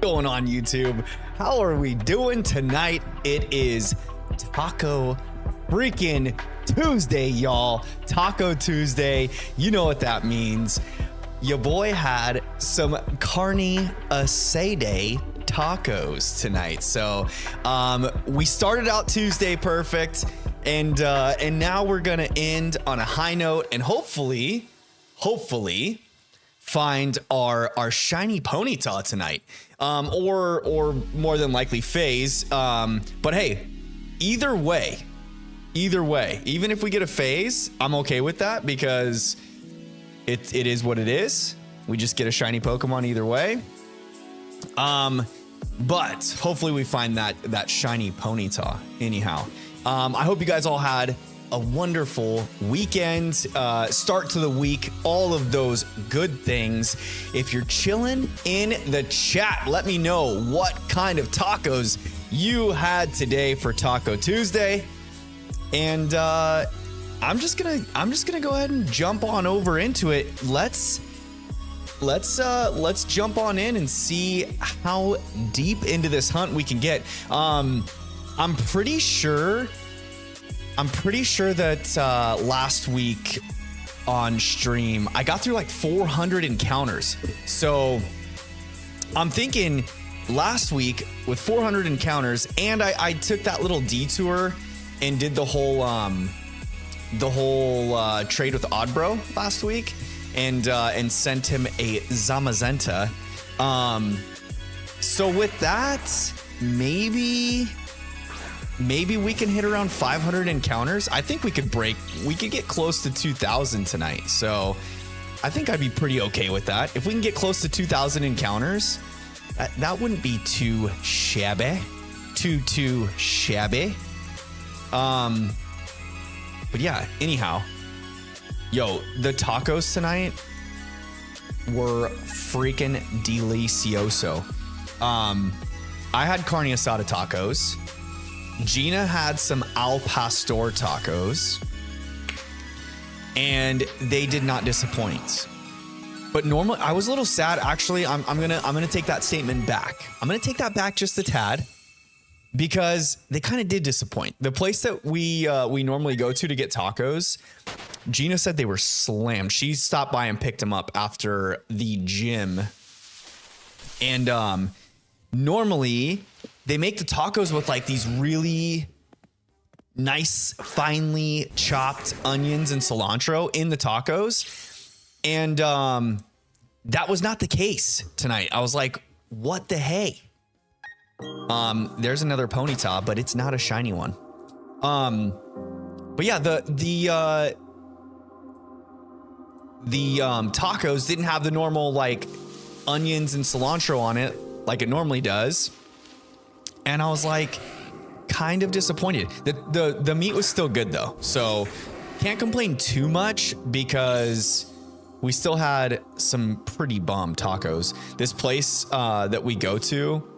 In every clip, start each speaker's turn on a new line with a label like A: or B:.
A: Going on YouTube? How are we doing tonight? It is Taco freaking Tuesday, y'all. Taco Tuesday. You know what that means. Your boy had some carne asada tacos tonight. So we started out Tuesday perfect, and now we're gonna end on a high note and hopefully find our shiny ponyta tonight, or more than likely phase. But hey, either way, even if we get a phase, I'm okay with that because it is what it is. We just get a shiny Pokemon either way. But hopefully we find that shiny ponyta anyhow. I hope you guys all had a wonderful weekend, start to the week, all of those good things. If you're chilling in the chat, let me know what kind of tacos you had today for Taco Tuesday. And I'm just gonna go ahead and jump on over into it. Let's jump on in and see how deep into this hunt we can get. I'm pretty sure that last week on stream, I got through like 400 encounters. So I'm thinking last week with 400 encounters, and I took that little detour and did the whole trade with Oddbro last week, and sent him a Zamazenta. So with that, maybe we can hit around 500 encounters. I think we could get close to 2,000 tonight. So I think I'd be pretty okay with that. If we can get close to 2,000 encounters, that wouldn't be too shabby. Too shabby. But yeah, anyhow, yo, the tacos tonight were freaking delicioso. I had carne asada tacos. Gina had some al pastor tacos, and they did not disappoint. But normally, I was a little sad. Actually, I'm gonna take that statement back. I'm gonna take that back just a tad, because they kind of did disappoint. The place that we normally go to get tacos, Gina said they were slammed. She stopped by and picked them up after the gym, and normally they make the tacos with like these really nice, finely chopped onions and cilantro in the tacos. And that was not the case tonight. I was like, what the hey? There's another ponyta, but it's not a shiny one. But yeah, the tacos didn't have the normal like onions and cilantro on it like it normally does. And I was like, kind of disappointed. The meat was still good though, so can't complain too much because we still had some pretty bomb tacos. This place that we go to,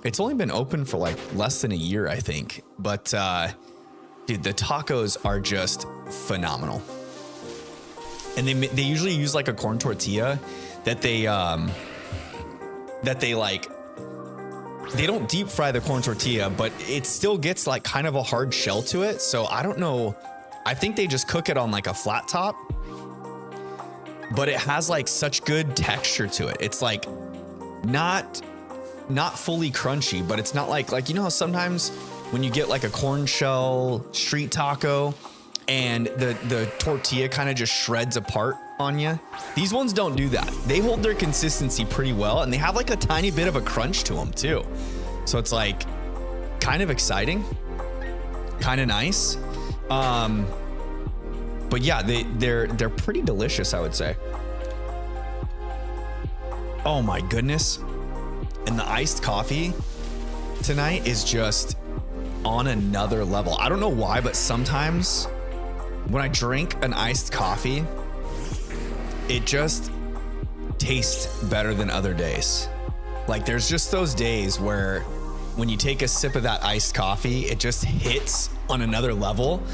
A: it's only been open for like less than a year, I think. But dude, the tacos are just phenomenal. and they usually use like a corn tortilla that they like, they don't deep fry the corn tortilla, but it still gets like kind of a hard shell to it. So I don't know. I think they just cook it on like a flat top, but it has like such good texture to it. It's like not fully crunchy, but it's not like, you know how sometimes when you get like a corn shell street taco and the tortilla kind of just shreds apart on you. These ones don't do that. They hold their consistency pretty well, and they have like a tiny bit of a crunch to them too. So it's like kind of exciting, kind of nice. But yeah, they're pretty delicious, I would say. Oh my goodness. And the iced coffee tonight is just on another level. I don't know why, but sometimes when I drink an iced coffee, it just tastes better than other days. Like there's just those days where when you take a sip of that iced coffee, it just hits on another level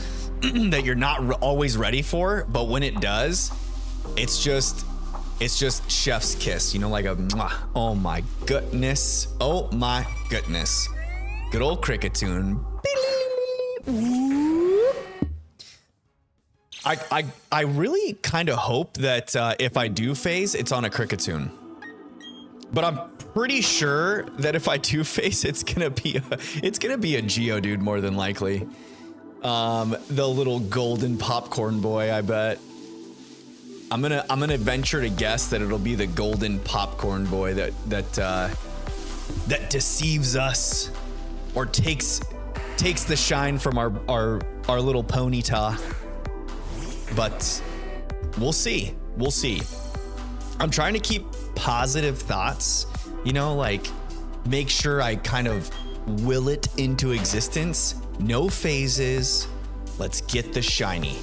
A: that you're not always ready for. But when it does, it's just chef's kiss, you know, like a mwah. Oh my goodness. Oh my goodness. Good old cricket tune. I really kind of hope that if I do phase, it's on a cricket tune. But I'm pretty sure that if I do phase, it's gonna be a Geodude more than likely. The little golden popcorn boy, I bet. I'm gonna venture to guess that it'll be the golden popcorn boy that deceives us or takes the shine from our little Ponyta. But we'll see. We'll see. I'm trying to keep positive thoughts, you know, like make sure I kind of will it into existence. No phases. Let's get the shiny.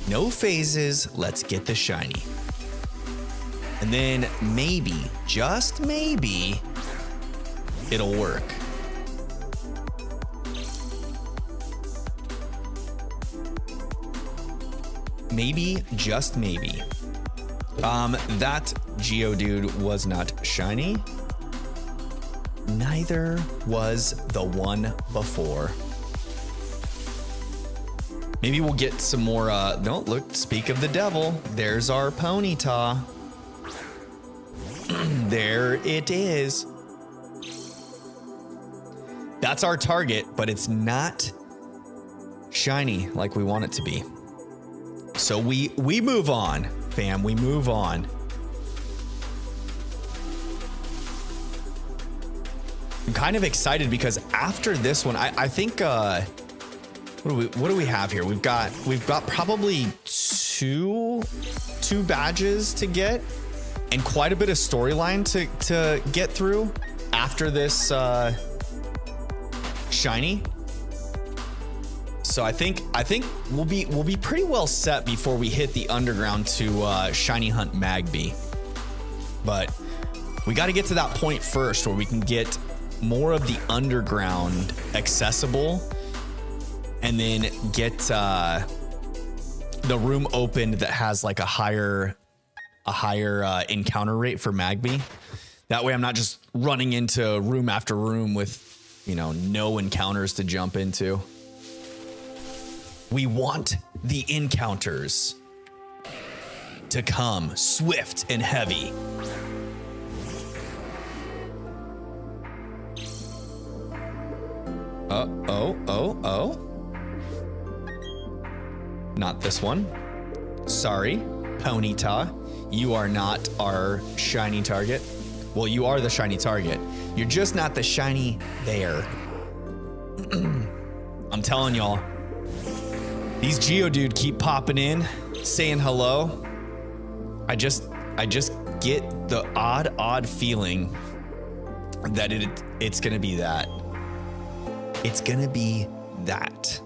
A: No phases. Let's get the shiny. And then maybe, just maybe, it'll work. Maybe, just maybe. That Geodude was not shiny. Neither was the one before. Maybe we'll get some more, no, look, speak of the devil. There's our Ponyta. There it is. That's our target, but it's not shiny like we want it to be. So we move on, fam. We move on. I'm kind of excited because after this one, I think what do we have here? We've got probably two badges to get and quite a bit of storyline to get through after this shiny. So I think we'll be pretty well set before we hit the underground to shiny hunt Magby. But we got to get to that point first where we can get more of the underground accessible, and then get the room opened that has like a higher encounter rate for Magby. That way I'm not just running into room after room with, you know, no encounters to jump into. We want the encounters to come swift and heavy. Oh. Not this one. Sorry, Ponyta. You are not our shiny target. Well, you are the shiny target. You're just not the shiny there. I'm telling y'all. These Geodude keep popping in, saying hello. I just get the odd feeling that it's gonna be that. It's gonna be that.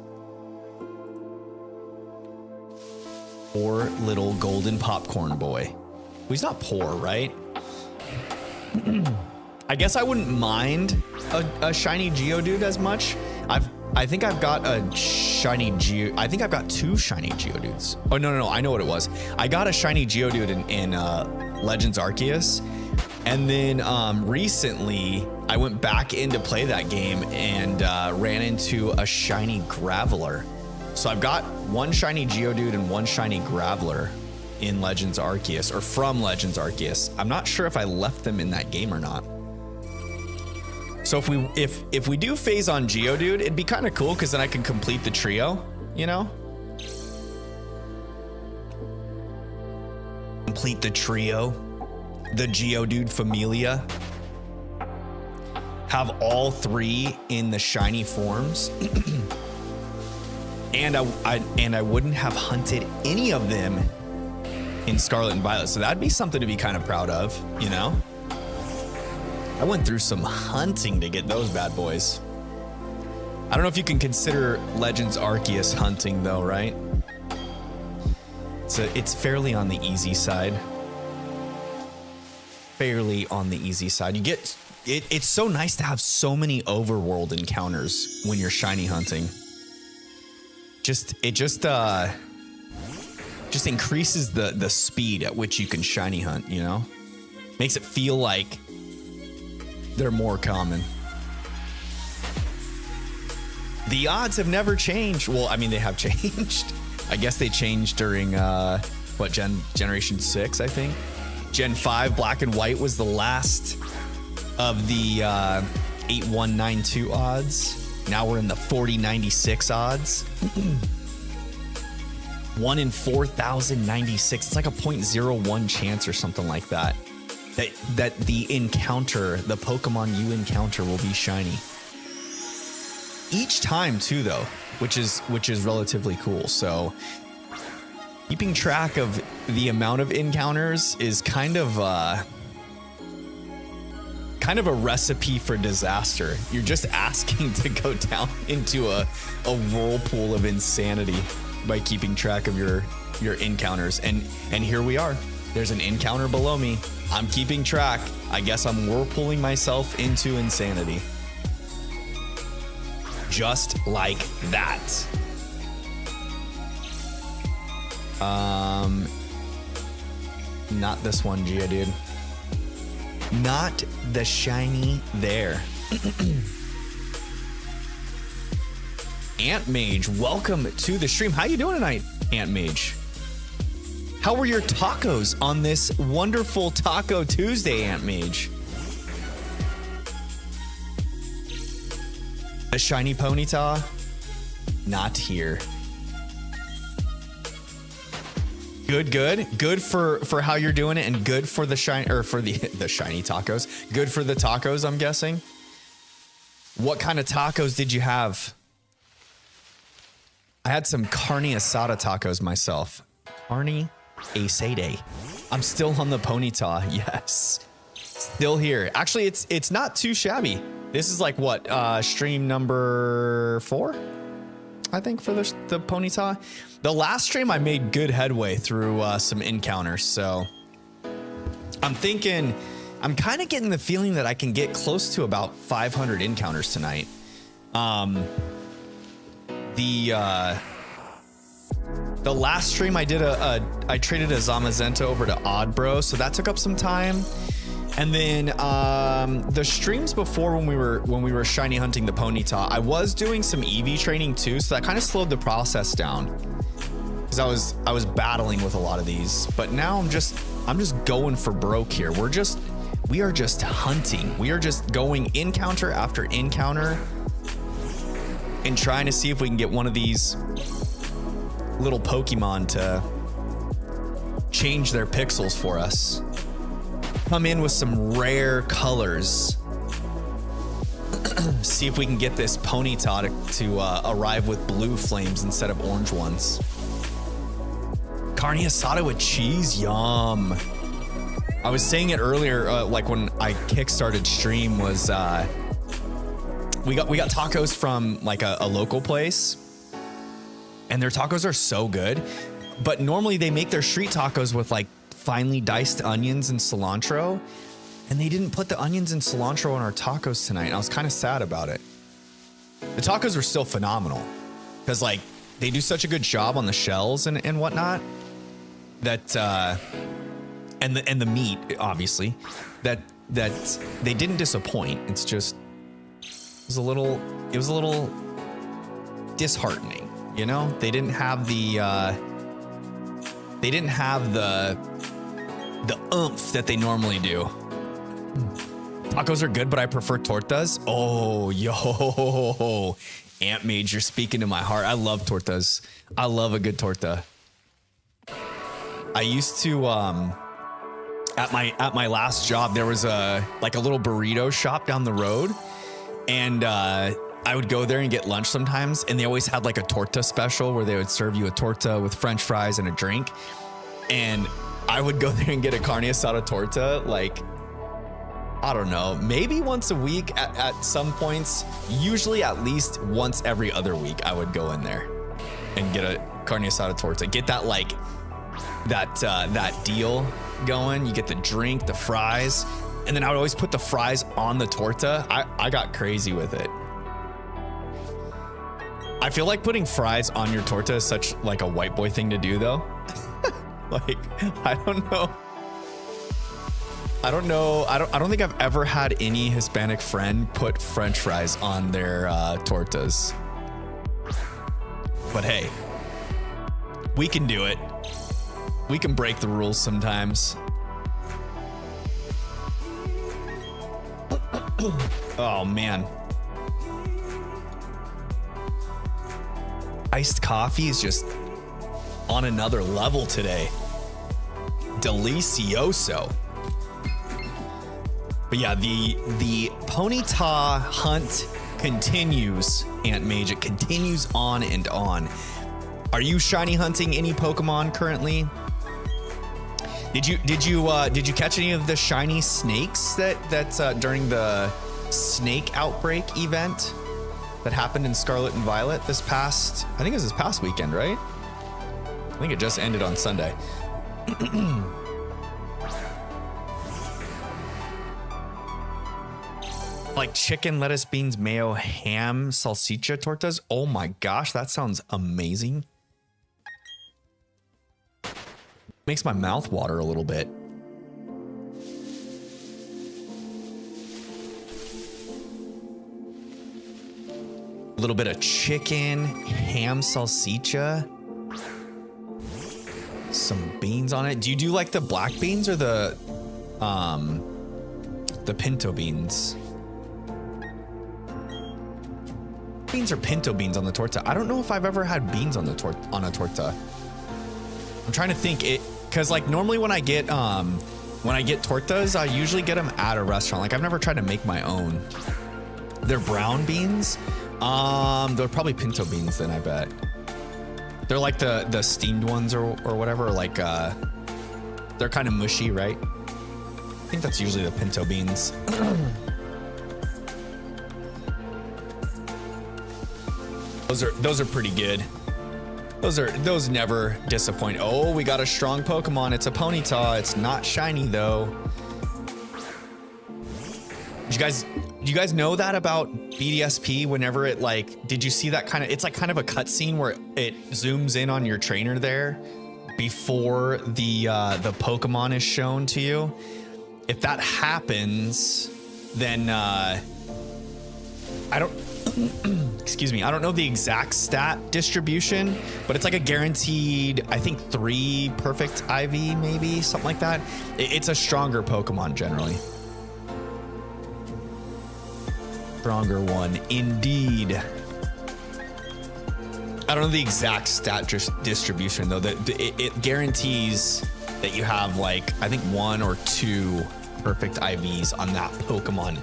A: Poor little golden popcorn boy. Well, he's not poor, right? I guess I wouldn't mind a shiny Geodude as much. I think I've got a shiny I think I've got 2 shiny Geodudes. Oh, no. I know what it was. I got a shiny Geodude in Legends Arceus. And then recently I went back in to play that game and ran into a shiny Graveler. So I've got 1 shiny Geodude and 1 shiny Graveler in Legends Arceus, or from Legends Arceus. I'm not sure if I left them in that game or not. So if we do phase on Geodude, it'd be kind of cool because then I can complete the trio, you know? Complete the trio, the Geodude Familia. Have all 3 in the shiny forms. and I wouldn't have hunted any of them in Scarlet and Violet. So that'd be something to be kind of proud of, you know? I went through some hunting to get those bad boys. I don't know if you can consider Legends Arceus hunting though, right? It's fairly on the easy side. Fairly on the easy side. You get it's so nice to have so many overworld encounters when you're shiny hunting. It just increases the speed at which you can shiny hunt, you know? Makes it feel like they're more common. The odds have never changed. Well, I mean, they have changed. I guess they changed during, Generation 6, I think. Gen 5 Black and White was the last of the 8192 odds. Now we're in the 4096 odds. 1 in 4096. It's like a 0.01 chance or something like that. That the Pokemon you encounter will be shiny. Each time too, though, which is relatively cool. So keeping track of the amount of encounters is kind of a recipe for disaster. You're just asking to go down into a whirlpool of insanity by keeping track of your encounters. And here we are. There's an encounter below me. I'm keeping track. I guess I'm whirlpooling myself into insanity. Just like that. Not this one, Geodude. Not the shiny there. Ant Mage, welcome to the stream. How you doing tonight, Ant Mage? How were your tacos on this wonderful Taco Tuesday, Ant Mage? A shiny Ponyta? Not here. Good for how you're doing it, and good for the shiny, or for the shiny tacos. Good for the tacos, I'm guessing. What kind of tacos did you have? I had some carne asada tacos myself. Carne asada. I'm still on the Ponyta. Yes. Still here. Actually, it's not too shabby. This is like what, stream number 4? I think for the Ponyta. The last stream I made good headway through some encounters, so I'm kind of getting the feeling that I can get close to about 500 encounters tonight. The last stream I did I traded a Zamazenta over to Oddbro, so that took up some time. And then the streams before, when we were shiny hunting the Ponyta, I was doing some EV training too, so that kind of slowed the process down because I was battling with a lot of these. But now I'm just going for broke here. We are just hunting. We are just going encounter after encounter and trying to see if we can get one of these little Pokemon to change their pixels for us. Come in with some rare colors. See if we can get this Ponyta to arrive with blue flames instead of orange ones. Carne asada with cheese, yum. I was saying it earlier, like when I kickstarted stream, was we got tacos from like a local place, and their tacos are so good. But normally they make their street tacos with like finely diced onions and cilantro, and they didn't put the onions and cilantro on our tacos tonight. I was kind of sad about it. The tacos are still phenomenal because like they do such a good job on the shells and whatnot that and the meat obviously that they didn't disappoint. It's just it was a little disheartening, you know? They didn't have the oomph that they normally do. Tacos are good, but I prefer tortas. Oh, yo, Aunt Mage, you're speaking to my heart. I love tortas. I love a good torta. I used to at my last job, there was a little burrito shop down the road, and I would go there and get lunch sometimes, and they always had like a torta special where they would serve you a torta with French fries and a drink, and I would go there and get a carne asada torta, like, I don't know, maybe once a week at some points. Usually at least once every other week, I would go in there and get a carne asada torta. Get that like that deal going. You get the drink, the fries, and then I would always put the fries on the torta. I got crazy with it. I feel like putting fries on your torta is such like a white boy thing to do, though. Like, I don't know. I don't think I've ever had any Hispanic friend put French fries on their tortas. But hey, we can do it. We can break the rules sometimes. Oh man. Iced coffee is just on another level today. Delicioso. But yeah, the Ponyta hunt continues, Aunt Mage. It continues on and on. Are you shiny hunting any Pokemon currently? Did you catch any of the shiny snakes that during the snake outbreak event that happened in Scarlet and Violet this past, I think it was this past weekend, right? I think it just ended on Sunday. Like chicken, lettuce, beans, mayo, ham, salsicha tortas. Oh my gosh, that sounds amazing. Makes my mouth water a little bit. A little bit of chicken, ham, salsicha. Some beans on it. Do you do like the black beans or the pinto beans? Beans or pinto beans on the torta? I don't know if I've ever had beans on the on a torta. I'm trying to think it, because like normally when I get tortas, I usually get them at a restaurant. Like I've never tried to make my own. They're brown beans. They're probably pinto beans then, I bet. They're like the steamed ones or whatever, like they're kind of mushy, right? I think that's usually the pinto beans. Those are pretty good. Those never disappoint. Oh, we got a strong Pokemon. It's a Ponyta. It's not shiny though. Do you guys know that about BDSP? Whenever it like, did you see that kind of? It's like kind of a cutscene where it zooms in on your trainer there before the Pokemon is shown to you. If that happens, then I don't. Excuse me. I don't know the exact stat distribution, but it's like a guaranteed, I think 3 perfect IV, maybe something like that. It's a stronger Pokemon generally. Stronger one, indeed. I don't know the exact stat distribution though. That it guarantees that you have like I think 1 or 2 perfect IVs on that Pokemon.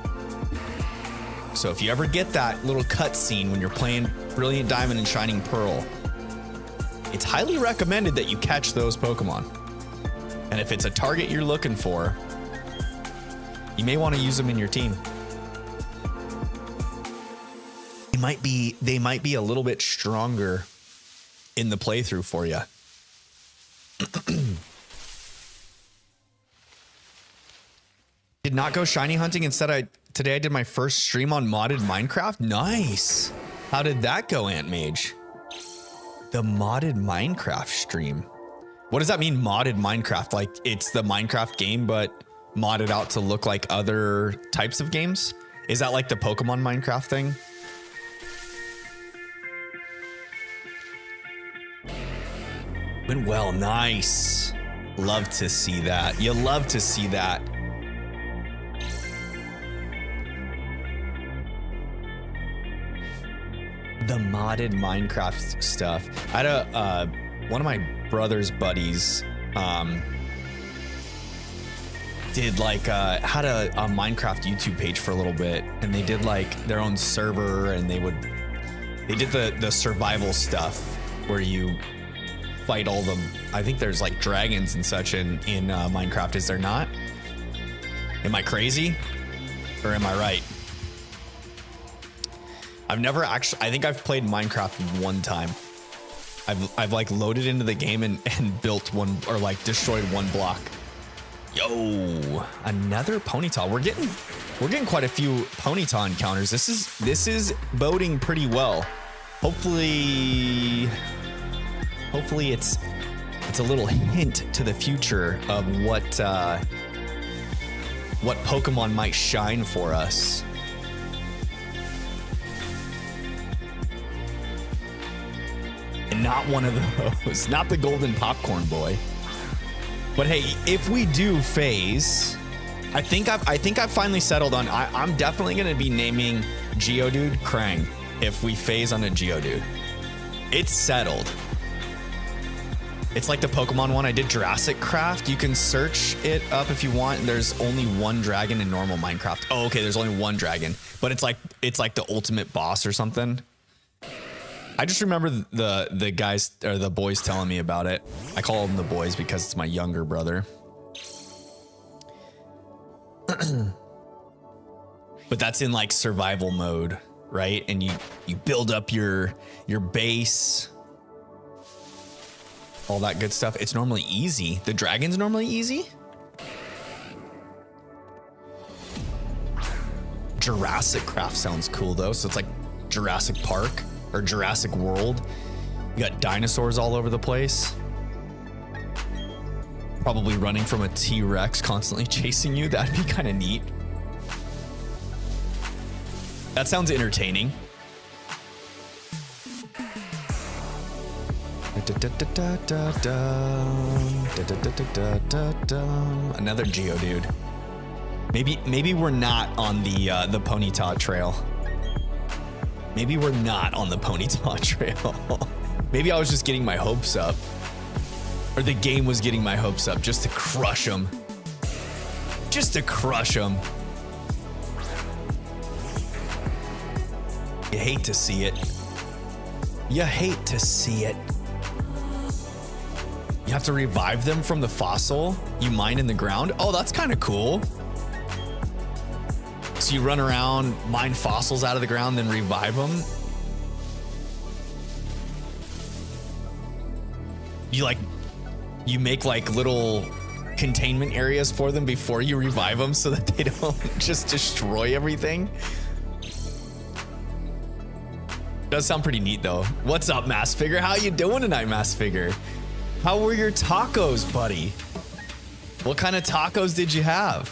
A: So if you ever get that little cutscene when you're playing Brilliant Diamond and Shining Pearl, it's highly recommended that you catch those Pokemon. And if it's a target you're looking for, you may want to use them in your team. They might be a little bit stronger in the playthrough for you. Did not go shiny hunting. Instead, today I did my first stream on modded Minecraft. Nice. How did that go, Ant Mage? The modded Minecraft stream. What does that mean, modded Minecraft? Like it's the Minecraft game, but modded out to look like other types of games? Is that like the Pokemon Minecraft thing? Went well, nice. Love to see that. You love to see that. The modded Minecraft stuff. I had a one of my brother's buddies did like had a Minecraft YouTube page for a little bit, and they did like their own server, and they did the survival stuff where you fight all them. I think there's like dragons and such in Minecraft, is there not? Am I crazy or am I right? I've never actually, I think I've played Minecraft one time. I've like loaded into the game and built one, or like destroyed one block. Yo, another Ponyta. We're getting quite a few Ponyta encounters. This is boding pretty well. Hopefully it's a little hint to the future of what Pokemon might shine for us. And not one of those, not the golden popcorn boy. But hey, if we do phase, I think I've finally settled on. I'm definitely gonna be naming Geodude Krang if we phase on a Geodude. It's settled. It's like the Pokemon one. I did Jurassic Craft. You can search it up if you want. There's only one dragon in normal Minecraft. Oh, okay. There's only one dragon, but it's like the ultimate boss or something. I just remember the guys or the boys telling me about it. I call them the boys because it's my younger brother. But that's in like survival mode, right? And you build up your base, all that good stuff. It's normally easy. The dragon's normally easy. Jurassic Craft sounds cool though. So it's like Jurassic Park or Jurassic World. You got dinosaurs all over the place. Probably running from a T-Rex constantly chasing you. That'd be kind of neat. That sounds entertaining. Another Geodude. Maybe we're not on the Ponyta trail. Maybe we're not on the Ponyta trail. Maybe I was just getting my hopes up. Or the game was getting my hopes up just to crush them. Just to crush them. You hate to see it. You hate to see it. You have to revive them from the fossil you mine in the ground. Oh, that's kind of cool. So you run around, mine fossils out of the ground, then revive them. You make like little containment areas for them before you revive them so that they don't just destroy everything. Does sound pretty neat though. What's up, Mass Figure? How you doing tonight, Mass Figure? How were your tacos, buddy? What kind of tacos did you have?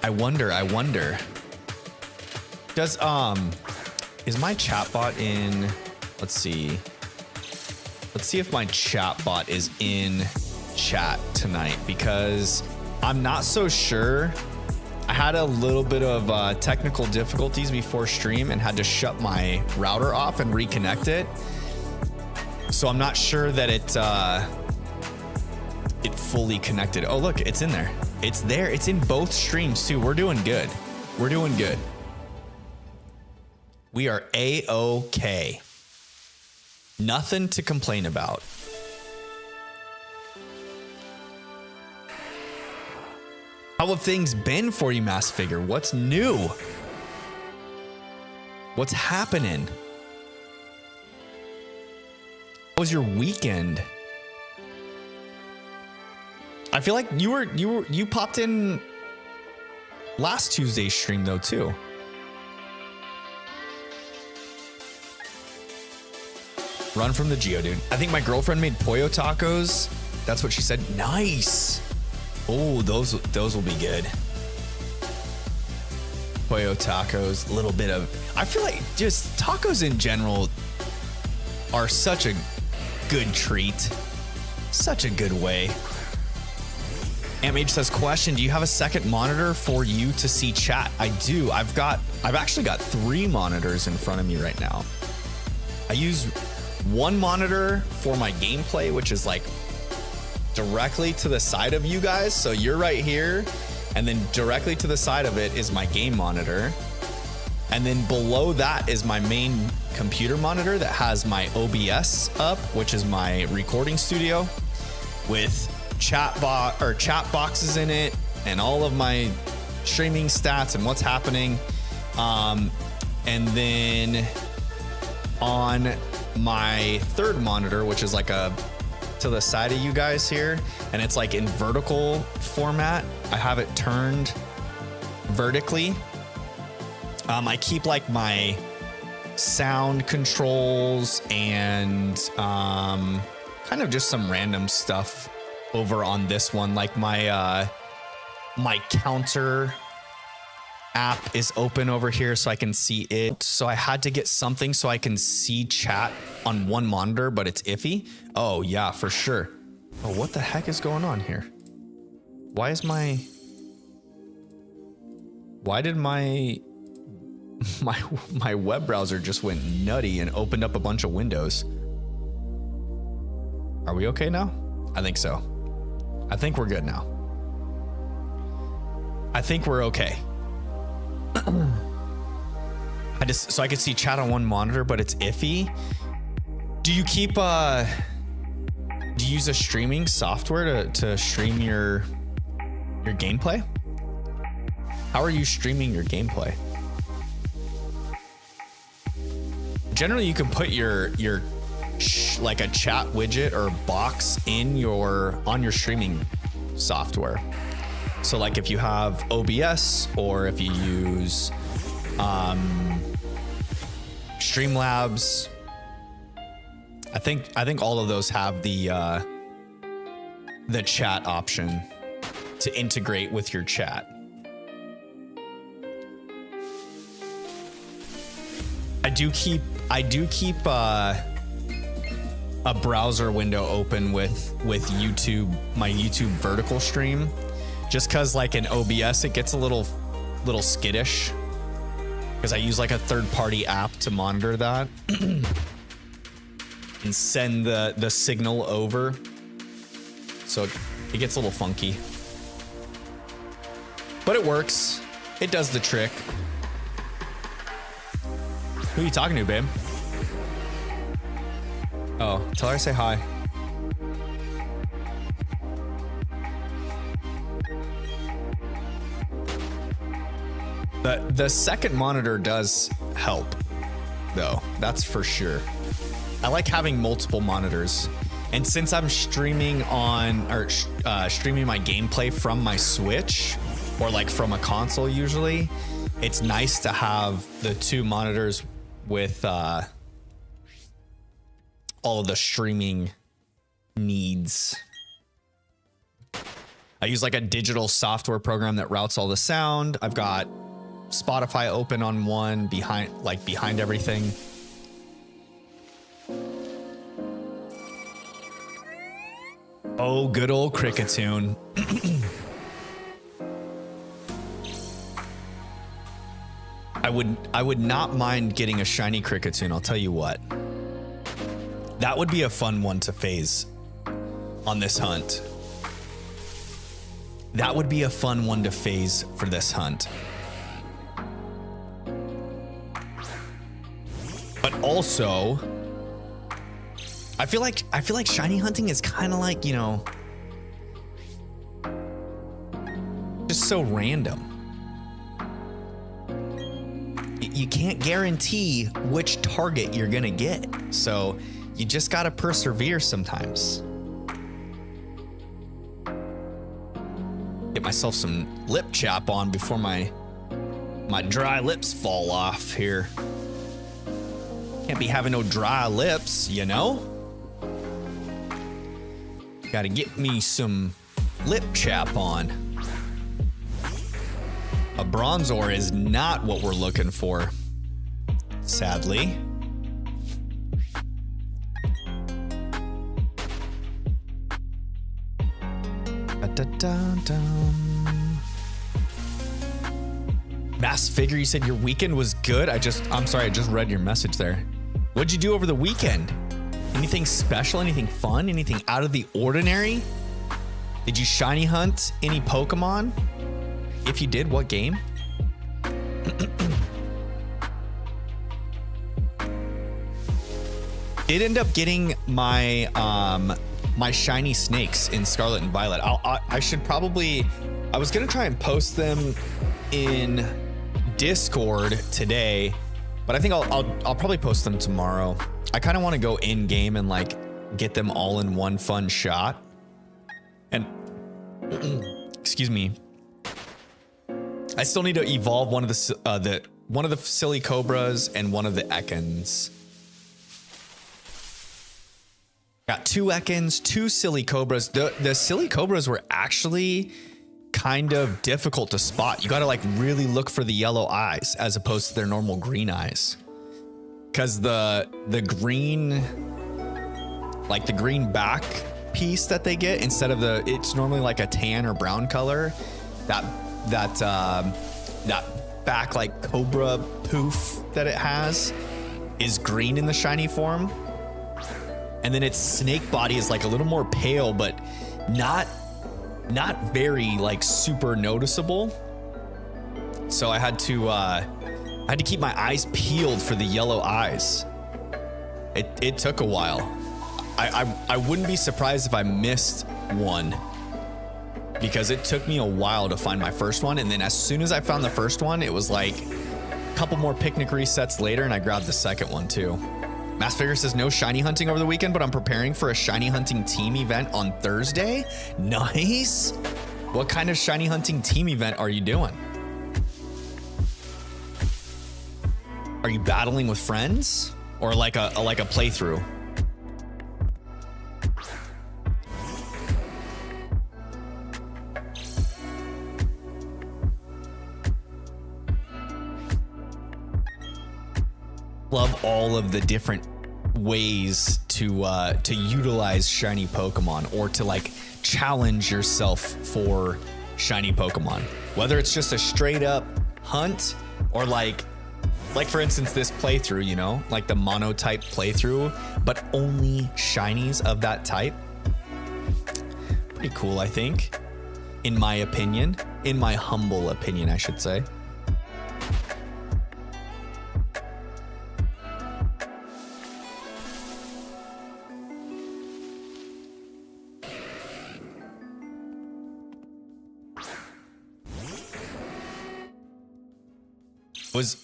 A: I wonder. Does is my chatbot in? Let's see. Let's see if my chatbot is in chat tonight, because I'm not so sure. I had a little bit of technical difficulties before stream and had to shut my router off and reconnect it. So I'm not sure that it fully connected. Oh, look, it's in there. It's there. It's in both streams too. We're doing good. We're doing good. We are A-OK. Nothing to complain about. How have things been for you, Mass Figure? What's new? What's happening? How was your weekend? I feel like you popped in last Tuesday's stream though too. Run from the Geodude. I think my girlfriend made pollo tacos. That's what she said. Nice. Oh, those will be good. Pollo tacos, a little bit of, I feel like just tacos in general are such a good treat. Such a good way. AmH says, question, do you have a second monitor for you to see chat? I do. I've actually got 3 monitors in front of me right now. I use one monitor for my gameplay, which is like directly to the side of you guys. So you're right here, and then directly to the side of it is my game monitor. And then below that is my main computer monitor that has my OBS up, which is my recording studio with chat boxes in it and all of my streaming stats and what's happening. And then on my third monitor, which is like to the side of you guys here, and it's like in vertical format, I have it turned vertically. I keep like my sound controls and kind of just some random stuff over on this one. Like my my counter app is open over here so I can see it. So I had to get something so I can see chat on one monitor, but it's iffy. Oh yeah, for sure. Oh, what the heck is going on here? Why did my web browser just went nutty and opened up a bunch of windows? Are we okay now? I think so. I think we're good now. I think we're okay. So I could see chat on one monitor, but it's iffy. Do you keep do you use a streaming software to stream your gameplay? How are you streaming your gameplay? Generally, you can put your like a chat widget or box on your streaming software. So like if you have OBS or if you use Streamlabs, I think all of those have the chat option to integrate with your chat. I do keep a browser window open with YouTube, my YouTube vertical stream, just cause like in OBS it gets a little skittish because I use like a third-party app to monitor that and send the signal over, so it gets a little funky, but it works. It does the trick. Who are you talking to, babe? Oh, tell her I say hi. The second monitor does help, though. That's for sure. I like having multiple monitors, and since I'm streaming streaming my gameplay from my Switch or like from a console, usually, it's nice to have the 2 monitors with all of the streaming needs. I use like a digital software program that routes all the sound. I've got Spotify open on one behind everything. Oh, good old Cricketune. I would not mind getting a shiny Cricketune, I'll tell you what. That would be a fun one to phase on this hunt. That would be a fun one to phase for this hunt. But also, I feel like shiny hunting is kind of like, you know, just so random. You can't guarantee which target you're gonna get, so you just gotta persevere sometimes. Get myself some lip chap on before my dry lips fall off here. Can't be having no dry lips, you know? Gotta get me some lip chap on. A bronzer is not what we're looking for, sadly. Mass Figure, you said your weekend was good. I'm sorry, I just read your message there. What'd you do over the weekend? Anything special? Anything fun? Anything out of the ordinary? Did you shiny hunt any Pokemon? If you did, what game? Did end up getting my my shiny snakes in Scarlet and Violet. I should probably, I was gonna try and post them in Discord today, but I think I'll probably post them tomorrow. I kind of want to go in game and like get them all in one fun shot. And excuse me, I still need to evolve one of the Silly Cobras and one of the Ekans. Got 2 Ekans, 2 Silly Cobras. The Silly Cobras were actually kind of difficult to spot. You got to like really look for the yellow eyes as opposed to their normal green eyes. Cause the green, like the green back piece that they get instead of it's normally like a tan or brown color. That back like cobra poof that it has is green in the shiny form. And then its snake body is like a little more pale, but not very like super noticeable. So I had to keep my eyes peeled for the yellow eyes. It took a while. I wouldn't be surprised if I missed one, because it took me a while to find my first one. And then as soon as I found the first one, it was like a couple more picnic resets later and I grabbed the second one too. Mass Figure says no shiny hunting over the weekend, but I'm preparing for a shiny hunting team event on Thursday. Nice. What kind of shiny hunting team event are you doing? Are you battling with friends or like a playthrough? Love all of the different ways to utilize shiny Pokemon or to like challenge yourself for shiny Pokemon. Whether it's just a straight up hunt or like for instance this playthrough, you know, like the mono type playthrough, but only shinies of that type. Pretty cool, I think, in my opinion, in my humble opinion, I should say.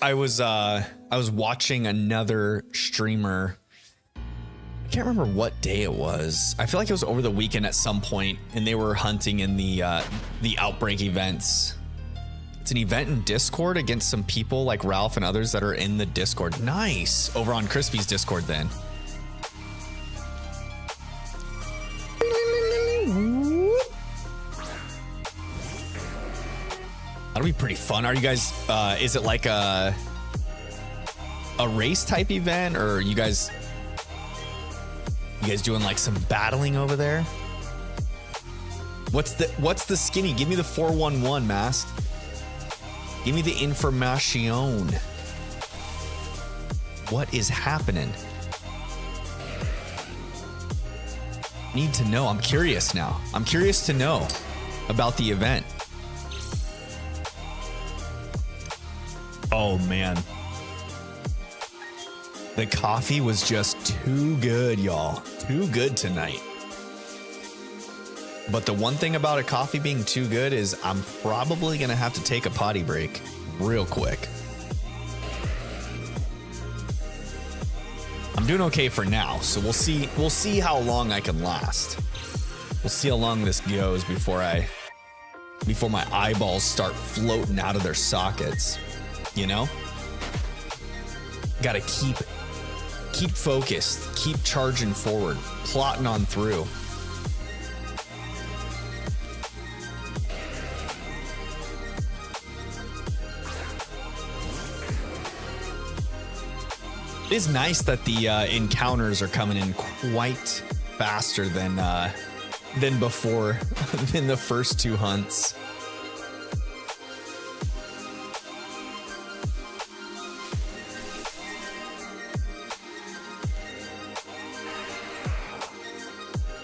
A: I was watching another streamer. I can't remember what day it was. I feel like it was over the weekend at some point, and they were hunting in the Outbreak events. It's an event in Discord against some people like Ralph and others that are in the Discord. Nice. Over on Crispy's Discord then. That'll be pretty fun. Are you guys, is it like a race type event, or you guys doing like some battling over there? What's the skinny? Give me the 411, Mast. Give me the information. What is happening? Need to know. I'm curious now. I'm curious to know about the event. Oh man, the coffee was just too good, y'all. Too good tonight. But the one thing about a coffee being too good is I'm probably gonna have to take a potty break real quick. I'm doing okay for now, so we'll see how long I can last. We'll see how long this goes before I before my eyeballs start floating out of their sockets, you know? Gotta keep focused, keep charging forward, plotting on through. It is nice that the encounters are coming in quite faster than before, than the first two hunts.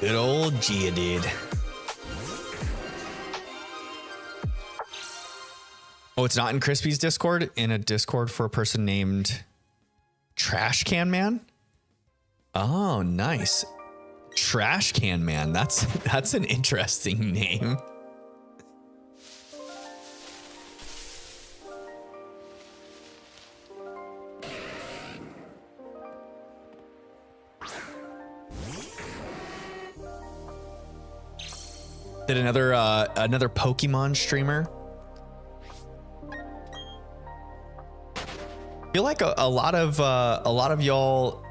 A: Good old Geodude. Oh, it's not in Crispy's Discord? In a Discord for a person named Trash Can Man? Oh, nice. Trash Can Man. That's an interesting name. Did another Pokemon streamer. I feel like a lot of y'all,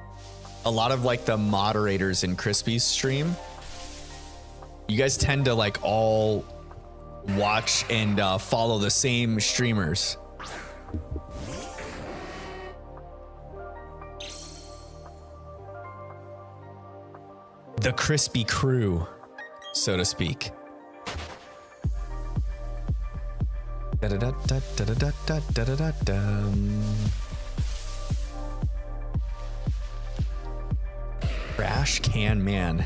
A: a lot of like the moderators in Crispy's stream, you guys tend to like all watch and follow the same streamers. The Crispy crew, so to speak. Trash Can Man.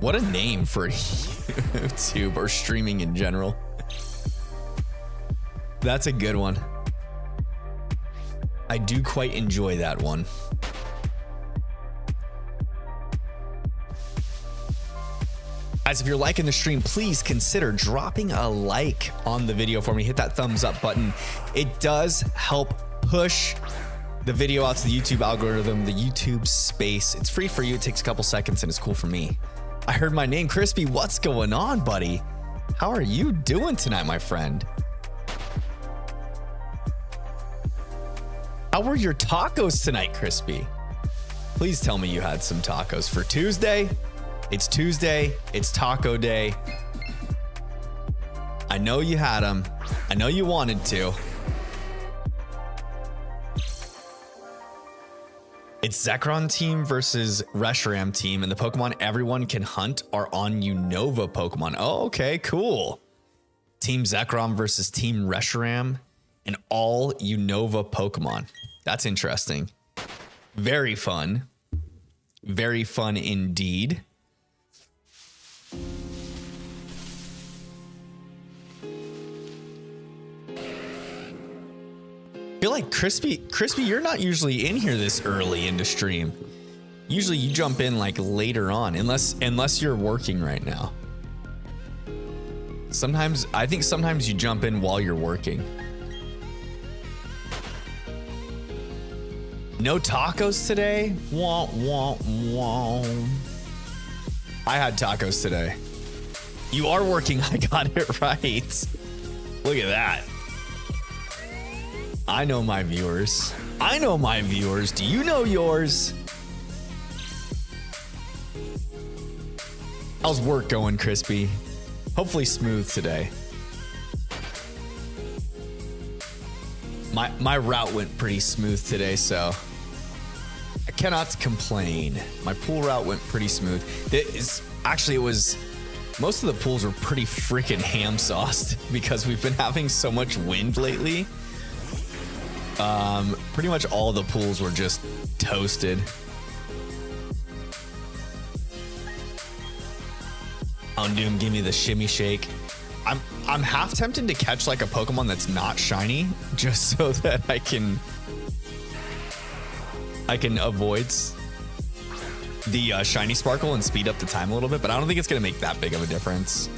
A: What a name for YouTube or streaming in general. That's a good one. I do quite enjoy that one. Guys, if you're liking the stream, please consider dropping a like on the video for me. Hit that thumbs up button. It does help push the video out to the YouTube algorithm, the YouTube space. It's free for you. It takes a couple seconds and it's cool for me. I heard my name, Crispy. What's going on, buddy? How are you doing tonight, my friend? How were your tacos tonight, Crispy? Please tell me you had some tacos for Tuesday. It's Tuesday. It's taco day. I know you had them. I know you wanted to. It's Zekrom team versus Reshiram team, and the Pokemon everyone can hunt are on Unova Pokemon. Oh, okay, cool. Team Zekrom versus Team Reshiram and all Unova Pokemon. That's interesting. Very fun. Very fun indeed. I feel like Crispy, you're not usually in here this early into stream. Usually you jump in like later on, unless you're working right now. I think sometimes you jump in while you're working. No tacos today? Wah, wah, wah. I had tacos today. You are working. I got it right. Look at that. I know my viewers. I know my viewers. Do you know yours? How's work going, Crispy? Hopefully smooth today. My route went pretty smooth today, so I cannot complain. My pool route went pretty smooth. It was most of the pools were pretty freaking ham sauced because we've been having so much wind lately. Pretty much all the pools were just toasted. Houndoom, give me the shimmy shake. I'm half tempted to catch like a Pokemon that's not shiny, just so that I can avoid the shiny sparkle and speed up the time a little bit, but I don't think it's gonna make that big of a difference.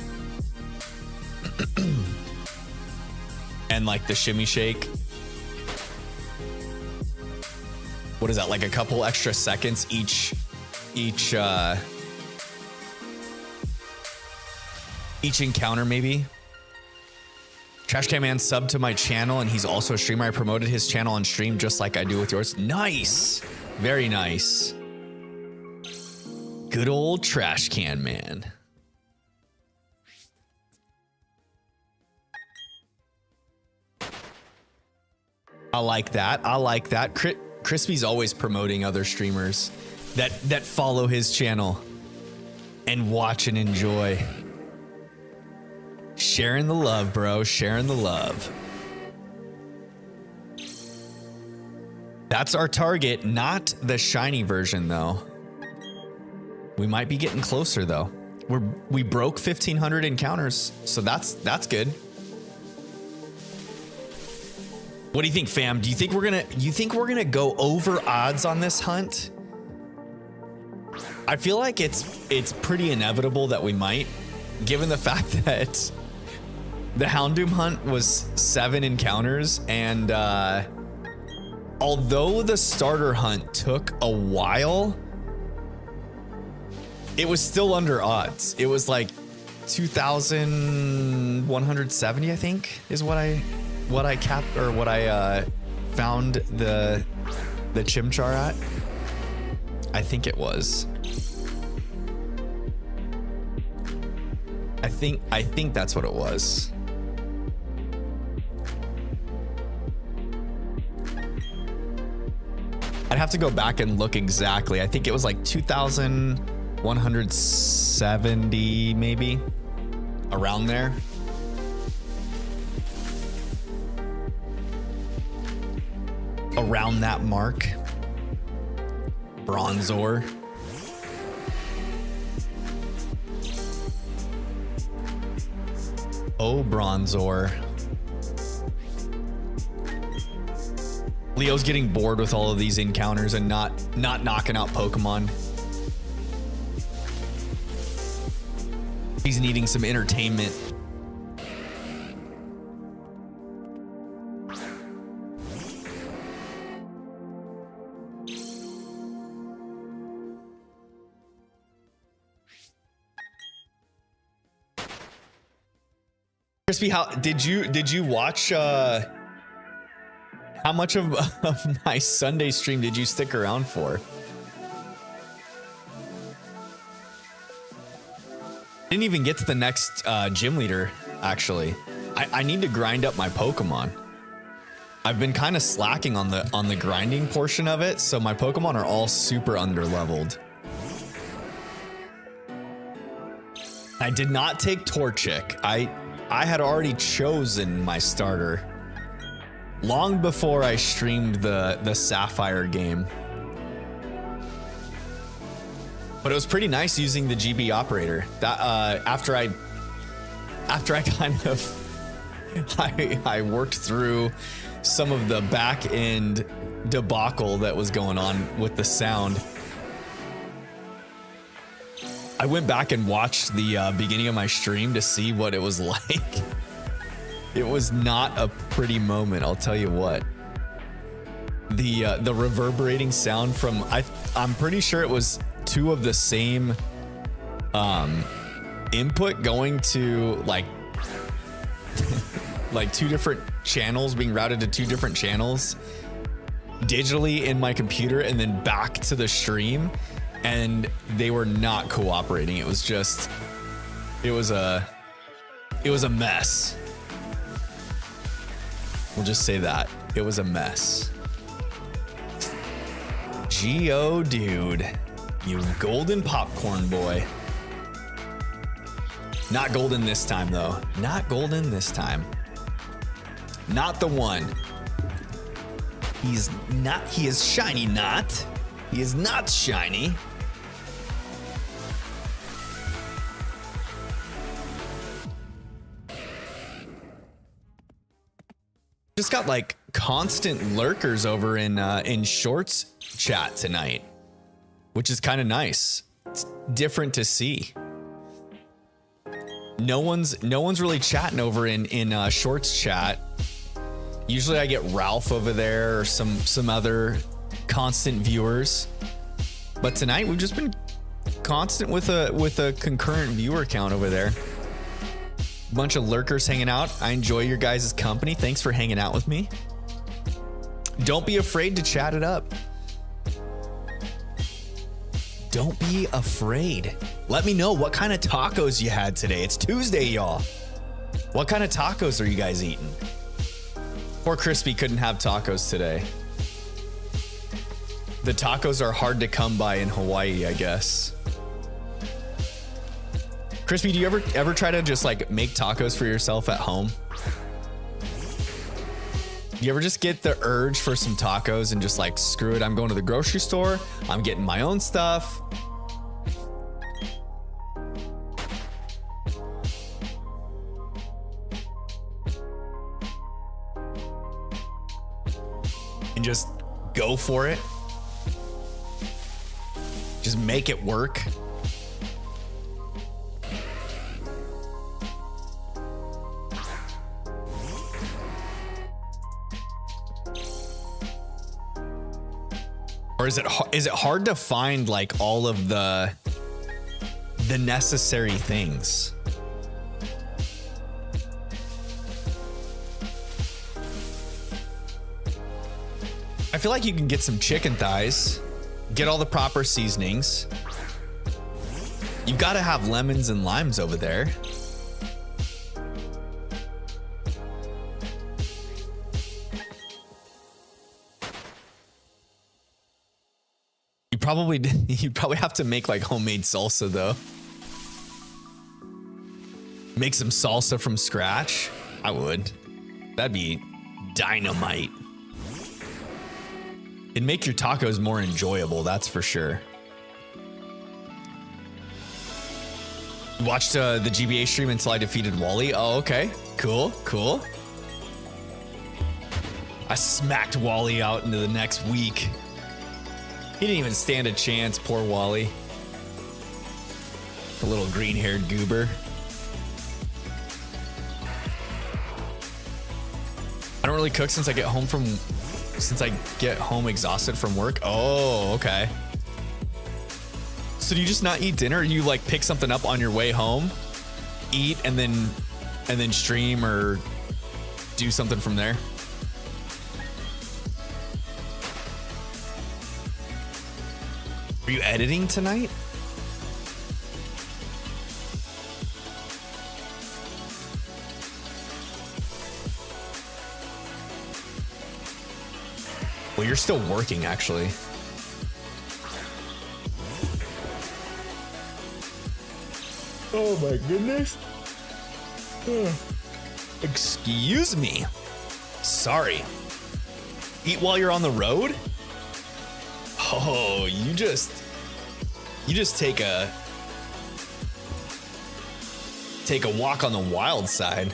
A: And like the shimmy shake, what is that, like a couple extra seconds each each encounter maybe. Trash Can Man subbed to my channel and he's also a streamer. I promoted his channel on stream just like I do with yours. Nice. Very nice. Good old Trash Can Man. I like that. I like that. Crispy's always promoting other streamers that follow his channel and watch and enjoy. Sharing the love, bro. Sharing the love. That's our target, not the shiny version though. We might be getting closer though. We broke 1,500 encounters, so that's good. What do you think, fam? Do you think we're gonna go over odds on this hunt? I feel like it's pretty inevitable that we might, given the fact that the Houndoom hunt was 7 encounters, and although the starter hunt took a while, it was still under odds. It was like 2,170, I think, is what I found the Chimchar at. I think it was. I think that's what it was. I'd have to go back and look exactly. I think it was like 2,170 maybe, around there. Around that mark. Bronzor. Oh, Bronzor. Leo's getting bored with all of these encounters and not knocking out Pokemon. He's needing some entertainment. Crispy, how did you watch how much of my Sunday stream did you stick around for? Didn't even get to the next gym leader, actually. I need to grind up my Pokemon. I've been kind of slacking on the grinding portion of it, so my Pokemon are all super underleveled. I did not take Torchic. I had already chosen my starter long before I streamed the Sapphire game. But it was pretty nice using the GB operator. That after I kind of I worked through some of the back end debacle that was going on with the sound. I went back and watched the beginning of my stream to see what it was like. It was not a pretty moment, I'll tell you what. The reverberating sound from I'm pretty sure it was 2 of the same input going to like 2 different channels, being routed to 2 different channels digitally in my computer and then back to the stream, and they were not cooperating. It was just it was a mess. We'll just say that. It was a mess. Geodude, you golden popcorn boy. Not golden this time, though. Not golden this time. Not the one. He's not. He is shiny, not. He is not shiny. Just got like constant lurkers over in Shorts chat tonight, which is kind of nice. It's different to see. No one's really chatting over in Shorts chat. Usually I get Ralph over there or some other constant viewers, but tonight we've just been constant with a concurrent viewer count over there. Bunch of lurkers hanging out. I enjoy your guys' company. Thanks for hanging out with me. Don't be afraid to chat it up. Don't be afraid. Let me know what kind of tacos you had today. It's Tuesday, y'all. What kind of tacos are you guys eating? Poor Crispy couldn't have tacos today. The tacos are hard to come by in Hawaii, I guess. Crispy, do you ever try to just like make tacos for yourself at home? You ever just get the urge for some tacos and just like, screw it, I'm going to the grocery store, I'm getting my own stuff. And just go for it. Just make it work. Or is it hard to find like all of the necessary things? I feel like you can get some chicken thighs, get all the proper seasonings. You've got to have lemons and limes over there. You probably have to make like homemade salsa though. Make some salsa from scratch. I would. That'd be dynamite. It'd make your tacos more enjoyable, that's for sure. Watched the GBA stream until I defeated Wally. Oh, okay. Cool. I smacked Wally out into the next week. He didn't even stand a chance, poor Wally. The little green-haired goober. I don't really cook since I get home exhausted from work. Oh, okay. So do you just not eat dinner? Or you like pick something up on your way home, eat, and then stream or do something from there? Are you editing tonight? Well, you're still working, actually. Oh my goodness. Excuse me. Sorry. Eat while you're on the road? Oh, you just take a walk on the wild side.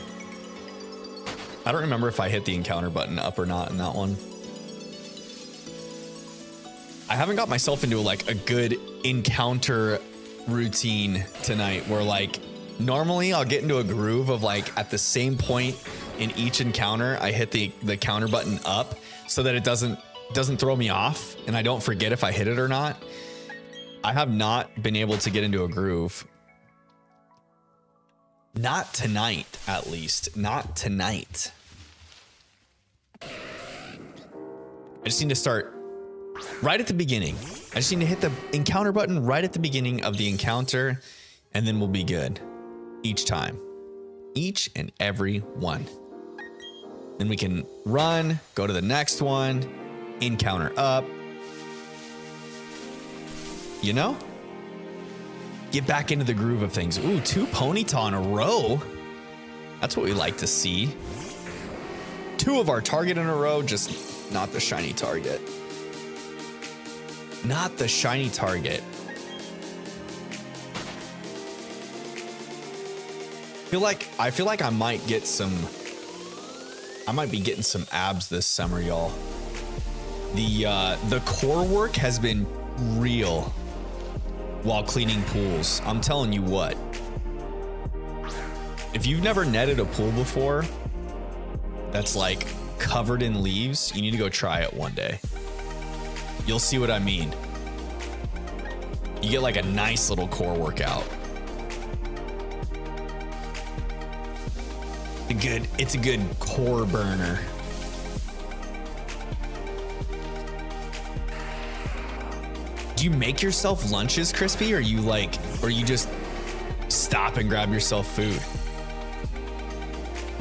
A: I don't remember if I hit the encounter button up or not in that one. I haven't got myself into like a good encounter routine tonight where like normally I'll get into a groove of like at the same point in each encounter I hit the counter button up so that it doesn't throw me off and I don't forget if I hit it or not. I have not been able to get into a groove. Not tonight, at least. Not tonight. I just need to start right at the beginning. I just need to hit the encounter button right at the beginning of the encounter, and then we'll be good. Each time. Each and every one. Then we can run, go to the next one, encounter up. You know? Get back into the groove of things. Ooh, 2 Ponyta in a row. That's what we like to see. 2 of our target in a row, just not the shiny target. Not the shiny target. I feel like I might be getting some abs this summer, y'all. The core work has been real while cleaning pools. I'm telling you what. If you've never netted a pool before that's like covered in leaves, you need to go try it one day. You'll see what I mean. You get like a nice little core workout. It's a good core burner. Do you make yourself lunches, Crispy, or you just stop and grab yourself food?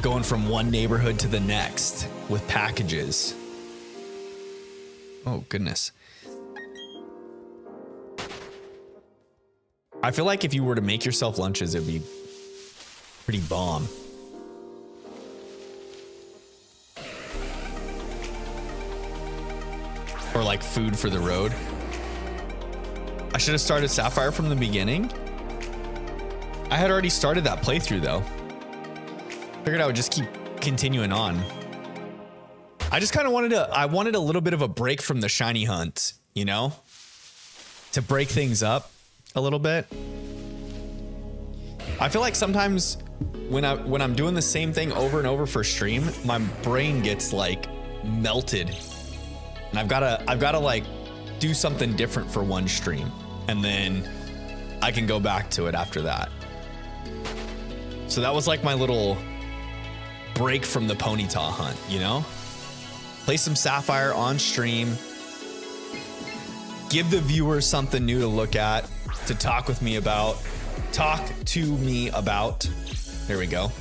A: Going from one neighborhood to the next with packages. Oh, goodness. I feel like if you were to make yourself lunches, it'd be pretty bomb. Or like food for the road. I should have started Sapphire from the beginning. I had already started that playthrough though. Figured I would just keep continuing on. I just kind of wanted a little bit of a break from the shiny hunt, you know? To break things up a little bit. I feel like sometimes when I'm doing the same thing over and over for stream, my brain gets like melted. And I've gotta like do something different for one stream, and then I can go back to it after that. So that was like my little break from the ponyta hunt, you know? Play some Sapphire on stream, give the viewers something new to look at, to talk to me about. There we go.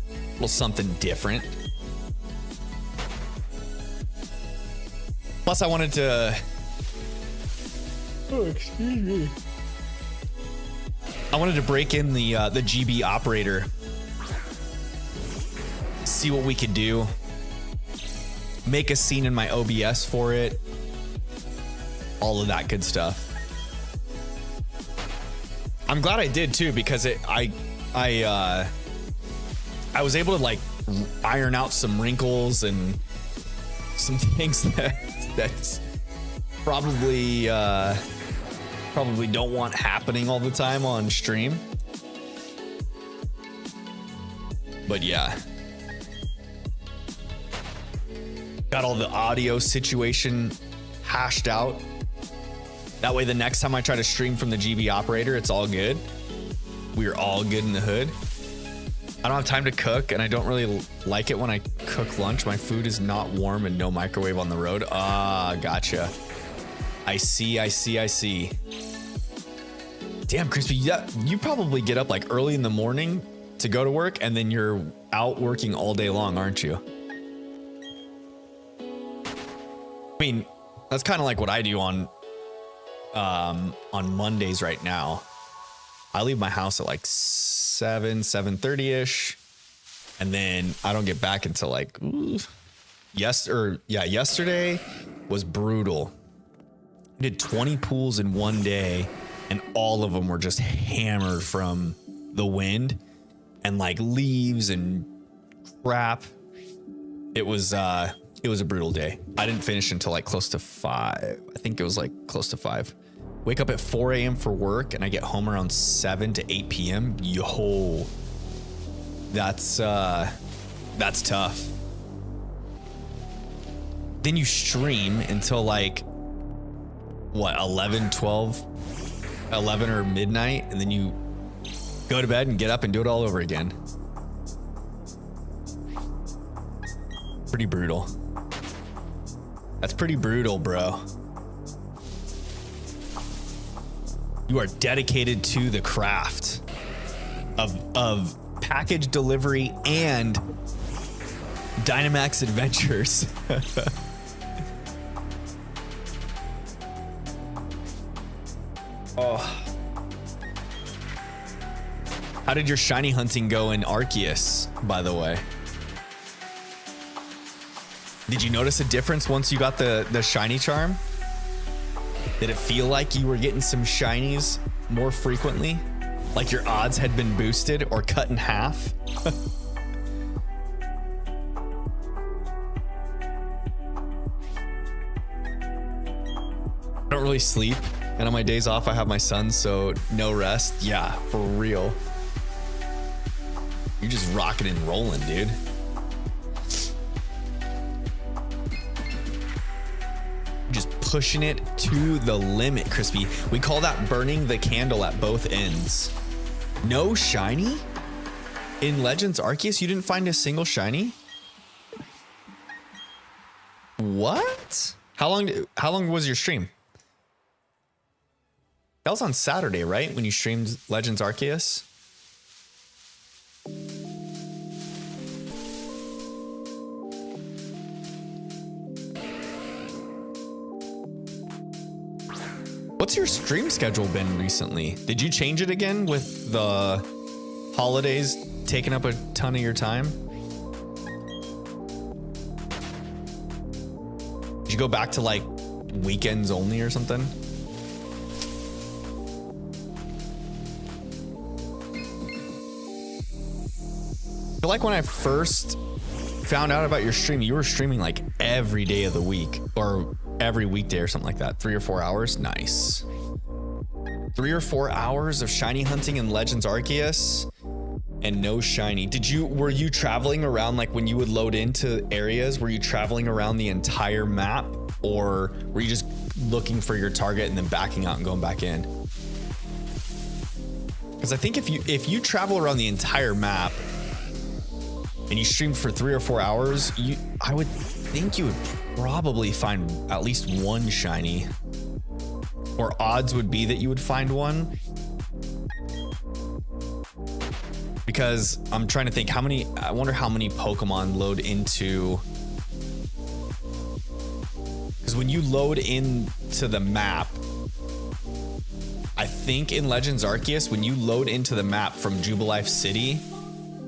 A: A little something different. Plus, I wanted to. Oh, excuse me. I wanted to break in the GB operator. See what we could do. Make a scene in my OBS for it. All of that good stuff. I'm glad I did too, because I was able to like iron out some wrinkles and some things that's probably don't want happening all the time on stream. But yeah. Got all the audio situation hashed out. That way the next time I try to stream from the GB operator, it's all good. We're all good in the hood. I don't have time to cook, and I don't really like it when I cook lunch. My food is not warm and no microwave on the road. Ah, gotcha. I see. Damn, Crispy, you probably get up like early in the morning to go to work, and then you're out working all day long, aren't you? I mean, that's kind of like what I do on Mondays right now. I leave my house at like 7:30ish, and then I don't get back until like yesterday was brutal. I did 20 pools in one day, and all of them were just hammered from the wind and like leaves and crap. It was a brutal day. I didn't finish until like close to 5. I think it was like close to 5. Wake up at 4 a.m. for work, and I get home around 7 to 8 p.m. Yo, that's tough. Then you stream until like, what, 11 or midnight, and then you go to bed and get up and do it all over again. Pretty brutal. That's pretty brutal, bro. You are dedicated to the craft of package delivery and Dynamax Adventures. Oh. How did your shiny hunting go in Arceus, by the way? Did you notice a difference once you got the shiny charm? Did it feel like you were getting some shinies more frequently? Like your odds had been boosted or cut in half? I don't really sleep, and on my days off I have my son, so no rest. Yeah, for real. You're just rocking and rolling, dude. Just pushing it to the limit, Crispy. We call that burning the candle at both ends. No shiny? In Legends Arceus, you didn't find a single shiny? What? How long was your stream? That was on Saturday, right? When you streamed Legends Arceus? What's your stream schedule been recently? Did you change it again with the holidays taking up a ton of your time? Did you go back to like weekends only or something? I feel like when I first found out about your stream, you were streaming like every day of the week or every weekday or something like that. 3 or 4 hours. Nice. 3 or 4 hours of shiny hunting in Legends Arceus and no shiny. Were you traveling around, like when you would load into areas, were you traveling around the entire map, or were you just looking for your target and then backing out and going back in? Because I think if you travel around the entire map and you stream for 3 or 4 hours, I would think you would probably find at least one shiny, or odds would be that you would find one. Because I'm trying to think I wonder how many Pokemon load into, because when you load into the map, I think in Legends Arceus, when you load into the map from Jubilife City,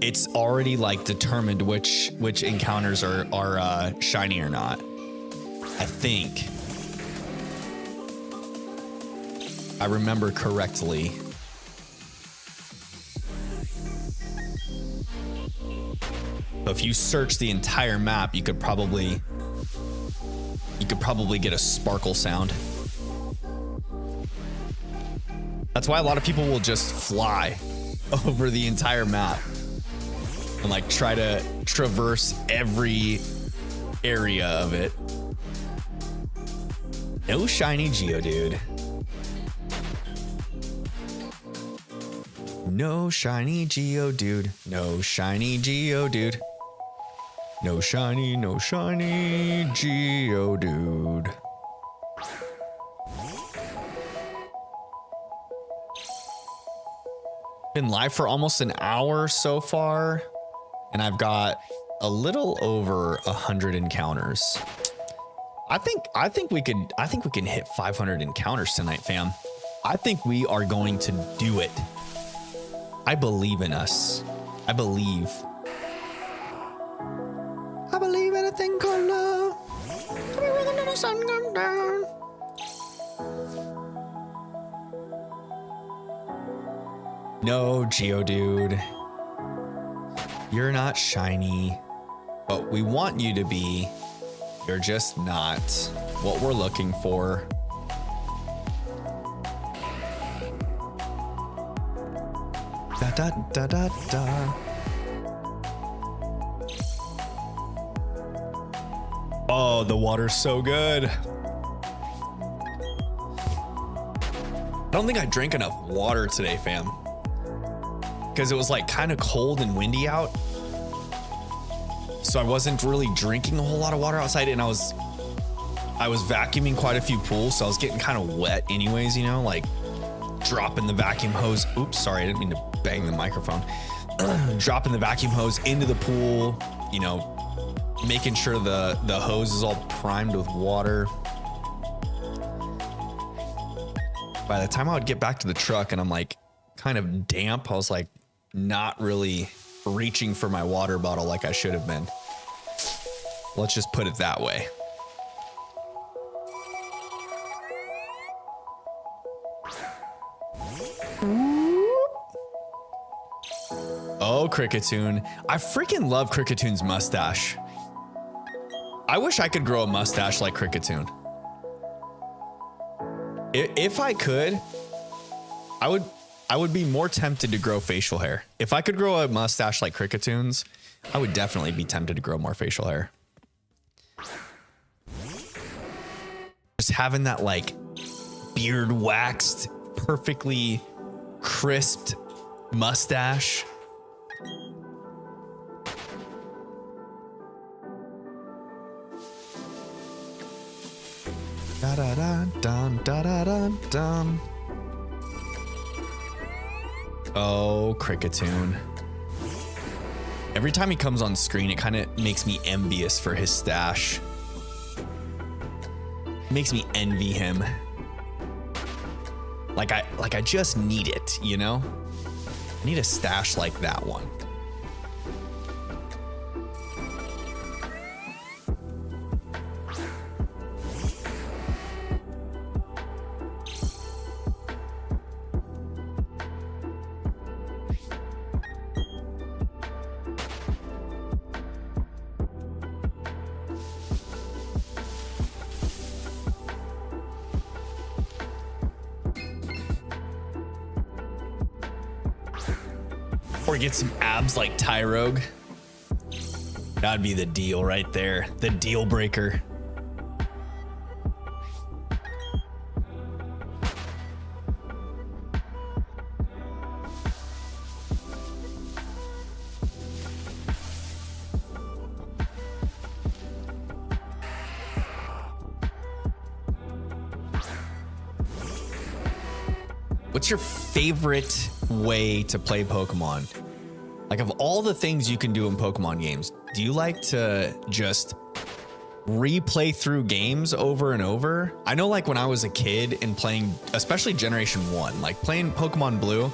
A: it's already like determined which encounters are shiny or not. I think I remember correctly. So if you search the entire map, you could probably get a sparkle sound. That's why a lot of people will just fly over the entire map and like try to traverse every area of it. No shiny Geodude. No shiny Geodude. No shiny Geodude. No shiny Geodude. Been live for almost an hour so far, and I've got a little over 100 encounters. I think we can hit 500 encounters tonight, fam. I think we are going to do it. I believe in us. I believe in a thing called love. When the sun comes down. No, Geodude. You're not shiny, but we want you to be. You're just not what we're looking for. Da da da da da. Oh, the water's so good. I don't think I drank enough water today, fam, because it was like kind of cold and windy out. So I wasn't really drinking a whole lot of water outside, and I was vacuuming quite a few pools, so I was getting kind of wet anyways, you know, like dropping the vacuum hose. Oops, sorry, I didn't mean to bang the microphone. Dropping the vacuum hose into the pool, you know, making sure the hose is all primed with water. By the time I would get back to the truck and I'm like kind of damp, I was like not really reaching for my water bottle like I should have been. Let's just put it that way. Oh, Cricketune. I freaking love Cricketoon's mustache. I wish I could grow a mustache like Cricketune. If I could, I would be more tempted to grow facial hair. If I could grow a mustache like Cricketoon's, I would definitely be tempted to grow more facial hair. Just having that like beard waxed, perfectly crisped mustache. Da da da dum da da da dum. Oh, Cricketoon. Every time he comes on screen, it kind of makes me envious for his stash. Makes me envy him. Like I just need it, you know? I need a stash like that one. Or get some abs like Tyrogue. That'd be the deal right there. The deal breaker. What's your favorite way to play Pokemon? Like, of all the things you can do in Pokemon games, do you like to just replay through games over and over? I know, like, when I was a kid and playing, especially Generation 1, like playing Pokemon Blue,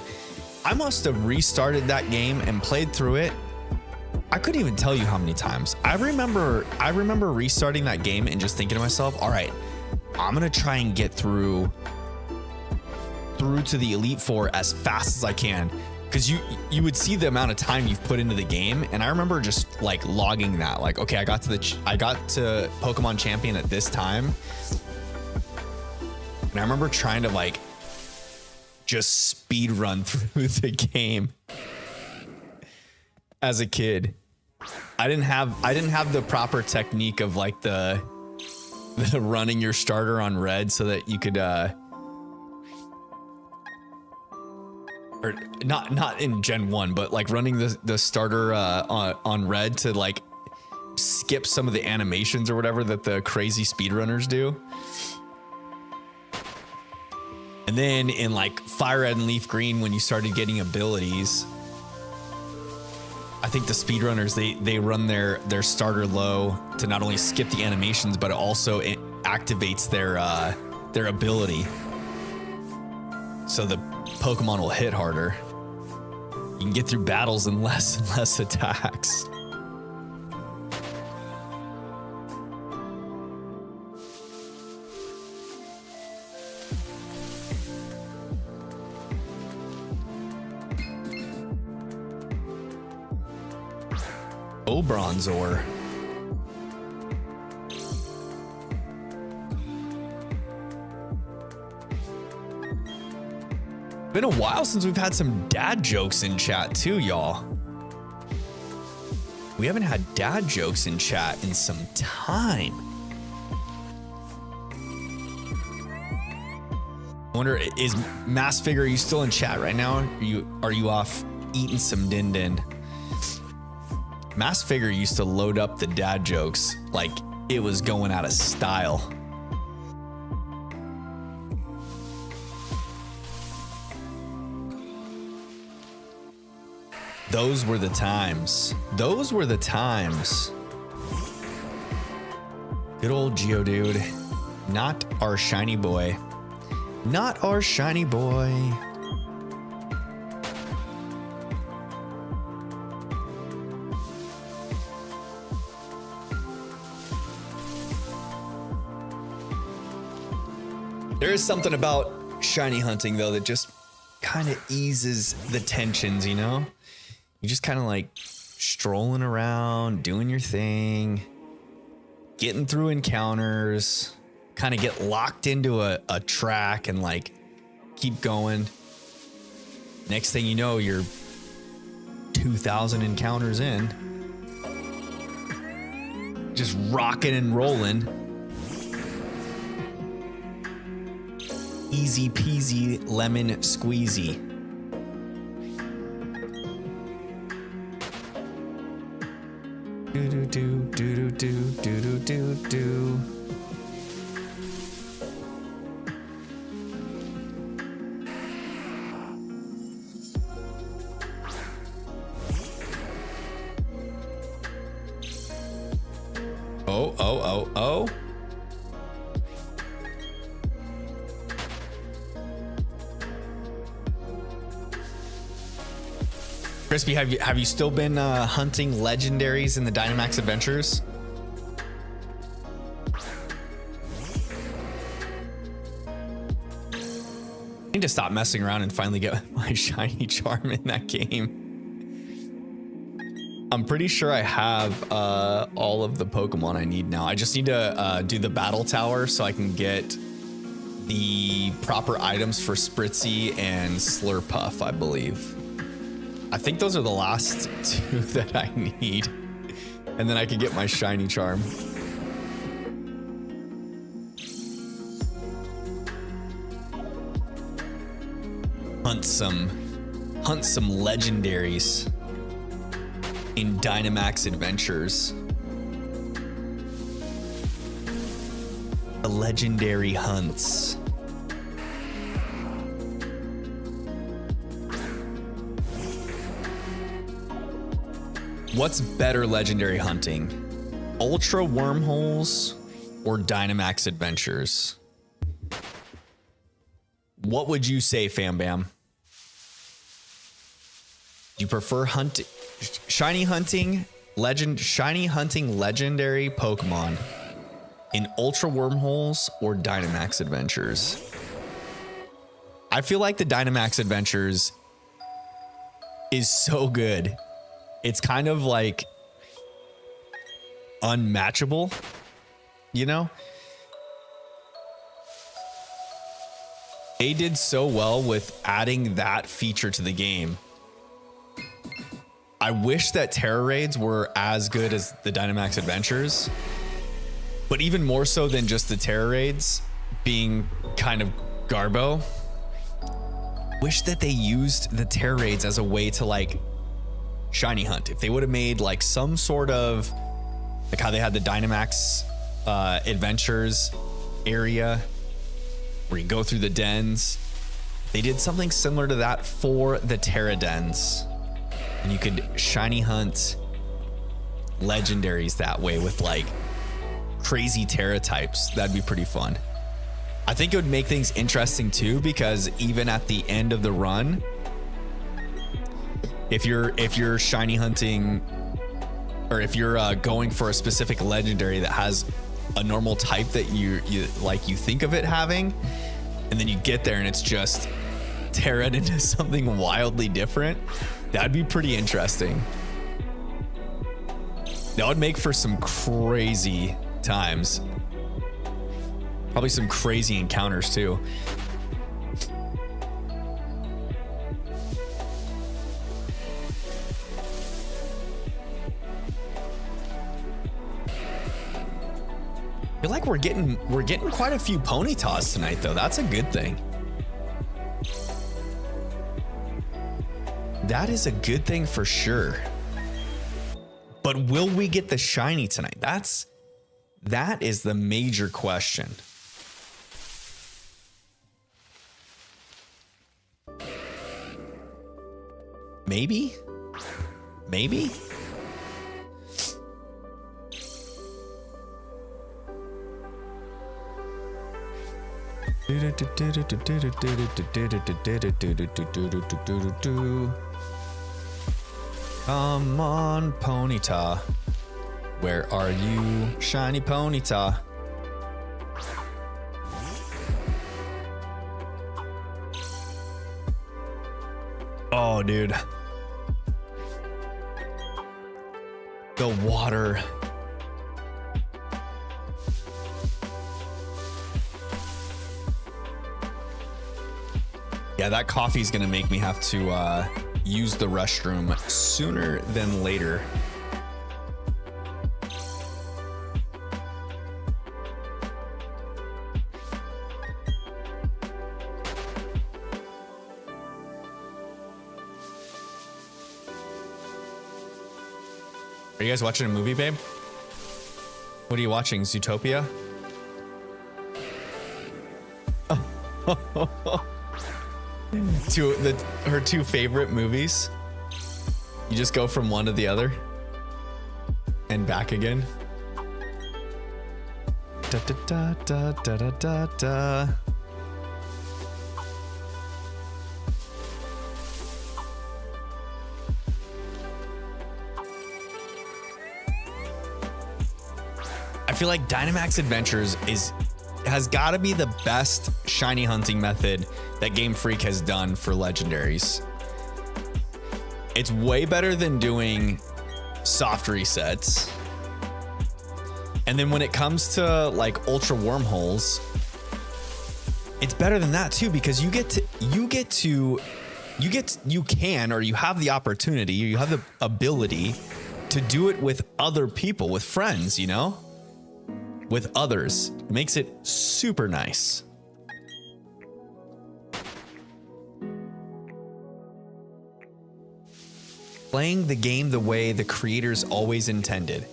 A: I must have restarted that game and played through it. I couldn't even tell you how many times. I remember restarting that game and just thinking to myself, all right, I'm gonna try and get through to the Elite Four as fast as I can, because you would see the amount of time you've put into the game, and I remember just like logging that, like, okay, I got to Pokemon Champion at this time, and I remember trying to like just speed run through the game as a kid. I didn't have the proper technique of like the running your starter on red so that you could or not in Gen 1, but like running the starter on red to like skip some of the animations or whatever that the crazy speedrunners do. And then in like Fire Red and Leaf Green, when you started getting abilities, I think the speedrunners, they run their starter low to not only skip the animations, but it also activates their ability. So the Pokemon will hit harder. You can get through battles in less and less attacks. Oh, Bronzor. Been a while since we've had some dad jokes in chat too, y'all. We haven't had dad jokes in chat in some time. I wonder, is Mass Figure, are you still in chat right now? Are you off eating some din din? Mass Figure used to load up the dad jokes like it was going out of style. Those were the times. Those were the times. Good old Geodude. Not our shiny boy. Not our shiny boy. There is something about shiny hunting, though, that just kind of eases the tensions, you know? You're just kind of like strolling around, doing your thing, getting through encounters, kind of get locked into a track and like keep going. Next thing you know, you're 2,000 encounters in. Just rocking and rolling. Easy peasy lemon squeezy. Do do do do do do do do. Oh, oh, oh, oh. Crispy, have you still been hunting legendaries in the Dynamax Adventures? I need to stop messing around and finally get my shiny charm in that game. I'm pretty sure I have all of the Pokemon I need now. I just need to do the battle tower so I can get the proper items for Spritzy and Slurpuff, I believe. I think those are the last two that I need. And then I can get my shiny charm. Hunt some legendaries in Dynamax Adventures. The legendary hunts. What's better legendary hunting? Ultra Wormholes or Dynamax Adventures? What would you say, Fam Bam? Do you prefer shiny hunting legendary Pokemon in Ultra Wormholes or Dynamax Adventures? I feel like the Dynamax Adventures is so good. It's kind of like unmatchable, you know? They did so well with adding that feature to the game. I wish that Terra Raids were as good as the Dynamax Adventures, but even more so than just the Terra Raids being kind of garbo. Wish that they used the Terra Raids as a way to like shiny hunt. If they would have made like some sort of like how they had the Dynamax Adventures area where you go through the dens, they did something similar to that for the Terra dens, and you could shiny hunt legendaries that way with like crazy Terra types. That'd be pretty fun. I think it would make things interesting too, because even at the end of the run, if you're shiny hunting, or if you're going for a specific legendary that has a normal type that you think of it having, and then you get there and it's just Terra'd into something wildly different, that'd be pretty interesting. That would make for some crazy times. Probably some crazy encounters too. I feel like we're getting quite a few Ponytas tonight, though. That's a good thing. That is a good thing for sure. But will we get the shiny tonight? That is the major question. Maybe? Maybe? Come on, Ponyta. Where are you, shiny Ponyta? Oh, dude. The water. Yeah, that coffee is going to make me have to use the restroom sooner than later. Are you guys watching a movie, babe? What are you watching? Zootopia? Her two favorite movies. You just go from one to the other and back again. Da da da da da da da da. I feel like Dynamax Adventures has got to be the best shiny hunting method that Game Freak has done for legendaries. It's way better than doing soft resets. And then when it comes to like ultra wormholes, it's better than that too, because you have the opportunity, you have the ability to do it with other people, with friends, you know? With others. It makes it super nice. Playing the game the way the creators always intended.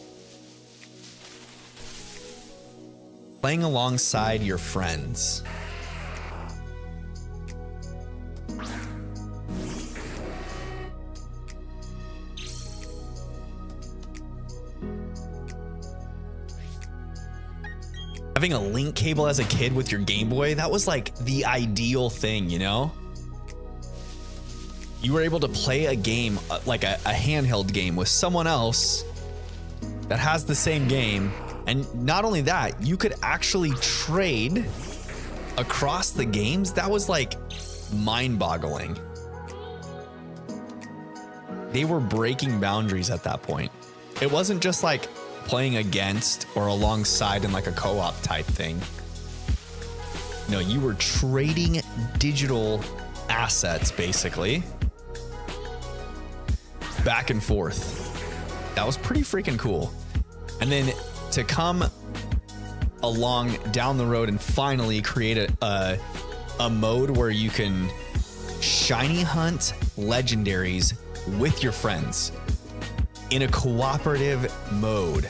A: Playing alongside your friends. Having a link cable as a kid with your Game Boy, that was like the ideal thing, you know? You were able to play a game, like a handheld game with someone else that has the same game. And not only that, you could actually trade across the games. That was like mind-boggling. They were breaking boundaries at that point. It wasn't just like playing against or alongside in like a co-op type thing. No, you were trading digital assets basically back and forth. That was pretty freaking cool. And then to come along down the road and finally create a mode where you can shiny hunt legendaries with your friends in a cooperative mode.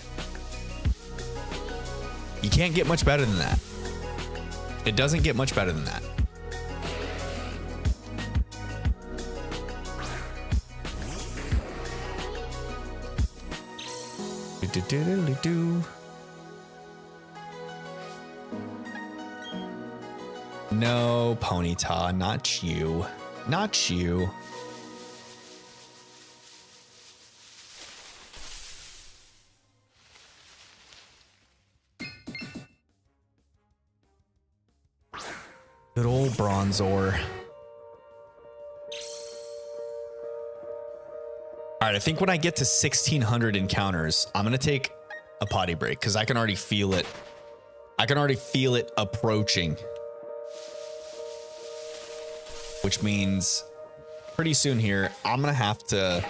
A: You can't get much better than that. It doesn't get much better than that. No, Ponyta, not you. Not you. Good old Bronzor. All right, I think when I get to 1,600 encounters, I'm going to take a potty break because I can already feel it. I can already feel it approaching. Which means pretty soon here, I'm going to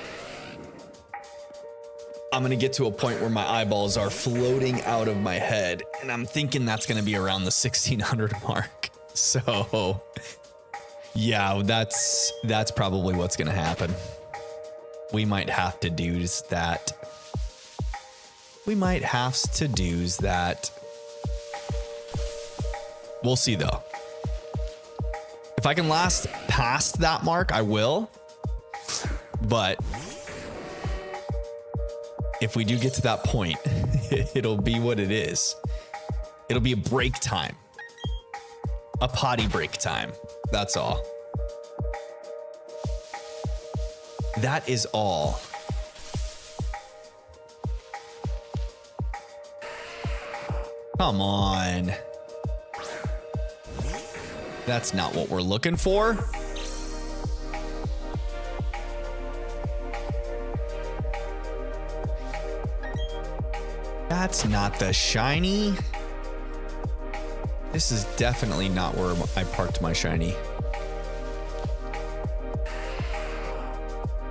A: get to a point where my eyeballs are floating out of my head. And I'm thinking that's going to be around the 1,600 mark. So yeah, that's probably what's going to happen. We might have to do that. We might have to do that. We'll see though. If I can last past that mark, I will. But if we do get to that point, it'll be what it is. It'll be a break time. A potty break time. That's all. That is all. Come on. That's not what we're looking for. That's not the shiny. This is definitely not where I parked my shiny.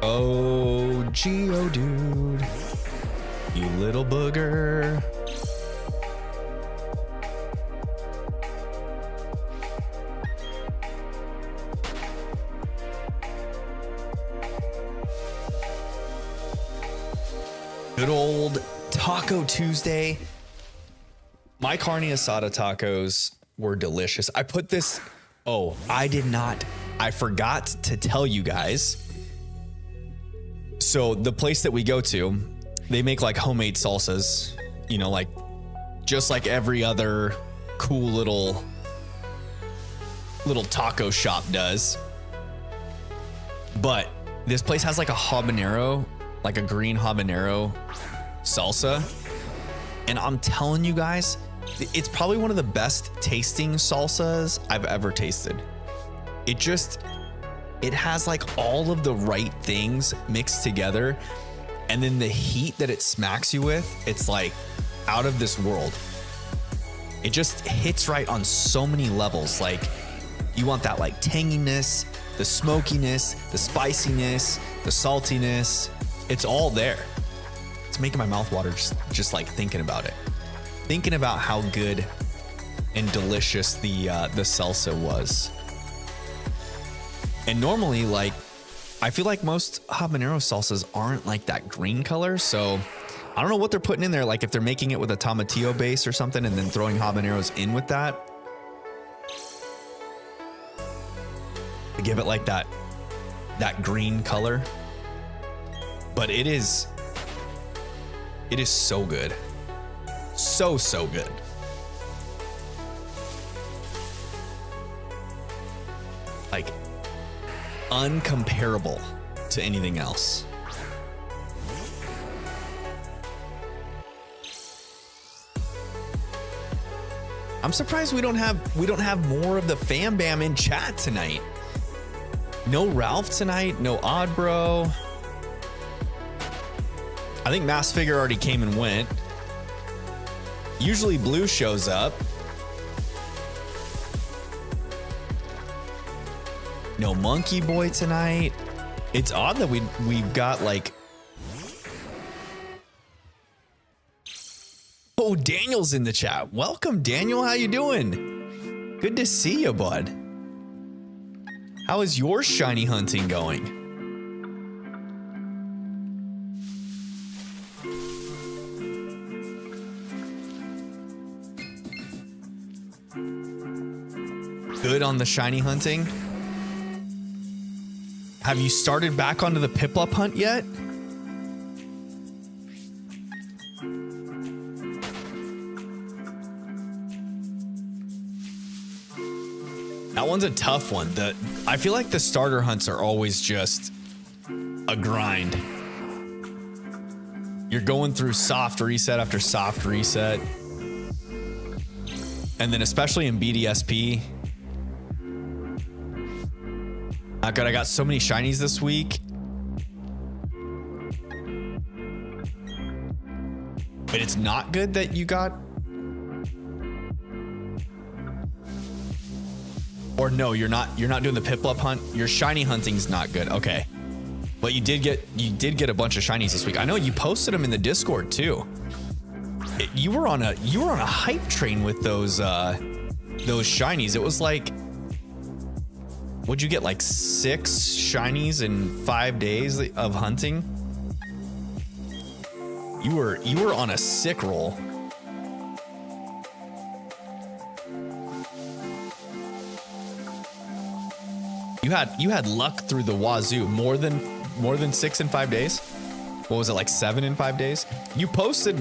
A: Oh, Geodude. You little booger. Good old Taco Tuesday. My carne asada tacos were delicious. I put this, I forgot to tell you guys. So the place that we go to, they make like homemade salsas, you know, like just like every other cool little taco shop does. But this place has like a habanero, like a green habanero salsa. And I'm telling you guys, it's probably one of the best tasting salsas I've ever tasted. It has like all of the right things mixed together. And then the heat that it smacks you with, it's like out of this world. It just hits right on so many levels. Like you want that like tanginess, the smokiness, the spiciness, the saltiness. It's all there. It's making my mouth water just like thinking about it. Thinking about how good and delicious the salsa was. And normally, like, I feel like most habanero salsas aren't like that green color. So I don't know what they're putting in there. Like if they're making it with a tomatillo base or something and then throwing habaneros in with that. To give it like that green color. But it is so good. So good. Like uncomparable to anything else. I'm surprised we don't have more of the fam bam in chat tonight. No Ralph tonight, no Odd Bro. I think Mass Figure already came and went. Usually Blue shows up. No Monkey Boy tonight. It's odd that we've got like... Oh, Daniel's in the chat. Welcome, Daniel. How you doing? Good to see you, bud. How is your shiny hunting going? Good on the shiny hunting? Have you started back onto the Piplup hunt yet? That one's a tough one. I feel like the starter hunts are always just a grind. You're going through soft reset after soft reset. And then especially in BDSP. Oh God, I got so many shinies this week. But it's not good that you got... Or no, you're not doing the Piplup hunt. Your shiny hunting's not good. Okay. But you did get a bunch of shinies this week. I know you posted them in the Discord too. You were on a hype train with those shinies. It was like, what'd you get, like 6 shinies in 5 days of hunting? You were on a sick roll. You had luck through the wazoo. More than 6 in 5 days. What was it, like 7 in 5 days? You posted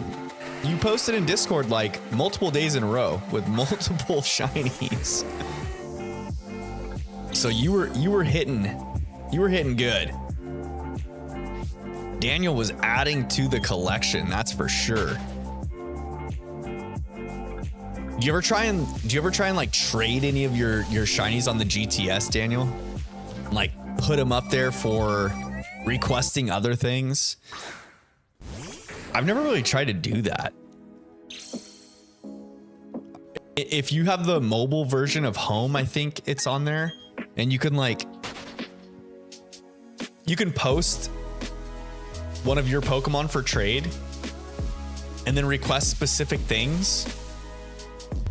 A: in Discord like multiple days in a row with multiple shinies. So you were hitting good. Daniel was adding to the collection, that's for sure. Do you ever try and like trade any of your shinies on the GTS, Daniel? Like put them up there for requesting other things? I've never really tried to do that. If you have the mobile version of Home, I think it's on there. And you can post one of your Pokemon for trade and then request specific things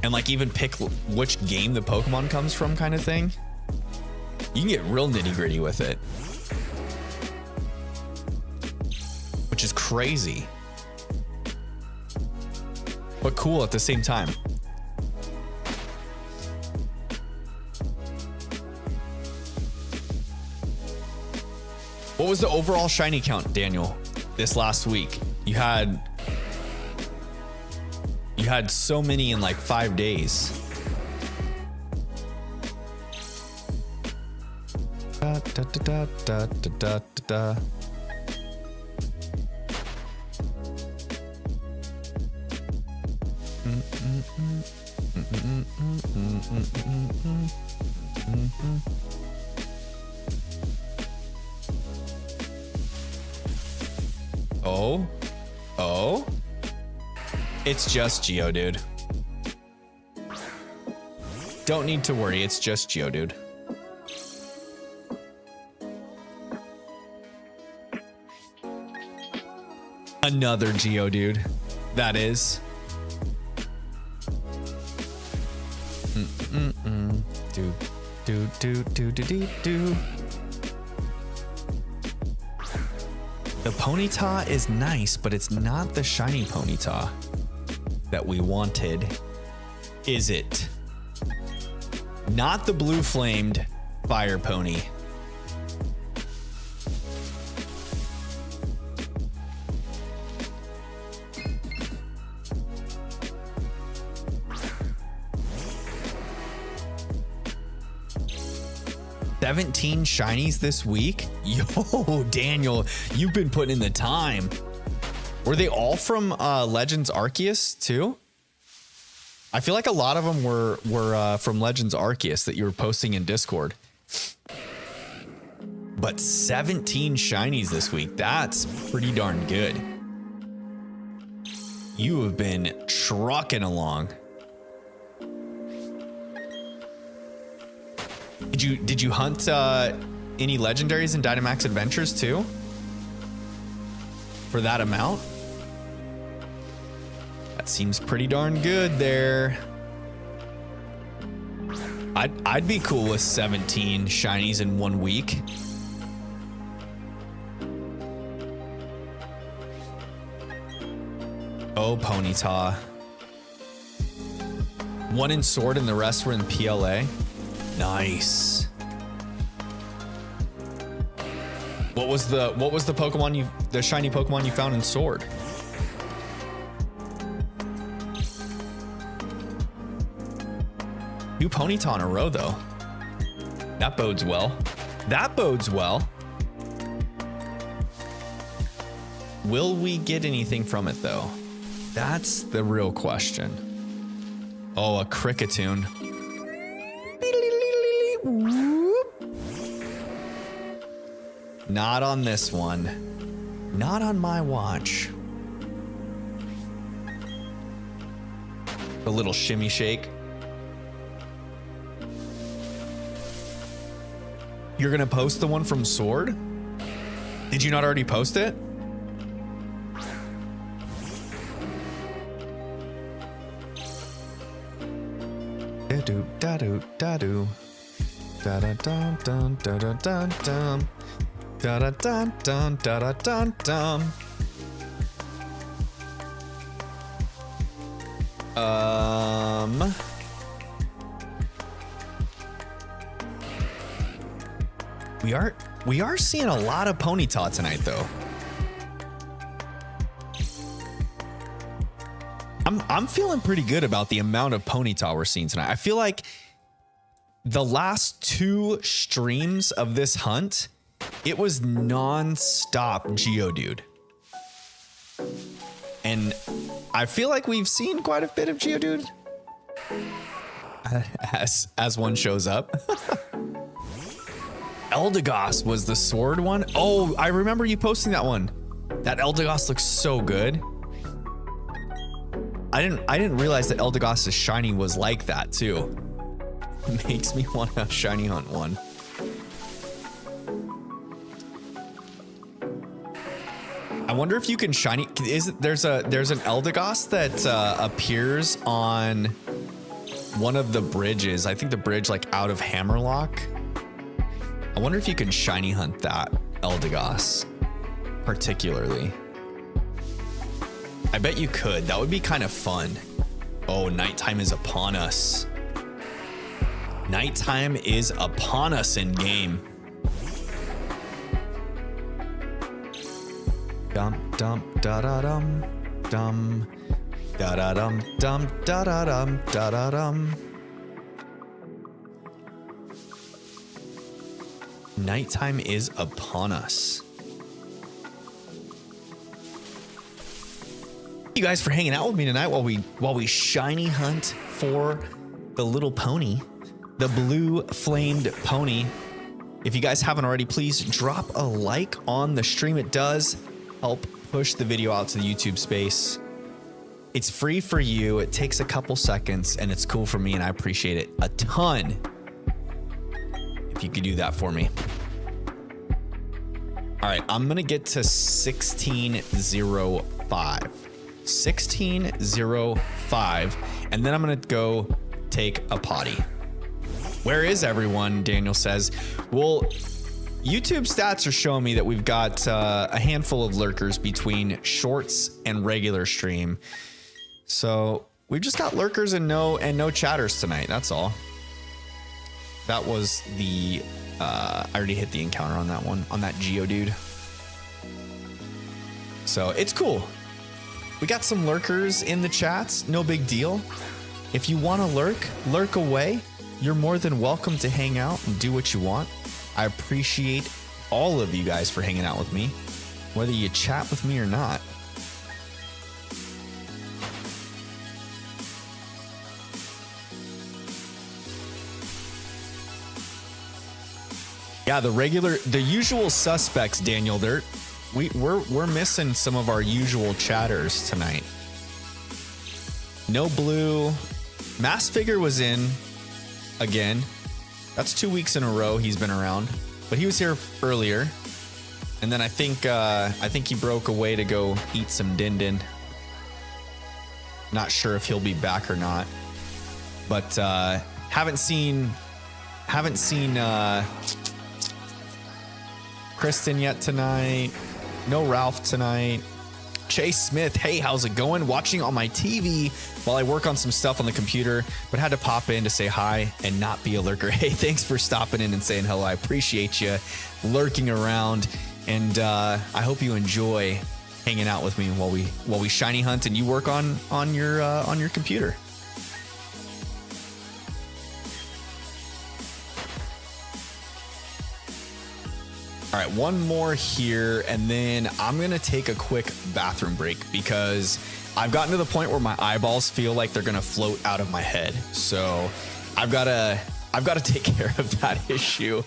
A: and like even pick which game the Pokemon comes from kind of thing. You can get real nitty gritty with it, which is crazy. but cool at the same time. What was the overall shiny count, Daniel, this last week? You had so many in like 5 days. Da, da, da, da, da, da, da. Oh, it's just Geodude. Don't need to worry, it's just Geodude. Another Geodude, that is. Do, do, do, do, do, do, do. The Ponyta is nice, but it's not the shiny Ponyta that we wanted, is it? Not the blue flamed fire pony. $17 shinies this week? Yo, Daniel, you've been putting in the time. Were they all from Legends Arceus too? I feel like a lot of them were from Legends Arceus that you were posting in Discord. But 17 shinies this week, that's pretty darn good. You have been trucking along. Did you hunt any legendaries in Dynamax Adventures too? For that amount? That seems pretty darn good there. I'd be cool with 17 shinies in 1 week. Oh, Ponyta. 1 in Sword and the rest were in PLA. Nice. What was the Pokemon the shiny Pokemon you found in Sword? Two Ponyta in a row though. That bodes well. That bodes well. Will we get anything from it though? That's the real question. Oh, a Cricketune. Not on this one. Not on my watch. A little shimmy shake. You're gonna post the one from Sword? Did you not already post it? Da-do, da-do, da-do. Da-da-dum, dum, da-da-dum, dum. Da-da-dum, dum, da-da-dum, dum. We are seeing a lot of Ponyta tonight though. I'm feeling pretty good about the amount of Ponyta we're seeing tonight. I feel like the last 2 streams of this hunt, it was non-stop Geodude. And I feel like we've seen quite a bit of Geodude as one shows up. Eldegoss was the Sword one. Oh, I remember you posting that one. That Eldegoss looks so good. I didn't realize that Eldegoss's shiny was like that too. It makes me want to shiny hunt one. I wonder if you can shiny. There's an Eldegoss that appears on one of the bridges. I think the bridge like out of Hammerlock. I wonder if you can shiny hunt that Eldegoss particularly. I bet you could. That would be kind of fun. Oh, nighttime is upon us. Nighttime is upon us in game. Dum dum da da dum dum da da dum dum da da dum da da dum. Nighttime is upon us. Thank you guys for hanging out with me tonight while we shiny hunt for the little pony, the blue flamed pony. If you guys haven't already, please drop a like on the stream. It does help push the video out to the YouTube space. It's free for you. It takes a couple seconds and it's cool for me and I appreciate it a ton if you could do that for me. All right, I'm gonna get to 1605. 1605, and then I'm gonna go take a potty. Where is everyone? Daniel says. Well, YouTube stats are showing me that we've got a handful of lurkers between shorts and regular stream. So we've just got lurkers and no chatters tonight. That's all. That was the I already hit the encounter on that one, on that Geodude. So it's cool. We got some lurkers in the chats. No big deal. If you want to lurk away. You're more than welcome to hang out and do what you want. I appreciate all of you guys for hanging out with me, whether you chat with me or not. Yeah, the usual suspects, Daniel. We're missing some of our usual chatters tonight. No blue. Mass Figure was in again. That's 2 weeks in a row he's been around, but he was here earlier. And then I think he broke away to go eat some din din. Not sure if he'll be back or not, but haven't seen Kristen yet tonight. No Ralph tonight. Chase Smith, hey, how's it going? Watching on my TV while I work on some stuff on the computer, but had to pop in to say hi and not be a lurker. Hey, thanks for stopping in and saying hello. I appreciate you lurking around, and I hope you enjoy hanging out with me while we shiny hunt and you work on your computer. All right, one more here, and then I'm gonna take a quick bathroom break because I've gotten to the point where my eyeballs feel like they're gonna float out of my head. So I've gotta take care of that issue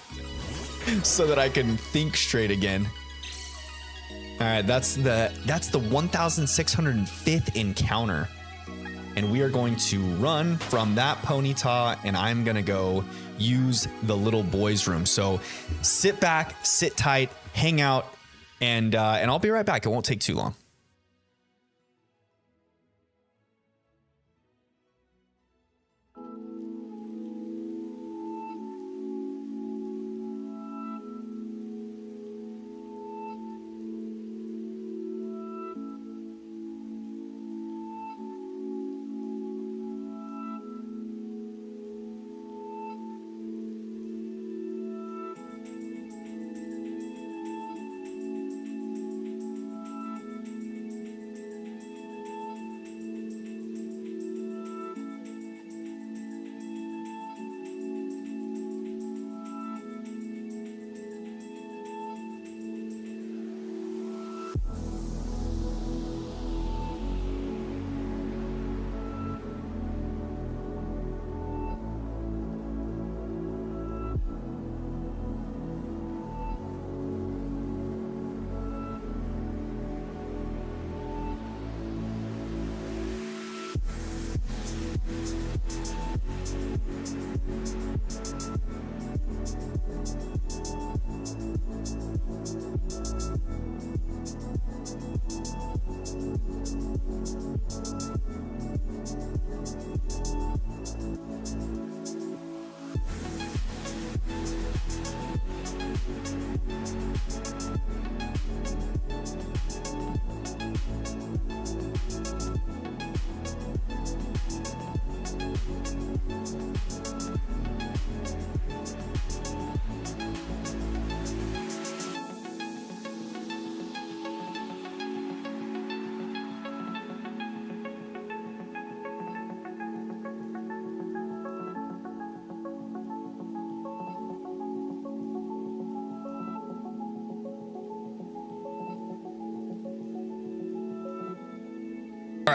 A: so that I can think straight again. All right, that's the 1605th encounter, and we are going to run from that Ponyta, and I'm gonna go use the little boys' room. So sit back, sit tight, hang out, and I'll be right back. It won't take too long.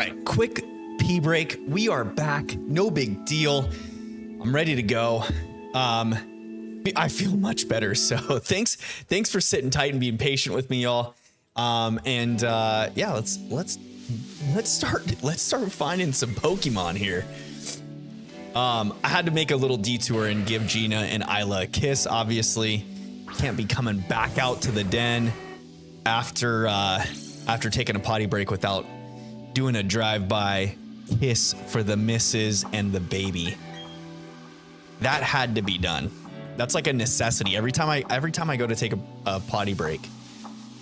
A: right, quick pee break. We are back. No big deal. I'm ready to go. I feel much better. So thanks for sitting tight and being patient with me, y'all. Yeah, let's start finding some Pokemon here. I had to make a little detour and give Gina and Isla a kiss. Obviously, can't be coming back out to the den after taking a potty break without doing a drive-by kiss for the missus and the baby. That had to be done. That's like a necessity every time I go to take a potty break.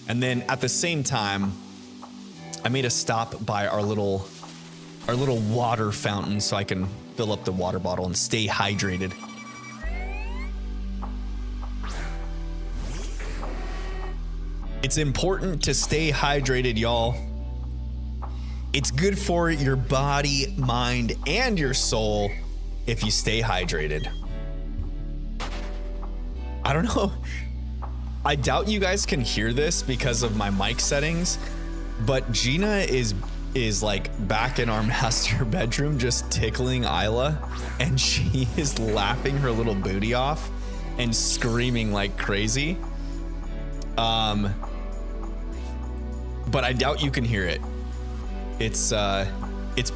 A: And then at the same time, I made a stop by our little water fountain so I can fill up the water bottle and stay hydrated. It's important to stay hydrated, y'all. It's good for your body, mind, and your soul if you stay hydrated. I don't know. I doubt you guys can hear this because of my mic settings, but Gina is like back in our master bedroom just tickling Isla, and she is laughing her little booty off and screaming like crazy. But I doubt you can hear it. It's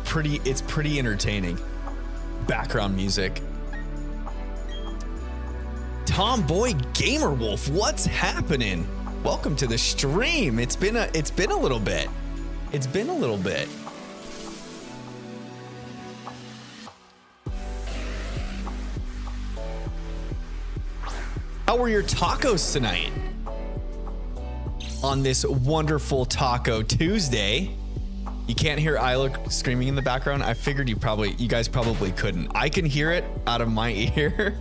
A: pretty entertaining. Background music. Tomboy Gamer Wolf, what's happening? Welcome to the stream. It's been a little bit. It's been a little bit. How were your tacos tonight? On this wonderful Taco Tuesday. You can't hear Isla screaming in the background. I figured you guys probably couldn't. I can hear it out of my ear.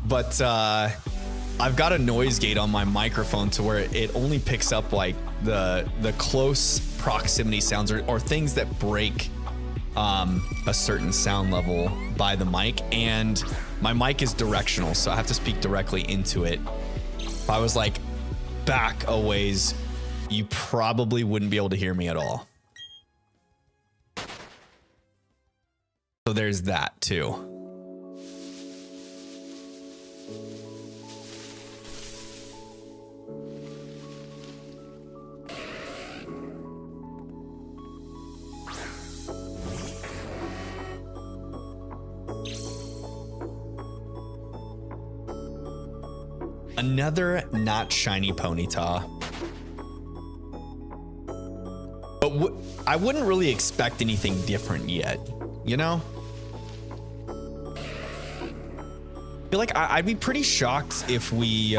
A: But I've got a noise gate on my microphone to where it only picks up like the close proximity sounds or things that break a certain sound level by the mic. And my mic is directional, so I have to speak directly into it. If I was like back a ways, you probably wouldn't be able to hear me at all. So there's that too. Another not shiny Ponyta. But I wouldn't really expect anything different yet, you know? I feel like I'd be pretty shocked if we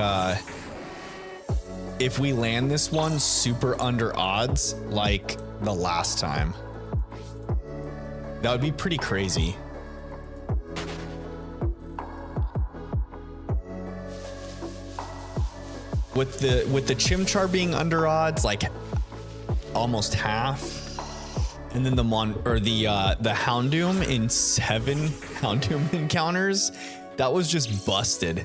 A: land this one super under odds like the last time. That would be pretty crazy. With the Chimchar being under odds, like almost half, and then the Houndoom in 7 Houndoom encounters, that was just busted.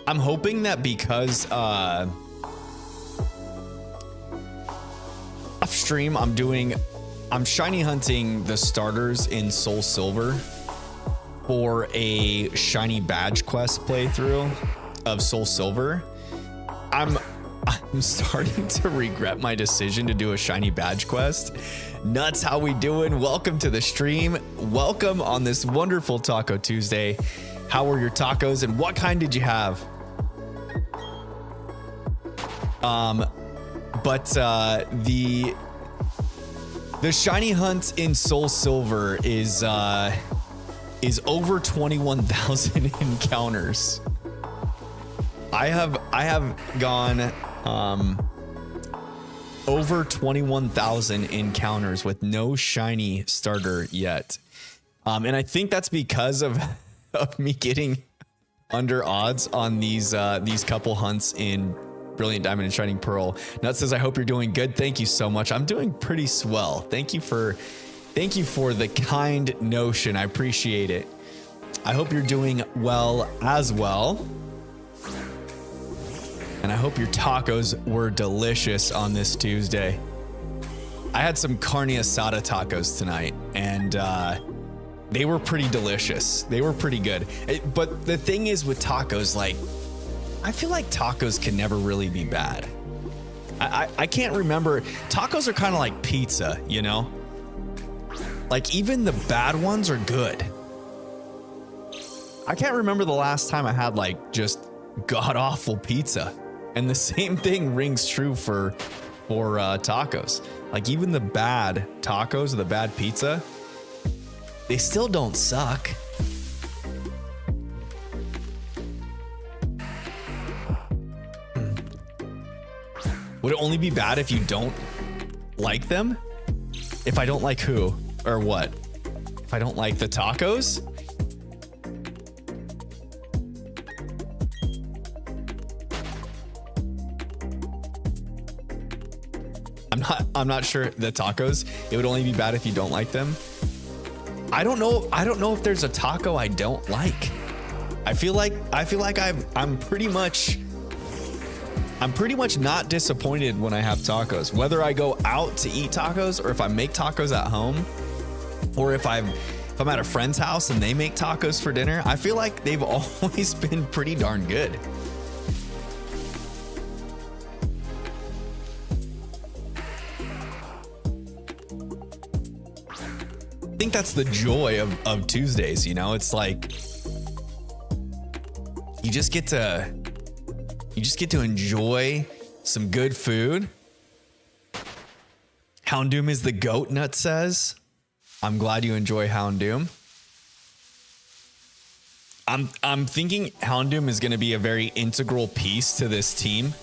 A: I'm hoping that because off stream I'm shiny hunting the starters in Soul Silver for a shiny badge quest playthrough of Soul Silver. I'm starting to regret my decision to do a shiny badge quest. Nuts, how we doing? Welcome to the stream. Welcome on this wonderful Taco Tuesday. How were your tacos and what kind did you have? The shiny hunt in Soul Silver is over 21,000 encounters. I have gone over 21,000 encounters with no shiny starter yet. And I think that's because of me getting under odds on these couple hunts in Brilliant Diamond and Shining Pearl. Nut says, I hope you're doing good. Thank you so much. I'm doing pretty swell. Thank you for the kind notion. I appreciate it. I hope you're doing well as well. and I hope your tacos were delicious on this Tuesday. I had some carne asada tacos tonight, and they were pretty delicious. They were pretty good. But the thing is with tacos, like, I feel like tacos can never really be bad. I can't remember. Tacos are kind of like pizza, you know? Like, even the bad ones are good. I can't remember the last time I had like just god-awful pizza. And the same thing rings true for tacos. Like, even the bad tacos or the bad pizza, they still don't suck. Would it only be bad if you don't like them? If I don't like who or what? If I don't like the tacos? I'm not sure the tacos. It would only be bad if you don't like them. I don't know if there's a taco I don't like. I feel like I'm pretty much not disappointed when I have tacos. Whether I go out to eat tacos or if I make tacos at home, or if I'm at a friend's house and they make tacos for dinner, I feel like they've always been pretty darn good. I think that's the joy of Tuesdays, you know? It's like you just get to enjoy some good food. Houndoom is the GOAT, Nut says. I'm glad you enjoy Houndoom. I'm thinking Houndoom is going to be a very integral piece to this team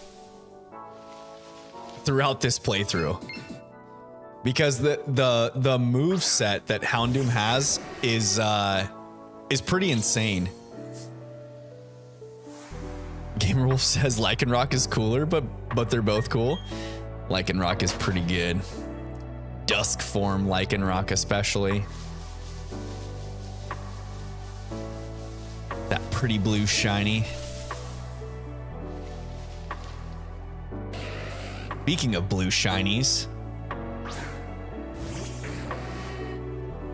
A: throughout this playthrough. Because the move set that Houndoom has is pretty insane. Gamerwolf says Lycanroc is cooler, but they're both cool. Lycanroc is pretty good. Dusk form Lycanroc especially. That pretty blue shiny. Speaking of blue shinies,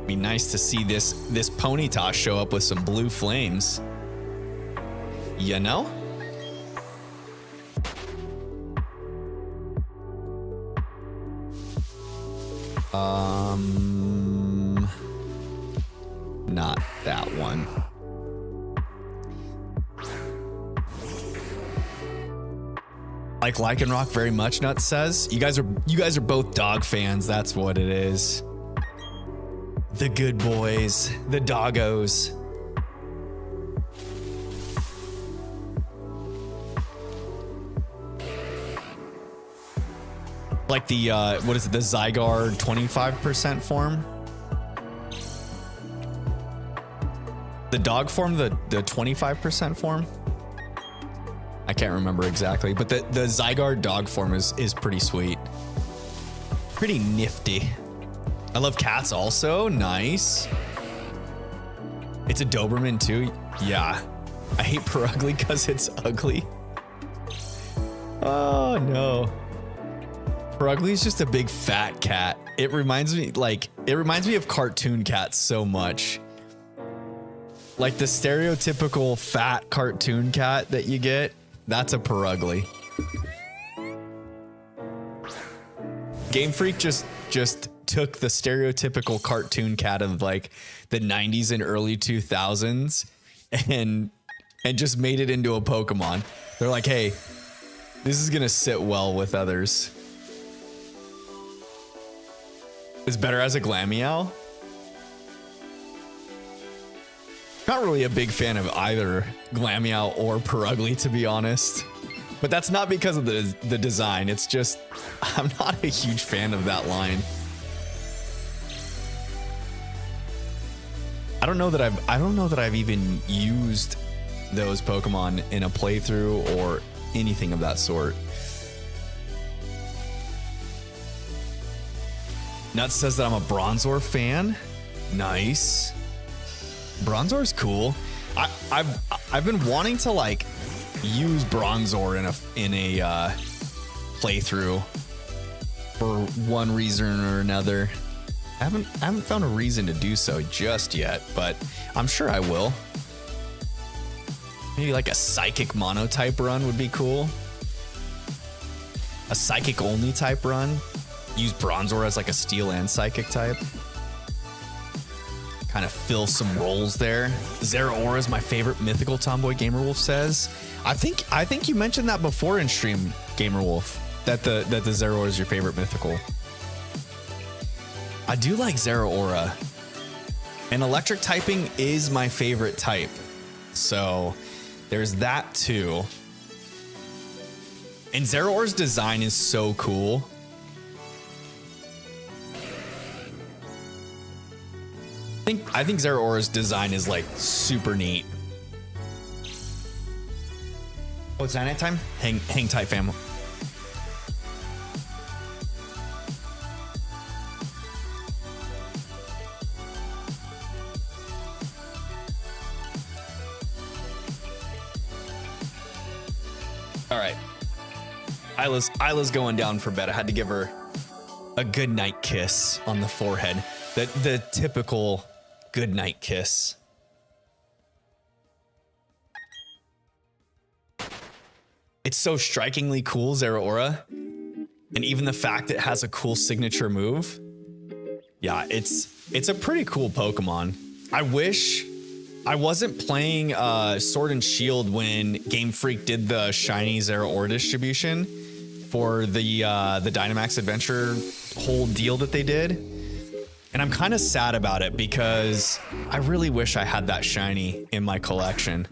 A: be nice to see this Ponyta show up with some blue flames. You know? Not that one. Like Lycanroc very much, Nut says. You guys are both dog fans, that's what it is. The good boys, the doggos. Like the, what is it, the Zygarde 25% form? The dog form, the 25% form? I can't remember exactly, but the Zygarde dog form is pretty sweet. Pretty nifty. I love cats also. Nice. It's a Doberman too. Yeah. I hate Perugly because it's ugly. Oh no. Perugly is just a big fat cat. It reminds me of cartoon cats so much. Like the stereotypical fat cartoon cat that you get, that's a Perugly. Game Freak just took the stereotypical cartoon cat of like the 90s and early 2000s and just made it into a Pokemon. They're like, hey, this is gonna sit well with others. It's better as a Glameow. Not really a big fan of either Glameow or Perugly, to be honest. But that's not because of the design. It's just I'm not a huge fan of that line. I don't know that I've even used those Pokemon in a playthrough or anything of that sort. Nuts says that I'm a Bronzor fan. Nice. Bronzor's cool. I've been wanting to like use Bronzor in a playthrough for one reason or another. I haven't found a reason to do so just yet, but I'm sure I will. Maybe like a psychic monotype run would be cool. A psychic only type run. Use Bronzor as like a steel and psychic type. Kind of fill some roles there. Zeraora is my favorite mythical, Tomboy Gamerwolf says. I think you mentioned that before in stream, Gamerwolf, that the Zeraora is your favorite mythical. I do like Zeraora. And electric typing is my favorite type. So there's that too. And Zeraora's design is so cool. I think Zeraora's design is like super neat. Oh, it's night time? Hang tight, fam. All right. Isla's going down for bed. I had to give her a good night kiss on the forehead. The typical good night kiss. It's so strikingly cool, Zeraora. And even the fact it has a cool signature move. Yeah, it's a pretty cool Pokemon. I wish I wasn't playing Sword and Shield when Game Freak did the shiny Zeraora distribution for the Dynamax Adventure whole deal that they did. And I'm kind of sad about it because I really wish I had that shiny in my collection.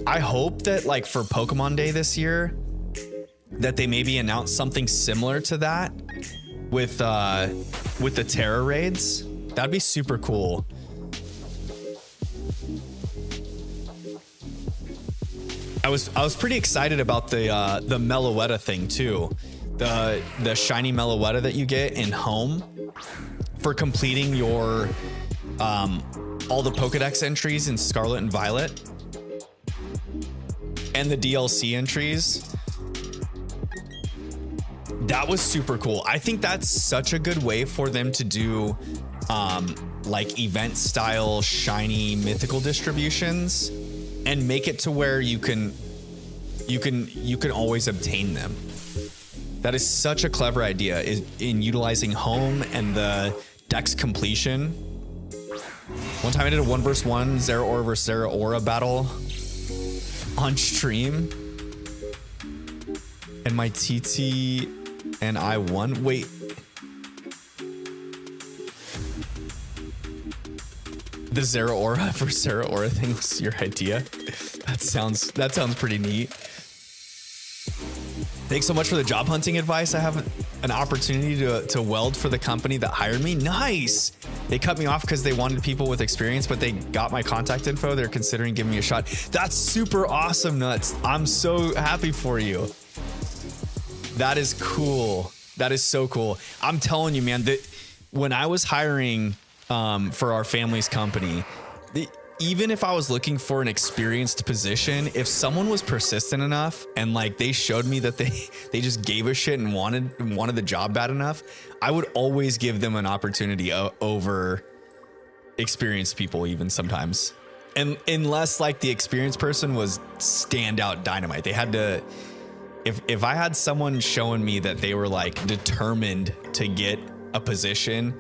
A: I hope that like for Pokemon Day this year, that they maybe announce something similar to that with the Terra raids. That'd be super cool. I was pretty excited about the Meloetta thing too. The shiny Meloetta that you get in home for completing your all the Pokedex entries in Scarlet and Violet and the DLC entries. That was super cool. I think that's such a good way for them to do like event style shiny mythical distributions and make it to where you can always obtain them. That is such a clever idea in utilizing home and the dex completion. One time I did a 1v1 Zeraora versus Zeraora battle on stream, and my TT and I won. Wait. The Zeraora versus Zeraora thing was your idea? That sounds pretty neat. Thanks so much for the job hunting advice. I have an opportunity to weld for the company that hired me. Nice. They cut me off because they wanted people with experience, but they got my contact info. They're considering giving me a shot. That's super awesome, Nuts. I'm so happy for you. That is cool. That is so cool. I'm telling you, man, that when I was hiring for our family's company, even if I was looking for an experienced position, if someone was persistent enough and like they showed me that they just gave a shit and wanted the job bad enough, I would always give them an opportunity over experienced people, even sometimes. And unless like the experienced person was standout dynamite, they had to. If I had someone showing me that they were like determined to get a position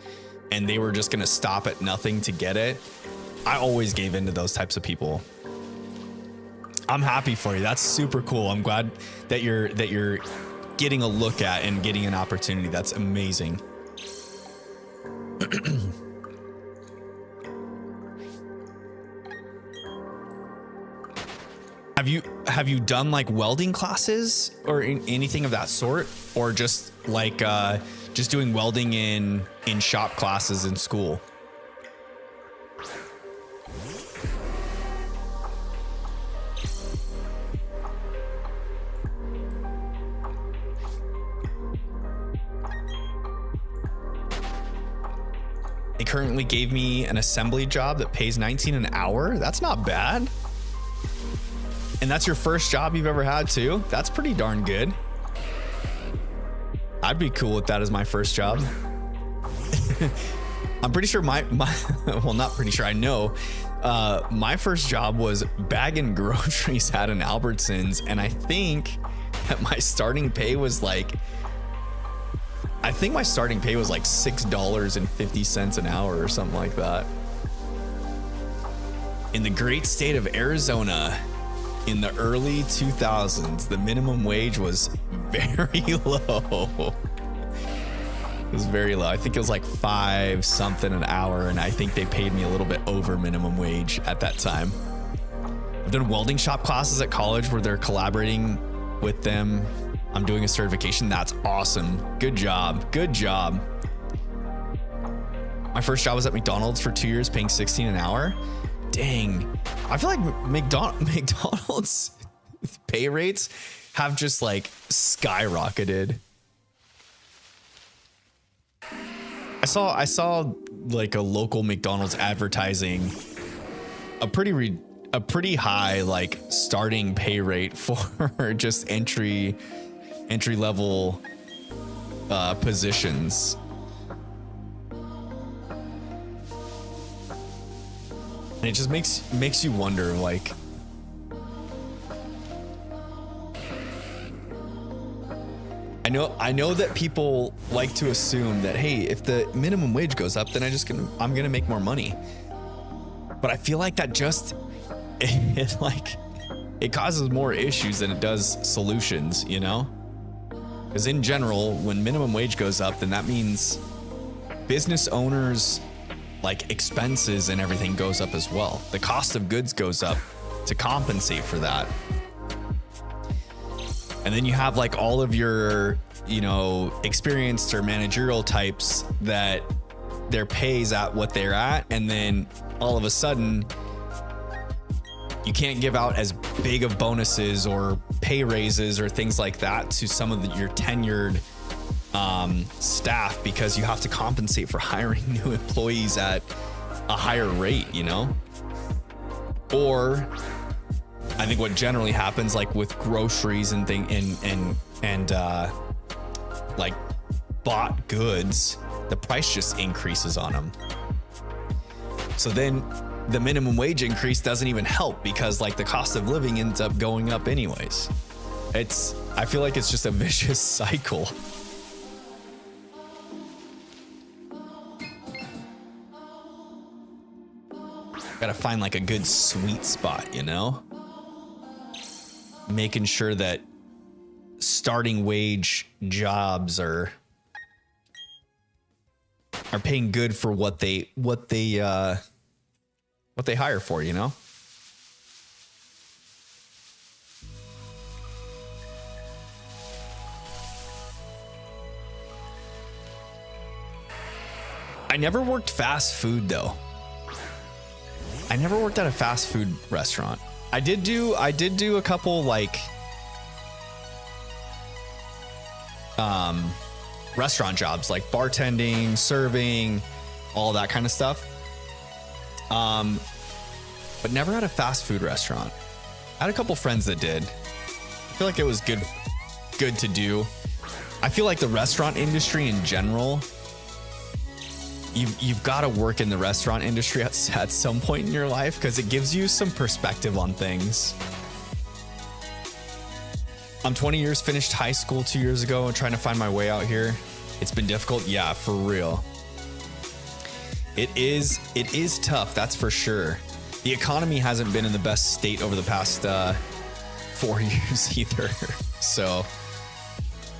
A: and they were just gonna stop at nothing to get it, I always gave in to those types of people. I'm happy for you. That's super cool. I'm glad that you're getting a look at and getting an opportunity. That's amazing. Have you done like welding classes or anything of that sort, or just like just doing welding in shop classes in school? They currently gave me an assembly job that pays $19 an hour. That's not bad. And that's your first job you've ever had too? That's pretty darn good. I'd be cool with that as my first job. I'm pretty sure well, not pretty sure, I know. My first job was bagging groceries at an Albertsons, and I think that my starting pay was like, $6.50 an hour or something like that. In the great state of Arizona, in the early 2000s, the minimum wage was very low. It was very low. I think it was like 5 something an hour, and I think they paid me a little bit over minimum wage at that time. I've done welding shop classes at college where they're collaborating with them. I'm doing a certification. That's awesome. Good job. Good job. My first job was at McDonald's for 2 years, paying $16 an hour. Dang. I feel like McDonald's pay rates have just like skyrocketed. I saw like a local McDonald's advertising a pretty high like starting pay rate for just entry level positions. And it just makes you wonder, like, I know that people like to assume that, hey, if the minimum wage goes up, then I'm gonna make more money. But I feel like that just it causes more issues than it does solutions, you know? Because in general, when minimum wage goes up, then that means business owners, like, expenses and everything goes up as well. The cost of goods goes up to compensate for that. And then you have like all of your, you know, experienced or managerial types that their pay's at what they're at. And then all of a sudden you can't give out as big of bonuses or pay raises or things like that to some of your tenured staff, because you have to compensate for hiring new employees at a higher rate, you know? Or I think what generally happens, like with groceries and like bought goods, the price just increases on them. So then the minimum wage increase doesn't even help, because like the cost of living ends up going up anyways. I feel like it's just a vicious cycle. Gotta find like a good sweet spot, you know? Making sure that starting wage jobs are paying good for what they hire for, you know? I never worked fast food though. I never worked at a fast food restaurant. I did do a couple like restaurant jobs, like bartending, serving, all that kind of stuff. But never at a fast food restaurant. I had a couple friends that did. I feel like it was good to do. I feel like the restaurant industry in general, you've got to work in the restaurant industry at some point in your life, because it gives you some perspective on things. I'm 20 years, finished high school 2 years ago, and trying to find my way out here. It's been difficult. Yeah, for real. It is tough. That's for sure. The economy hasn't been in the best state over the past 4 years either. So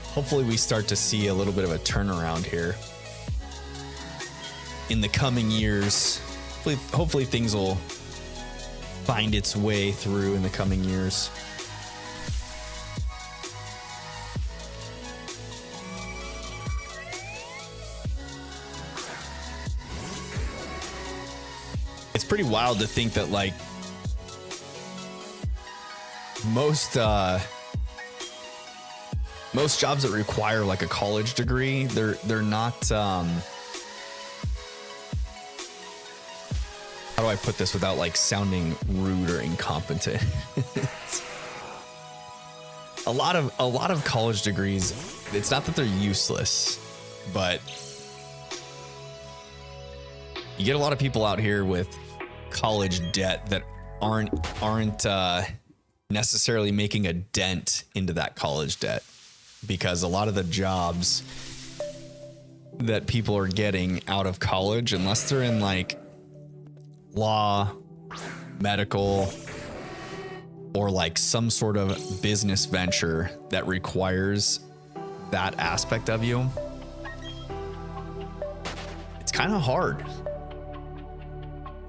A: hopefully we start to see a little bit of a turnaround here in the coming years. Hopefully things will find its way through in the coming years. It's pretty wild to think that like most jobs that require like a college degree, they're not how do I put this without like sounding rude or incompetent? a lot of college degrees, it's not that they're useless, but you get a lot of people out here with college debt that aren't necessarily making a dent into that college debt, because a lot of the jobs that people are getting out of college, unless they're in like law, medical, or like some sort of business venture that requires that aspect of you, it's kind of hard.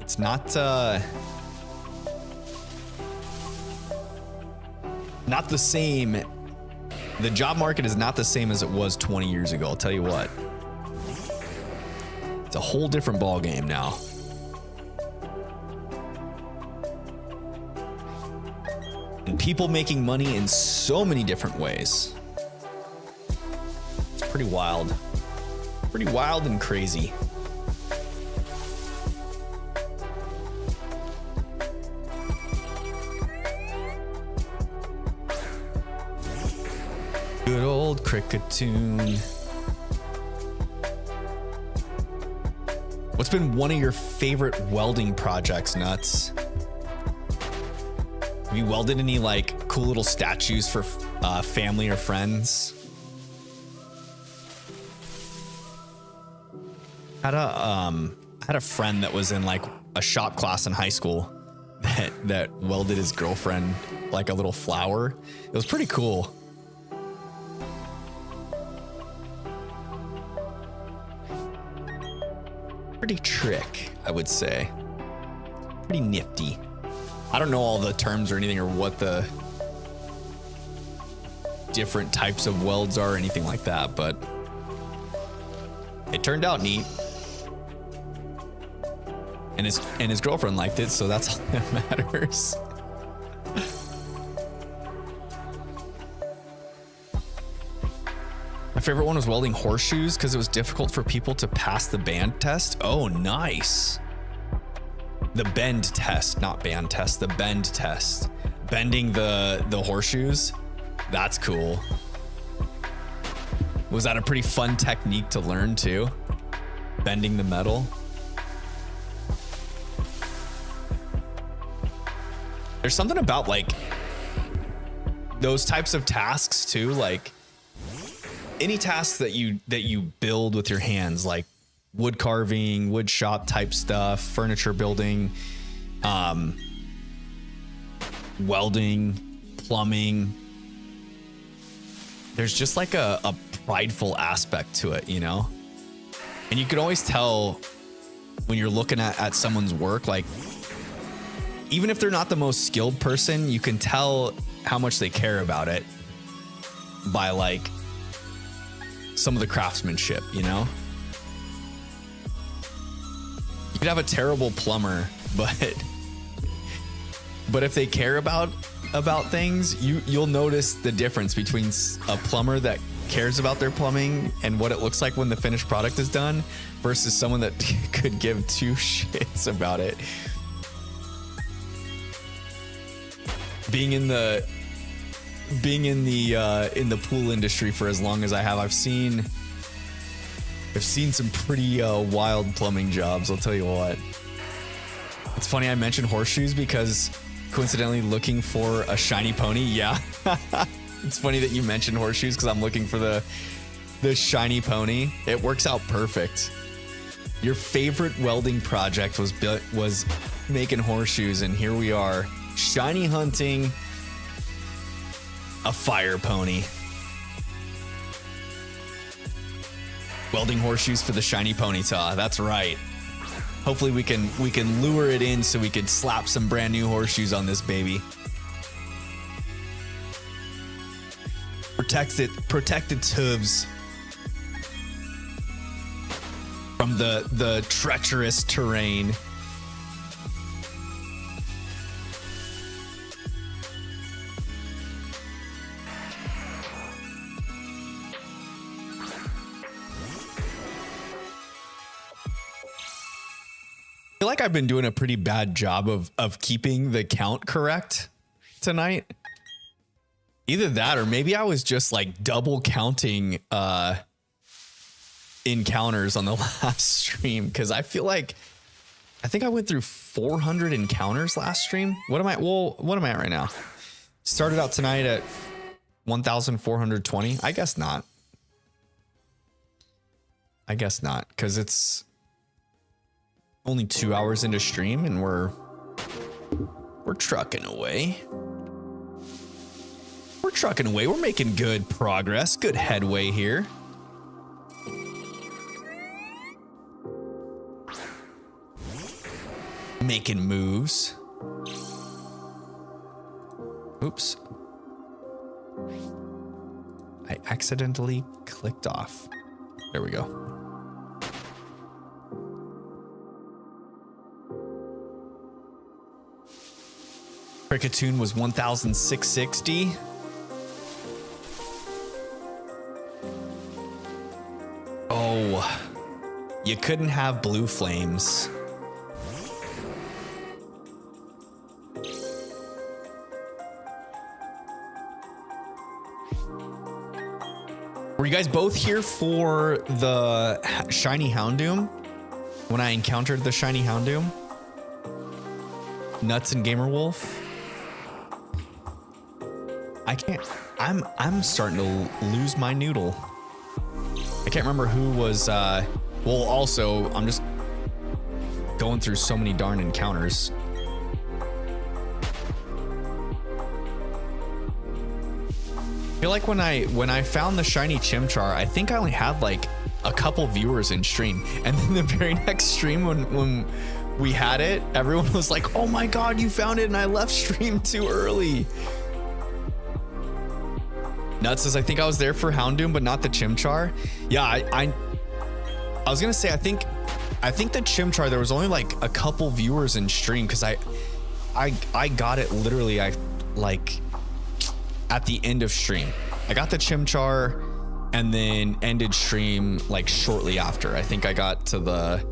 A: It's not the same. The job market is not the same as it was 20 years ago. I'll tell you what. It's a whole different ball game now. And people making money in so many different ways. It's pretty wild. Pretty wild and crazy. Good old cricket tune. What's been one of your favorite welding projects, Nuts? Have you welded any like cool little statues for family or friends? I had a friend that was in like a shop class in high school that welded his girlfriend like a little flower. It was pretty cool. Pretty trick, I would say. Pretty nifty. I don't know all the terms or anything, or what the different types of welds are or anything like that, but it turned out neat. And his girlfriend liked it, so that's all that matters. My favorite one was welding horseshoes because it was difficult for people to pass the band test. Oh, nice. The bend test, not band test, the bend test. Bending the horseshoes, that's cool. Was that a pretty fun technique to learn too? Bending the metal. There's something about like those types of tasks too, like any tasks that you build with your hands, like wood carving, wood shop type stuff, furniture building, welding, plumbing. There's just like a prideful aspect to it, you know? And you can always tell when you're looking at someone's work, like even if they're not the most skilled person, you can tell how much they care about it by like some of the craftsmanship, you know? You could have a terrible plumber, but if they care about things, you'll notice the difference between a plumber that cares about their plumbing and what it looks like when the finished product is done versus someone that could give two shits about it. Being in the pool industry for as long as I have, I've seen some pretty wild plumbing jobs, I'll tell you what. It's funny I mentioned horseshoes because coincidentally looking for a shiny pony. Yeah. It's funny that you mentioned horseshoes because I'm looking for the shiny pony. It works out perfect. Your favorite welding project was making horseshoes, and here we are, shiny hunting a fire pony. Welding horseshoes for the shiny ponyta. That's right. Hopefully we can lure it in so we could slap some brand new horseshoes on this baby. Protect its hooves from the treacherous terrain. I feel like I've been doing a pretty bad job of keeping the count correct tonight. Either that or maybe I was just like double counting encounters on the last stream, because I feel like I think I went through 400 encounters last stream. What am I at right now? Started out tonight at 1,420. I guess not. Because it's only 2 hours into stream and we're trucking away. We're making good progress, good headway here. Making moves. Oops. I accidentally clicked off. There we go. Cricketune was 1,660. Oh, you couldn't have blue flames. Were you guys both here for the shiny Houndoom? When I encountered the shiny Houndoom? Nuts and Gamerwolf? I can't. I'm starting to lose my noodle. I can't remember who was. Well, also, I'm just going through so many darn encounters. I feel like when I found the shiny Chimchar, I think I only had like a couple viewers in stream, and then the very next stream when we had it, everyone was like, "Oh my god, you found it!" and I left stream too early. Nuts says, I think I was there for Houndoom, but not the Chimchar. Yeah, I was gonna say I think the Chimchar, there was only like a couple viewers in stream because I got it literally like at the end of stream. I got the Chimchar and then ended stream like shortly after. I think I got to the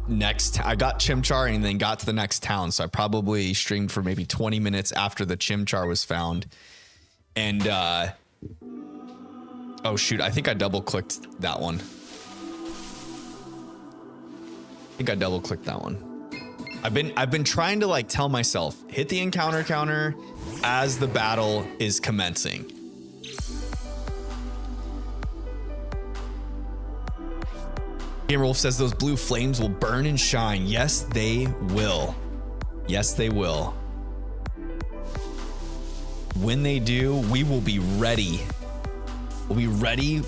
A: next, I got Chimchar and then got to the next town. So I probably streamed for maybe 20 minutes after the Chimchar was found. And oh shoot, I think I double clicked that one. I've been trying to like tell myself, hit the encounter counter as the battle is commencing. Gamerwolf says those blue flames will burn and shine. Yes, they will. Yes, they will. When they do, we will be ready. We'll be ready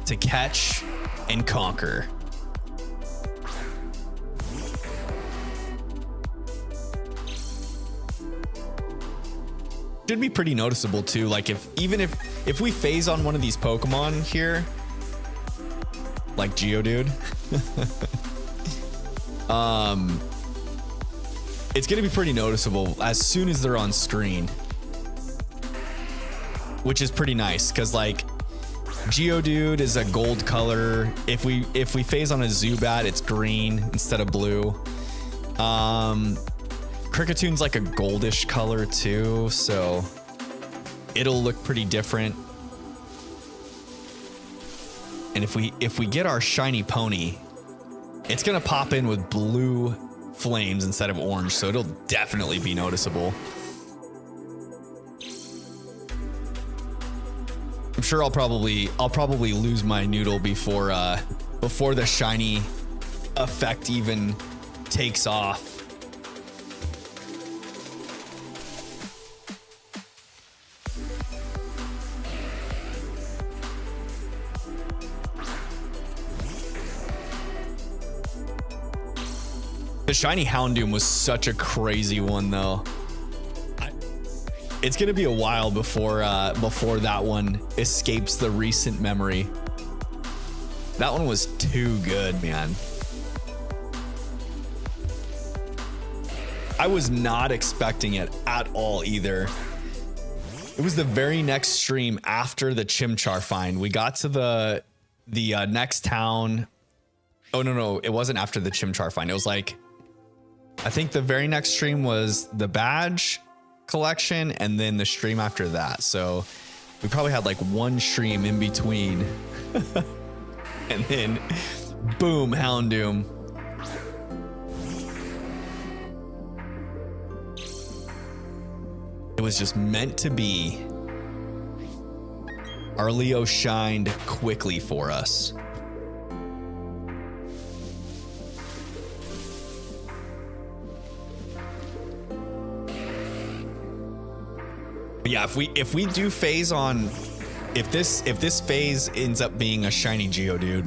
A: to catch and conquer. Should be pretty noticeable too. Like if we phase on one of these Pokemon here, like Geodude, it's gonna be pretty noticeable as soon as they're on screen, which is pretty nice because like Geodude is a gold color. If we phase on a Zubat, it's green instead of blue. Cricketoone's like a goldish color too, so it'll look pretty different. And if we get our shiny pony, it's gonna pop in with blue flames instead of orange, so it'll definitely be noticeable. I'm sure I'll probably lose my noodle before the shiny effect even takes off. The shiny Houndoom was such a crazy one though. It's gonna be a while before that one escapes the recent memory. That one was too good, man. I was not expecting it at all either. It was the very next stream after the Chimchar find. We got to the next town. Oh no, it wasn't after the Chimchar find. It was like, I think the very next stream was the badge, collection and then the stream after that. So we probably had like one stream in between. And then boom, Houndoom. It was just meant to be. Our Leo shined quickly for us. But yeah, if we do phase on, if this phase ends up being a shiny Geodude,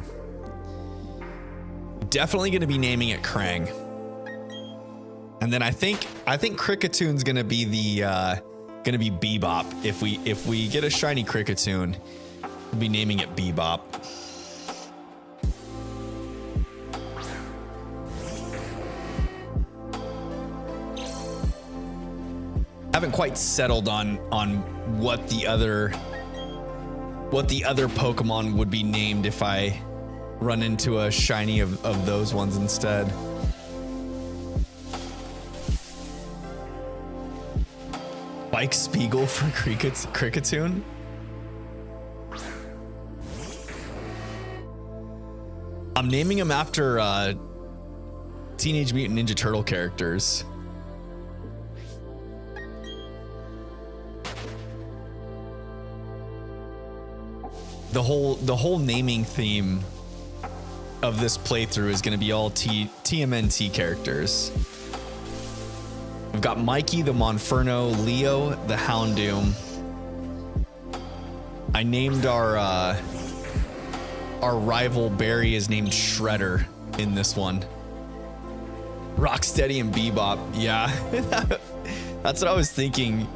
A: definitely going to be naming it Krang. And then I think Kricketune gonna be the Bebop. If we get a shiny Kricketune, we'll be naming it Bebop. Haven't quite settled on what the other Pokemon would be named if I run into a shiny of those ones instead. Spike Spiegel for Kricketune? I'm naming him after Teenage Mutant Ninja Turtle characters. The whole naming theme of this playthrough is going to be all TMNT characters. We've got Mikey the Monferno, Leo the Houndoom. I named our rival Barry is named Shredder in this one. Rocksteady and Bebop, yeah. That's what I was thinking.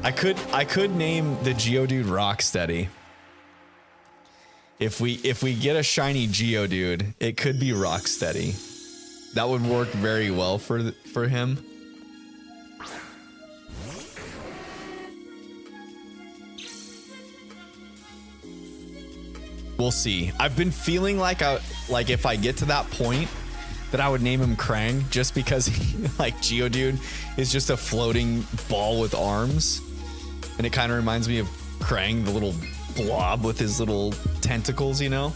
A: I could name the Geodude Rocksteady. If we get a shiny Geodude, it could be Rocksteady. That would work very well for him. We'll see. I've been feeling like if I get to that point that I would name him Krang, just because Geodude is just a floating ball with arms, and it kind of reminds me of Krang, the little blob with his little tentacles, you know.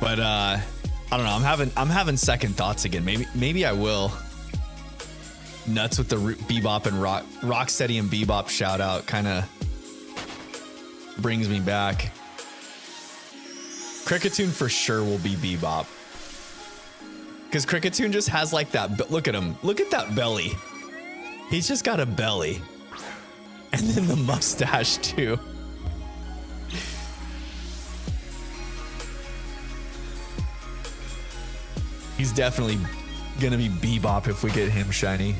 A: But I don't know. I'm having second thoughts again. Maybe I will. Nuts with the Bebop and Rocksteady and Bebop shout out kind of brings me back. Kricketune for sure will be Bebop, because Kricketune just has like that. But look at him. Look at that belly. He's just got a belly, and then the mustache too. He's definitely gonna be Bebop if we get him shiny.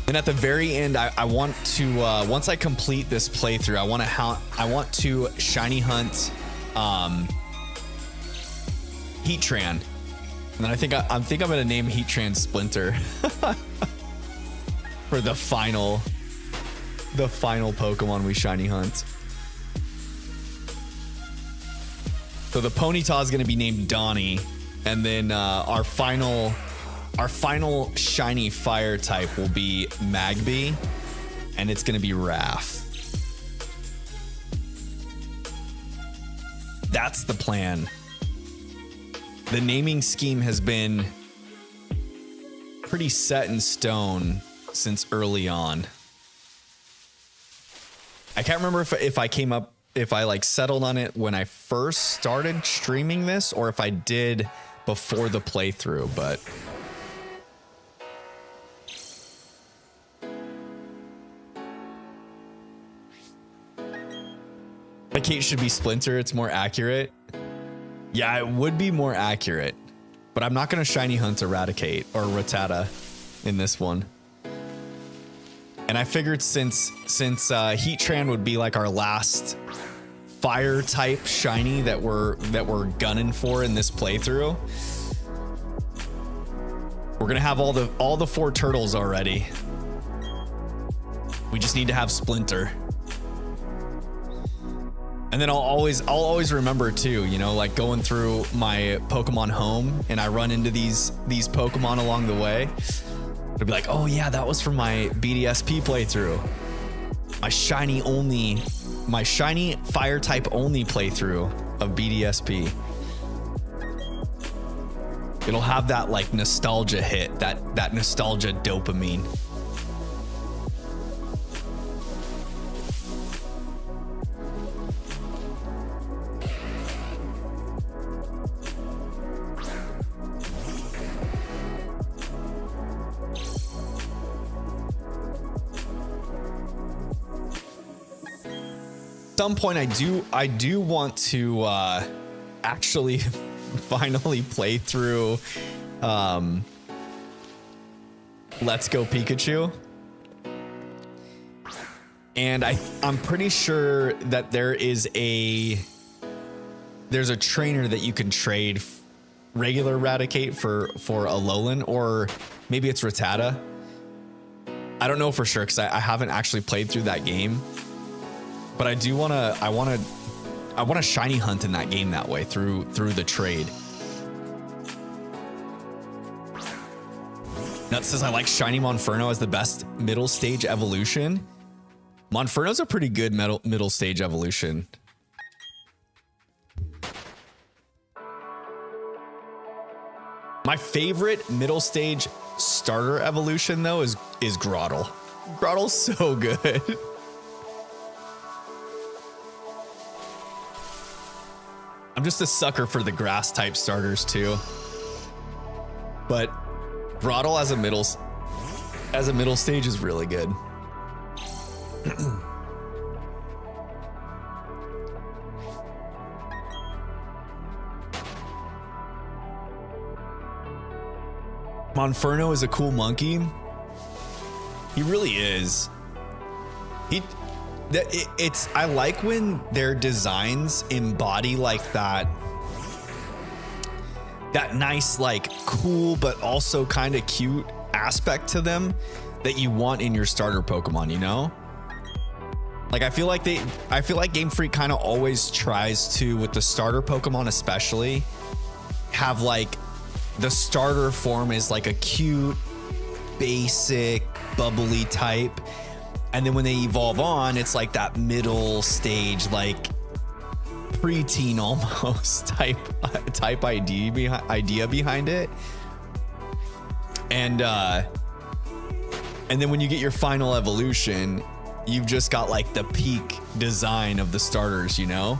A: And at the very end, I want to once I complete this playthrough, I want to shiny hunt Heatran, and then I think I'm gonna name Heatran Splinter for the final Pokemon we shiny hunt. So the Ponyta is going to be named Donnie, and then our final shiny fire type will be Magby, and it's going to be Wrath. That's the plan. The naming scheme has been pretty set in stone since early on. I can't remember if I settled on it when I first started streaming this, or if I did before the playthrough, but the Kate should be Splinter. It's more accurate. Yeah, it would be more accurate, but I'm not going to shiny hunt Eradicate or Rattata in this one. And I figured since Heatran would be like our last fire type shiny that we're gunning for in this playthrough, we're gonna have all the 4 turtles already. We just need to have Splinter. And then I'll always remember too, you know, like going through my Pokemon home and I run into these Pokemon along the way. It'll be like, oh yeah, that was from my BDSP playthrough. My shiny fire type only playthrough of BDSP. It'll have that like nostalgia hit, that nostalgia dopamine. Some point I do want to actually finally play through Let's Go Pikachu, and I'm pretty sure that there's a trainer that you can trade regular Raticate for a Alolan, or maybe it's Rattata. I don't know for sure because I haven't actually played through that game. But I want to shiny hunt in that game that way through the trade. Nut says I like shiny Monferno as the best middle stage evolution. Monferno's a pretty good middle stage evolution. My favorite middle stage starter evolution though is Grotle. Grotle's so good. I'm just a sucker for the grass type starters too. But Grotle as a middle stage is really good. Monferno is a cool monkey. He really is. I like when their designs embody like that nice, like cool, but also kind of cute aspect to them that you want in your starter Pokemon, you know? Like, I feel like Game Freak kind of always tries to, with the starter Pokemon especially, have like the starter form is like a cute, basic, bubbly type. And then when they evolve on, it's like that middle stage, like preteen almost type idea behind it. And then when you get your final evolution, you've just got like the peak design of the starters, you know?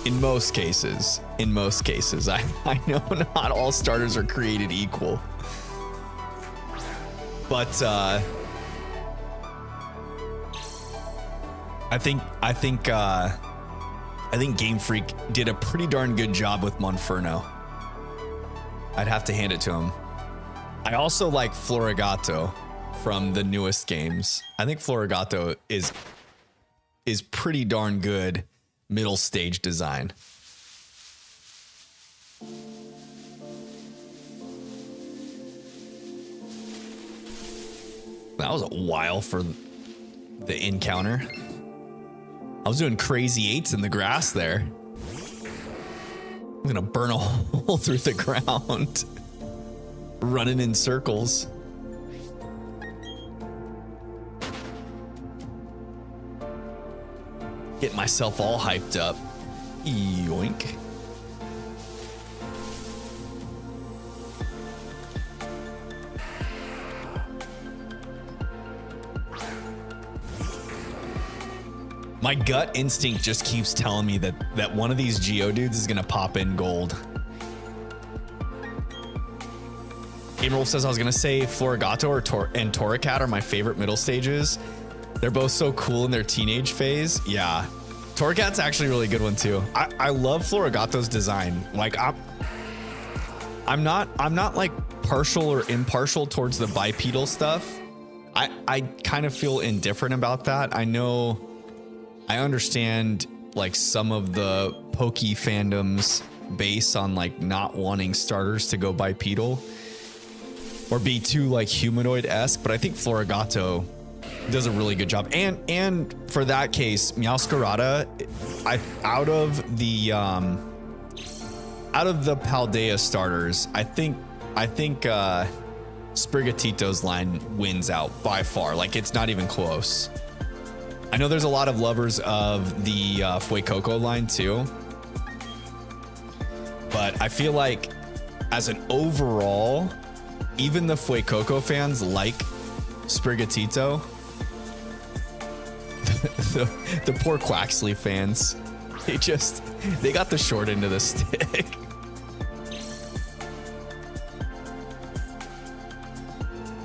A: In most cases, I know not all starters are created equal. But I think Game Freak did a pretty darn good job with Monferno. I'd have to hand it to him. I also like Florigato from the newest games. I think Florigato is pretty darn good middle stage design. That was a while for the encounter. I was doing crazy eights in the grass there. I'm gonna burn a hole through the ground. Running in circles. Get myself all hyped up. Yoink. My gut instinct just keeps telling me that one of these Geodudes is gonna pop in gold. Game Wolf says I was gonna say Florigato and Torracat are my favorite middle stages. They're both so cool in their teenage phase. Yeah, Torracat's actually a really good one too. I love Florigato's design. Like I'm not like partial or impartial towards the bipedal stuff. I kind of feel indifferent about that. I understand like some of the Poke fandom's base on like not wanting starters to go bipedal or be too like humanoid-esque, but I think Florigato does a really good job. And for that case, Meowscarada, out of the Paldea starters, I think Sprigatito's line wins out by far. Like, it's not even close. I know there's a lot of lovers of the Fuecoco line too, but I feel like as an overall, even the Fuecoco fans like Sprigatito. The poor Quaxley fans, they got the short end of the stick.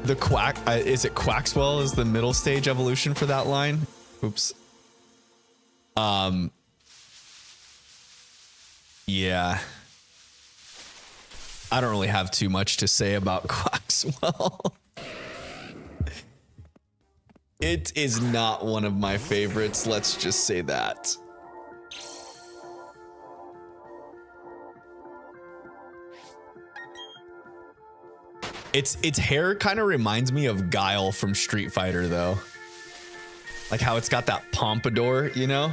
A: The is it Quaxwell is the middle stage evolution for that line? Oops. Yeah. I don't really have too much to say about Quaxwell. It is not one of my favorites, let's just say that. Its hair kind of reminds me of Guile from Street Fighter though. Like how it's got that pompadour, you know?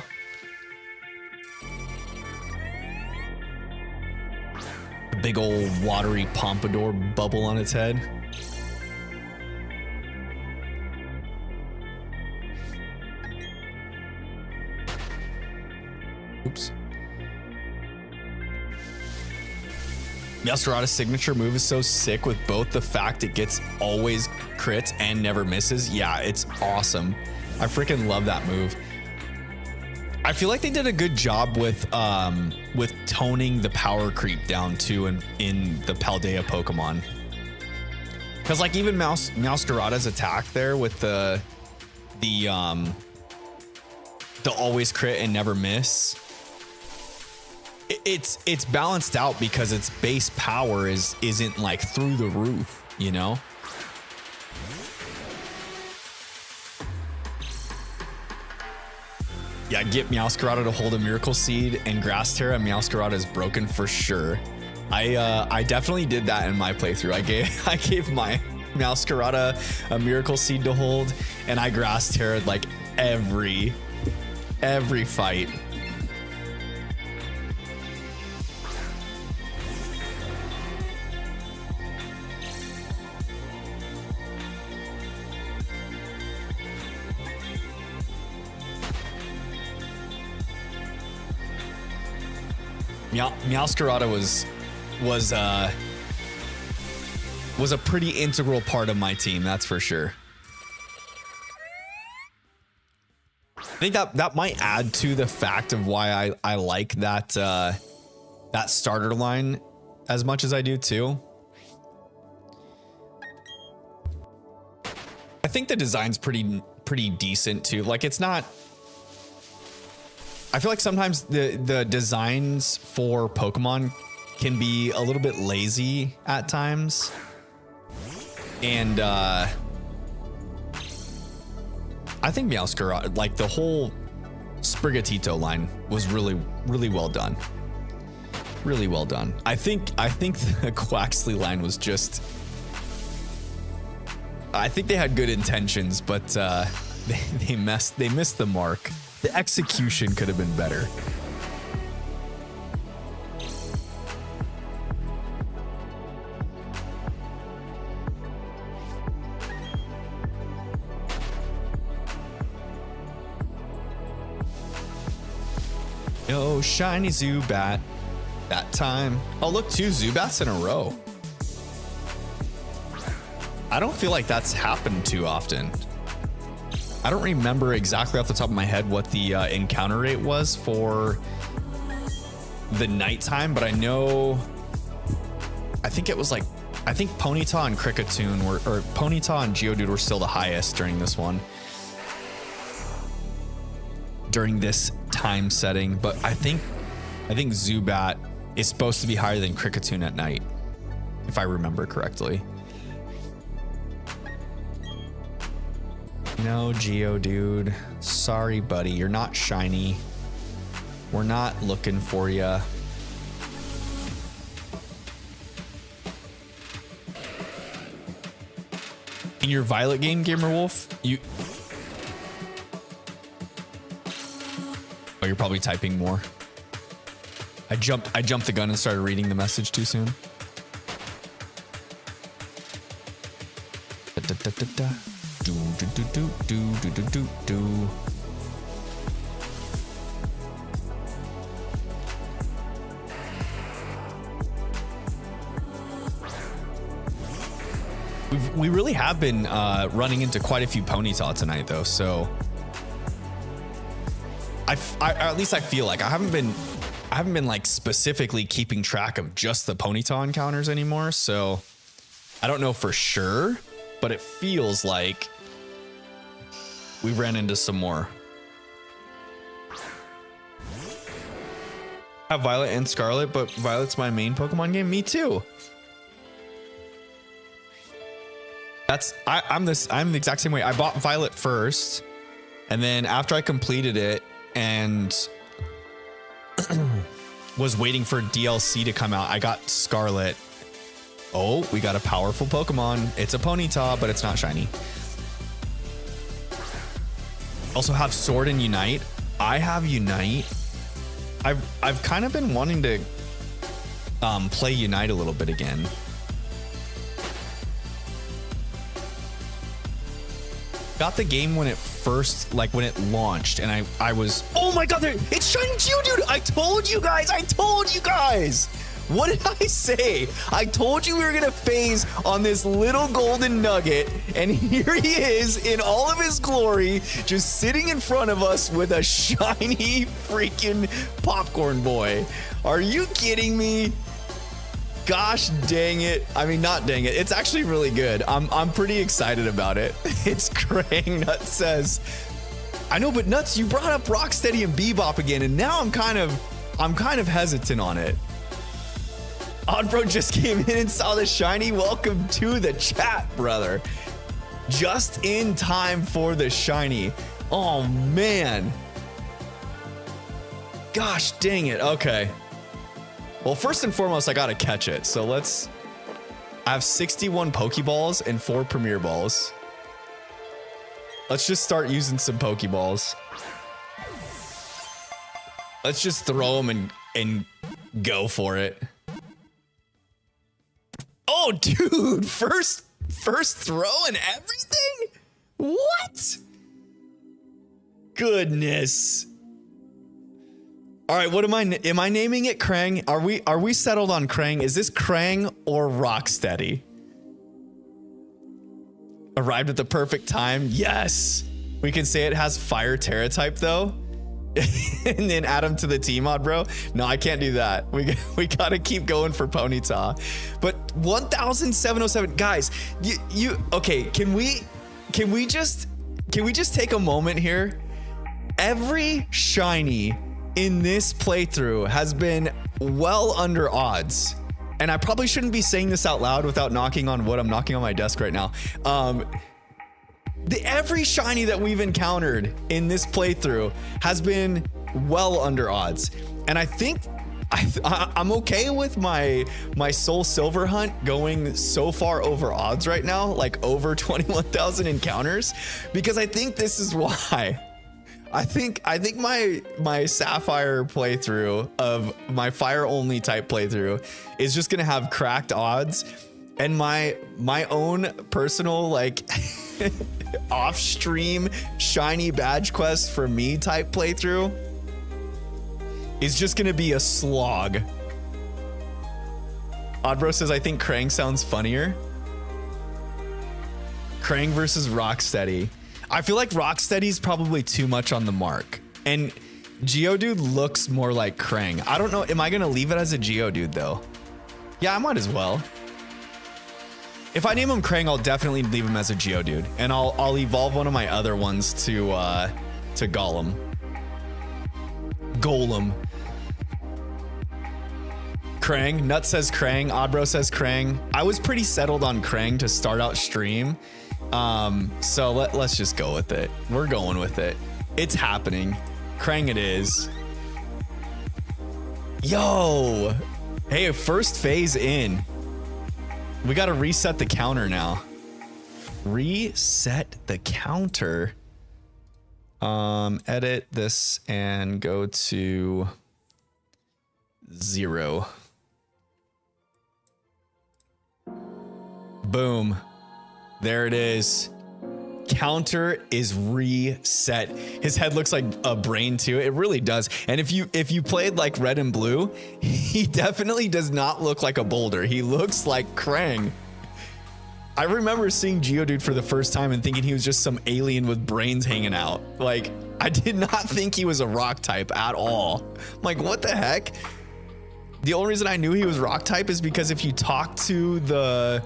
A: A big old watery pompadour bubble on its head. Oops. Meowscarada's signature move is so sick with both the fact it gets always crits and never misses. Yeah, it's awesome. I freaking love that move. I feel like they did a good job with toning the power creep down too in the Paldea Pokemon. Cause like even Meowscarada's attack there with the always crit and never miss. It's balanced out because its base power isn't like through the roof, you know? Yeah, get Meowscarada to hold a Miracle Seed and Grass Terra. Meowscarada is broken for sure. I definitely did that in my playthrough. I gave my Meowscarada a Miracle Seed to hold, and I Grass Terra'd like every fight. Meowscarada was a pretty integral part of my team, that's for sure. I think that might add to the fact of why I like that that starter line as much as I do too. I think the design's pretty decent too. Like it's not. I feel like sometimes the designs for Pokemon can be a little bit lazy at times. And I think Meowscarada, like the whole Sprigatito line was really, really well done. Really well done. I think the Quaxley line was just, I think they had good intentions, but they missed the mark. The execution could have been better. No shiny Zubat that time. Oh, look, 2 Zubats in a row. I don't feel like that's happened too often. I don't remember exactly off the top of my head what the encounter rate was for the nighttime, but I know, I think it was like, I think Ponyta and Kricketune or Ponyta and Geodude were still the highest during this one. During this time setting, but I think Zubat is supposed to be higher than Kricketune at night, if I remember correctly. No, Geodude. Sorry, buddy. You're not shiny. We're not looking for you. In your Violet game, Gamer Wolf, you're probably typing more. I jumped the gun and started reading the message too soon. Da, da, da, da, da. Do, do, do, do, do, do, do, do, do. We really have been running into quite a few Ponyta tonight, though. So, at least I feel like I haven't been like specifically keeping track of just the Ponyta encounters anymore. So, I don't know for sure, but it feels like we ran into some more. I have Violet and Scarlet, but Violet's my main Pokemon game. Me too. I'm the exact same way. I bought Violet first, and then after I completed it and was waiting for DLC to come out, I got Scarlet. Oh, we got a powerful Pokemon. It's a Ponyta, but it's not shiny. Also have Sword and Unite. I have Unite. I've kind of been wanting to play Unite a little bit again. Got the game when it first, like when it launched, and I was, oh my god, it's shiny Geodude. I told you guys. What did I say? I told you we were gonna phase on this little golden nugget, and here he is in all of his glory, just sitting in front of us with a shiny freaking popcorn boy. Are you kidding me? Gosh dang it. I mean, not dang it. It's actually really good. I'm pretty excited about it. It's Krang. Nuts says, I know, but Nuts, you brought up Rocksteady and Bebop again, and now I'm kind of hesitant on it. Oddbro just came in and saw the shiny. Welcome to the chat, brother. Just in time for the shiny. Oh man. Gosh dang it. Okay. Well, first and foremost, I gotta catch it. So I have 61 Pokeballs and 4 Premier Balls. Let's just start using some Pokeballs. Let's just throw them and go for it. Oh, dude, first throw and everything? What? Goodness. All right, what am I naming it Krang? Are we settled on Krang? Is this Krang or Rocksteady? Arrived at the perfect time. Yes. We can say it has fire Terra type though. And then add him to the team mod, bro. No, I can't do that. We gotta keep going for Ponyta. But 1,707 guys, you okay, can we just take a moment here? Every shiny in this playthrough has been well under odds, and I probably shouldn't be saying this out loud without knocking on wood. I'm knocking on my desk right now. Every shiny that we've encountered in this playthrough has been well under odds, and I think I'm okay with my Soul Silver hunt going so far over odds right now, like over 21,000 encounters, because I think this is why. I think my Sapphire playthrough of my fire only type playthrough is just gonna have cracked odds, and my own personal like off stream shiny badge quest for me type playthrough is just gonna be a slog. Oddbro says, I think Krang sounds funnier. Krang versus Rocksteady. I feel like Rocksteady's probably too much on the mark, and Geodude looks more like Krang. I don't know. Am I gonna leave it as a Geodude though? Yeah, I might as well. If I name him Krang, I'll definitely leave him as a Geodude, and I'll evolve one of my other ones to Golem. Krang. Nut says Krang. Oddbro says Krang. I was pretty settled on Krang to start out stream. So let's just go with it. We're going with it. It's happening. Krang it is. Yo. Hey, first phase in. We got to reset the counter now. Reset the counter. Edit this and go to 0. Boom. There it is. Counter is reset. His head looks like a brain too. It really does. And if you played like red and blue, he definitely does not look like a boulder. He looks like Krang. I remember seeing Geodude for the first time and thinking he was just some alien with brains hanging out. Like, I did not think he was a rock type at all. I'm like, what the heck? The only reason I knew he was rock type is because if you talk to the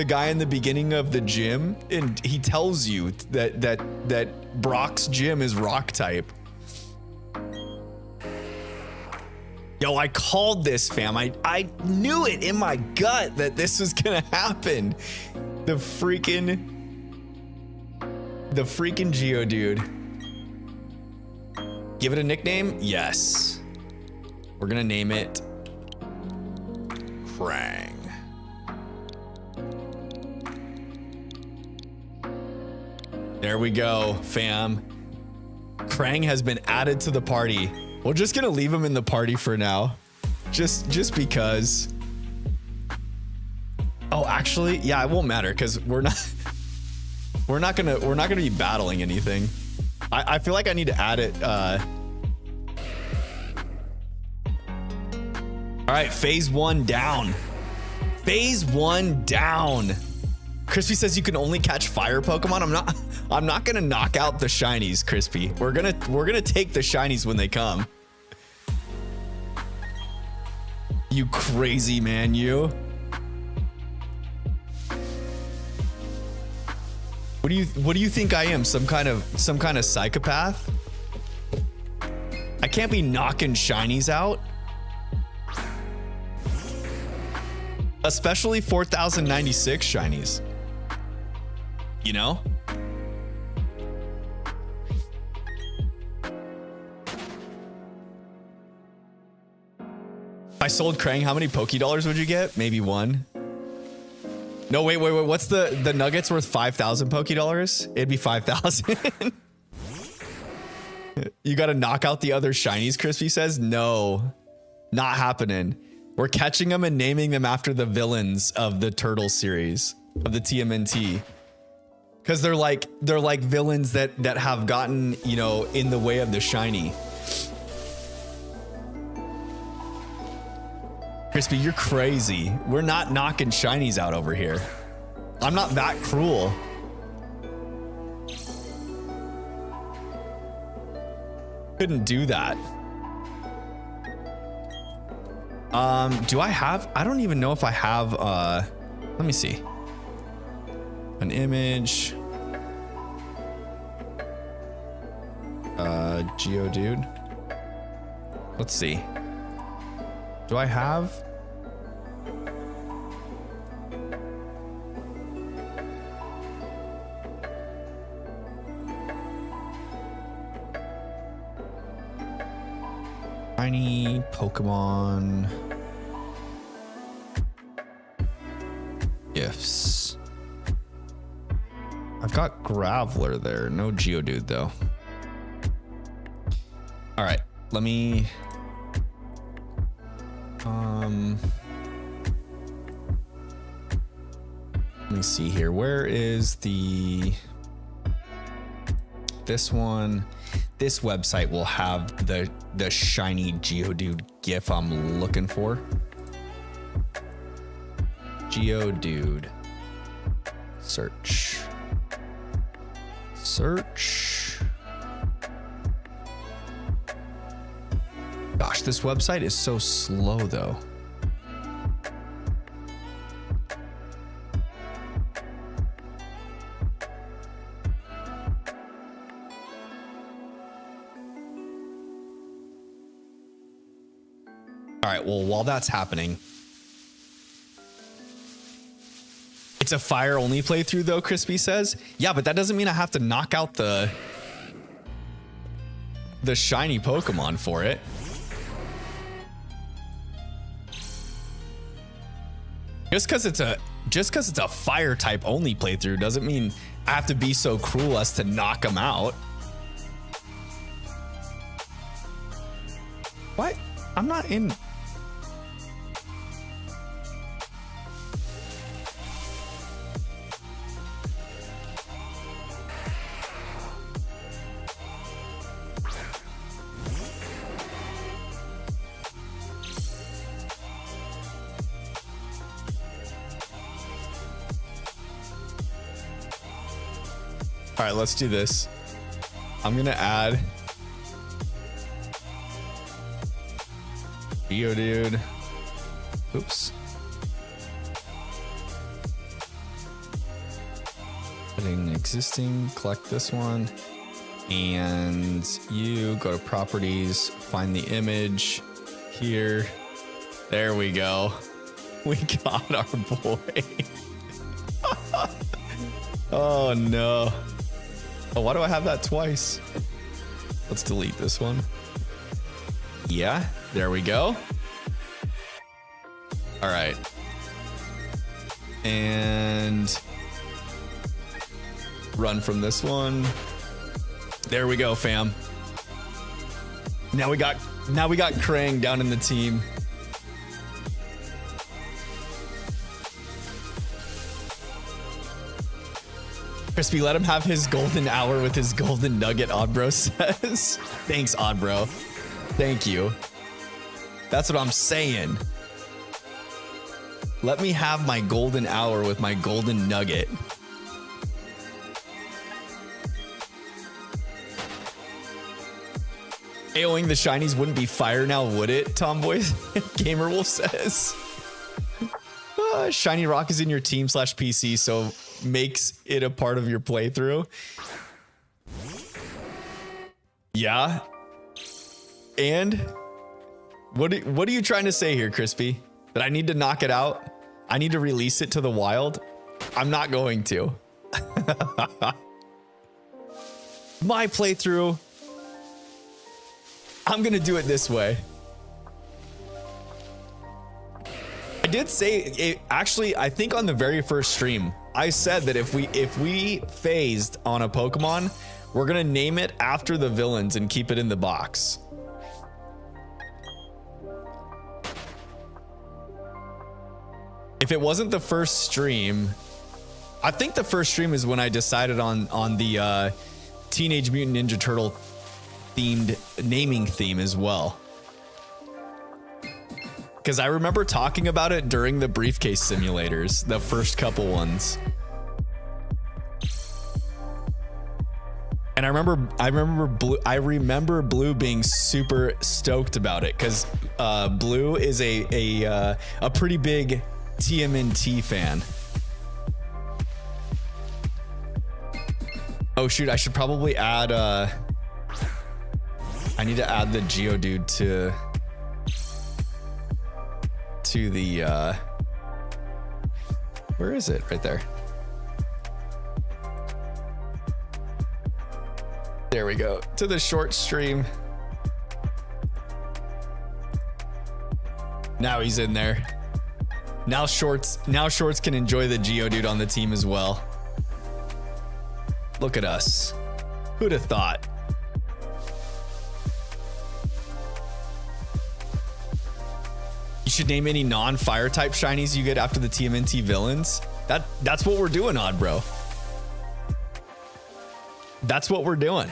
A: guy in the beginning of the gym, and he tells you that Brock's gym is rock type. Yo, I called this, fam. I knew it in my gut that this was gonna happen. The freaking Geodude. Give it a nickname? Yes. We're gonna name it Krang. There we go, fam. Krang has been added to the party. We're just gonna leave him in the party for now. Just because. Oh, actually, yeah, it won't matter because we're not gonna be battling anything. I feel like I need to add it. All right, phase 1 down. Phase 1 down. Crispy says you can only catch fire Pokemon. I'm not gonna knock out the shinies, Crispy. We're gonna take the shinies when they come. You crazy man, you. What do you think I am? Some kind of psychopath? I can't be knocking shinies out. Especially 4096 shinies. You know? If I sold Krang, how many Poké-Dollars would you get? Maybe 1. No, wait. What's the nuggets worth 5,000 Poké-Dollars? It'd be 5,000. You got to knock out the other shinies, Crispy says. No, not happening. We're catching them and naming them after the villains of the Turtle series of the TMNT. Because they're like villains that have gotten, you know, in the way of the shiny. Crispy, you're crazy. We're not knocking shinies out over here. I'm not that cruel. Couldn't do that. Do I have? I don't even know if I have. Let me see. An image. Geodude. Let's see. Do I have? Tiny Pokemon gifts. I've got Graveler there. No Geodude though. All right, let me. Let me see here. Where is this one? This website will have the shiny Geodude GIF I'm looking for. Geodude. Search. Gosh, this website is so slow though. All right, well, while that's happening, it's a fire only playthrough though, Crispy says. Yeah, but that doesn't mean I have to knock out the shiny Pokemon for it. Just because it's a fire type only playthrough doesn't mean I have to be so cruel as to knock them out. I'm not in. All right, let's do this. I'm gonna add Geodude. Oops. Putting existing, collect this one. And you go to properties, find the image here. There we go. We got our boy. Oh no. Oh, why do I have that twice? Let's delete this one. Yeah, there we go. All right. And run from this one. There we go, fam. Now we got Krang down in the team. Crispy, let him have his golden hour with his golden nugget, Oddbro says. Thanks, Oddbro. Thank you. That's what I'm saying. Let me have my golden hour with my golden nugget. AOing the shinies wouldn't be fire now, would it? Tomboy Gamerwolf says. Shiny Rock is in your team / PC, so makes it a part of your playthrough. Yeah. And what are you trying to say here, Crispy? That I need to knock it out? I need to release it to the wild? I'm not going to. My playthrough. I'm gonna do it this way. I did say it, actually, I think on the very first stream, I said that if we phased on a Pokemon, we're gonna name it after the villains and keep it in the box. If it wasn't the first stream, I think the first stream is when I decided on the Teenage Mutant Ninja Turtle themed naming theme as well. Because I remember talking about it during the briefcase simulators, the first couple ones. And I remember Blue being super stoked about it because Blue is a pretty big TMNT fan. Oh shoot, I should probably add I need to add the Geodude to the where is it? Right there. There we go. To the short stream. Now he's in there. Now Shorts can enjoy the Geodude on the team as well. Look at us. Who'd have thought? You should name any non-fire type shinies you get after the TMNT villains. That's what we're doing, Odd Bro. That's what we're doing.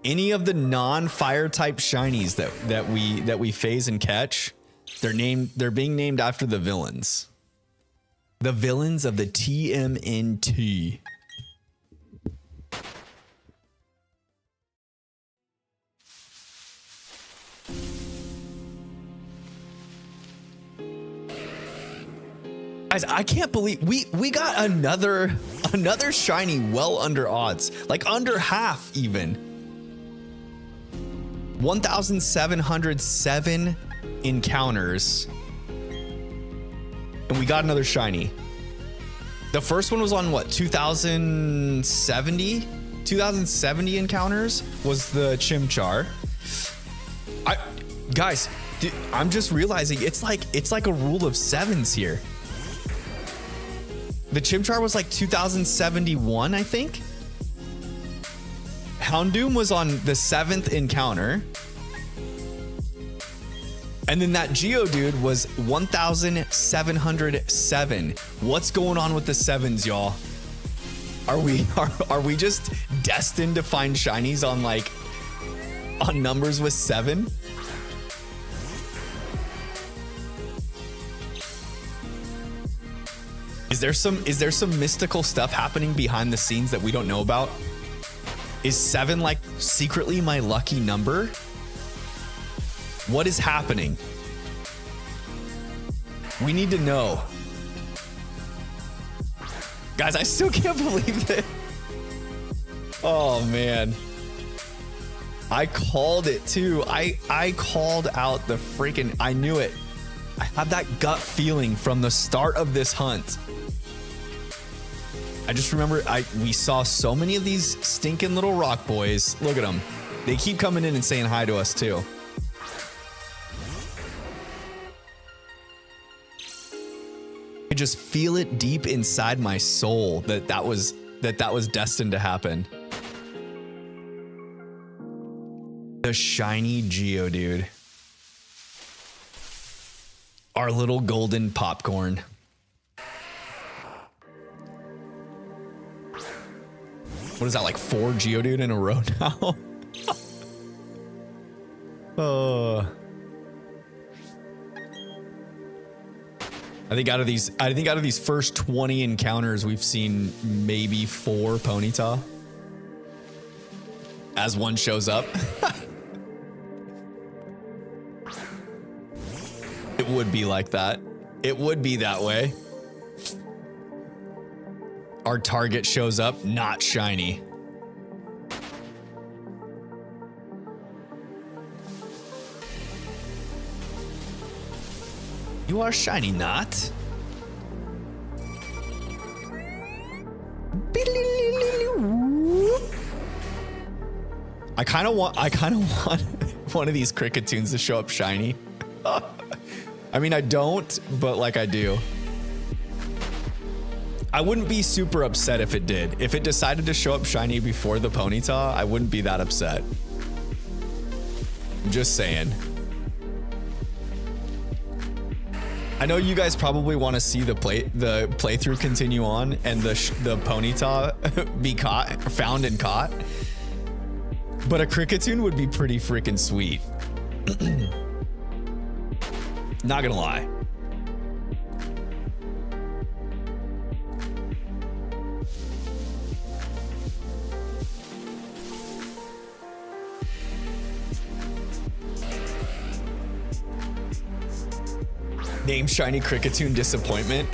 A: Any of the non-fire type shinies that we phase and catch, they're being named after the villains. The villains of the TMNT. Guys, I can't believe we got another shiny well under odds, like under half even. 1,707 encounters, and we got another shiny. The first one was on what, 2,070 encounters was the Chimchar. Guys, dude, I'm just realizing it's like a rule of sevens here. The Chimchar was like 2071, I think. Houndoom was on the 7th encounter. And then that Geodude was 1,707. What's going on with the sevens, y'all? Are we just destined to find shinies on numbers with 7? Is there some mystical stuff happening behind the scenes that we don't know about? Is 7 like secretly my lucky number? What is happening? We need to know. Guys, I still can't believe that. Oh man. I called it too. I called out the freaking, I knew it. I had that gut feeling from the start of this hunt. I just remember we saw so many of these stinking little rock boys. Look at them. They keep coming in and saying hi to us too. I just feel it deep inside my soul that was destined to happen. The shiny Geodude. Our little golden popcorn. What is that, like 4 Geodude in a row now? I think out of these first 20 encounters, we've seen maybe 4 Ponyta as one shows up. It would be like that. It would be that way. Our target shows up, not shiny. You are shiny, not. I kind of want one of these Crickettoons to show up shiny. I mean, I don't, but like I do. I wouldn't be super upset if it did. If it decided to show up shiny before the Ponyta, I wouldn't be that upset. I'm just saying. I know you guys probably want to see the playthrough continue on and the Ponyta be found and caught. But a Crickettoon would be pretty freaking sweet. Not gonna lie. Name shiny Crickettoon disappointment.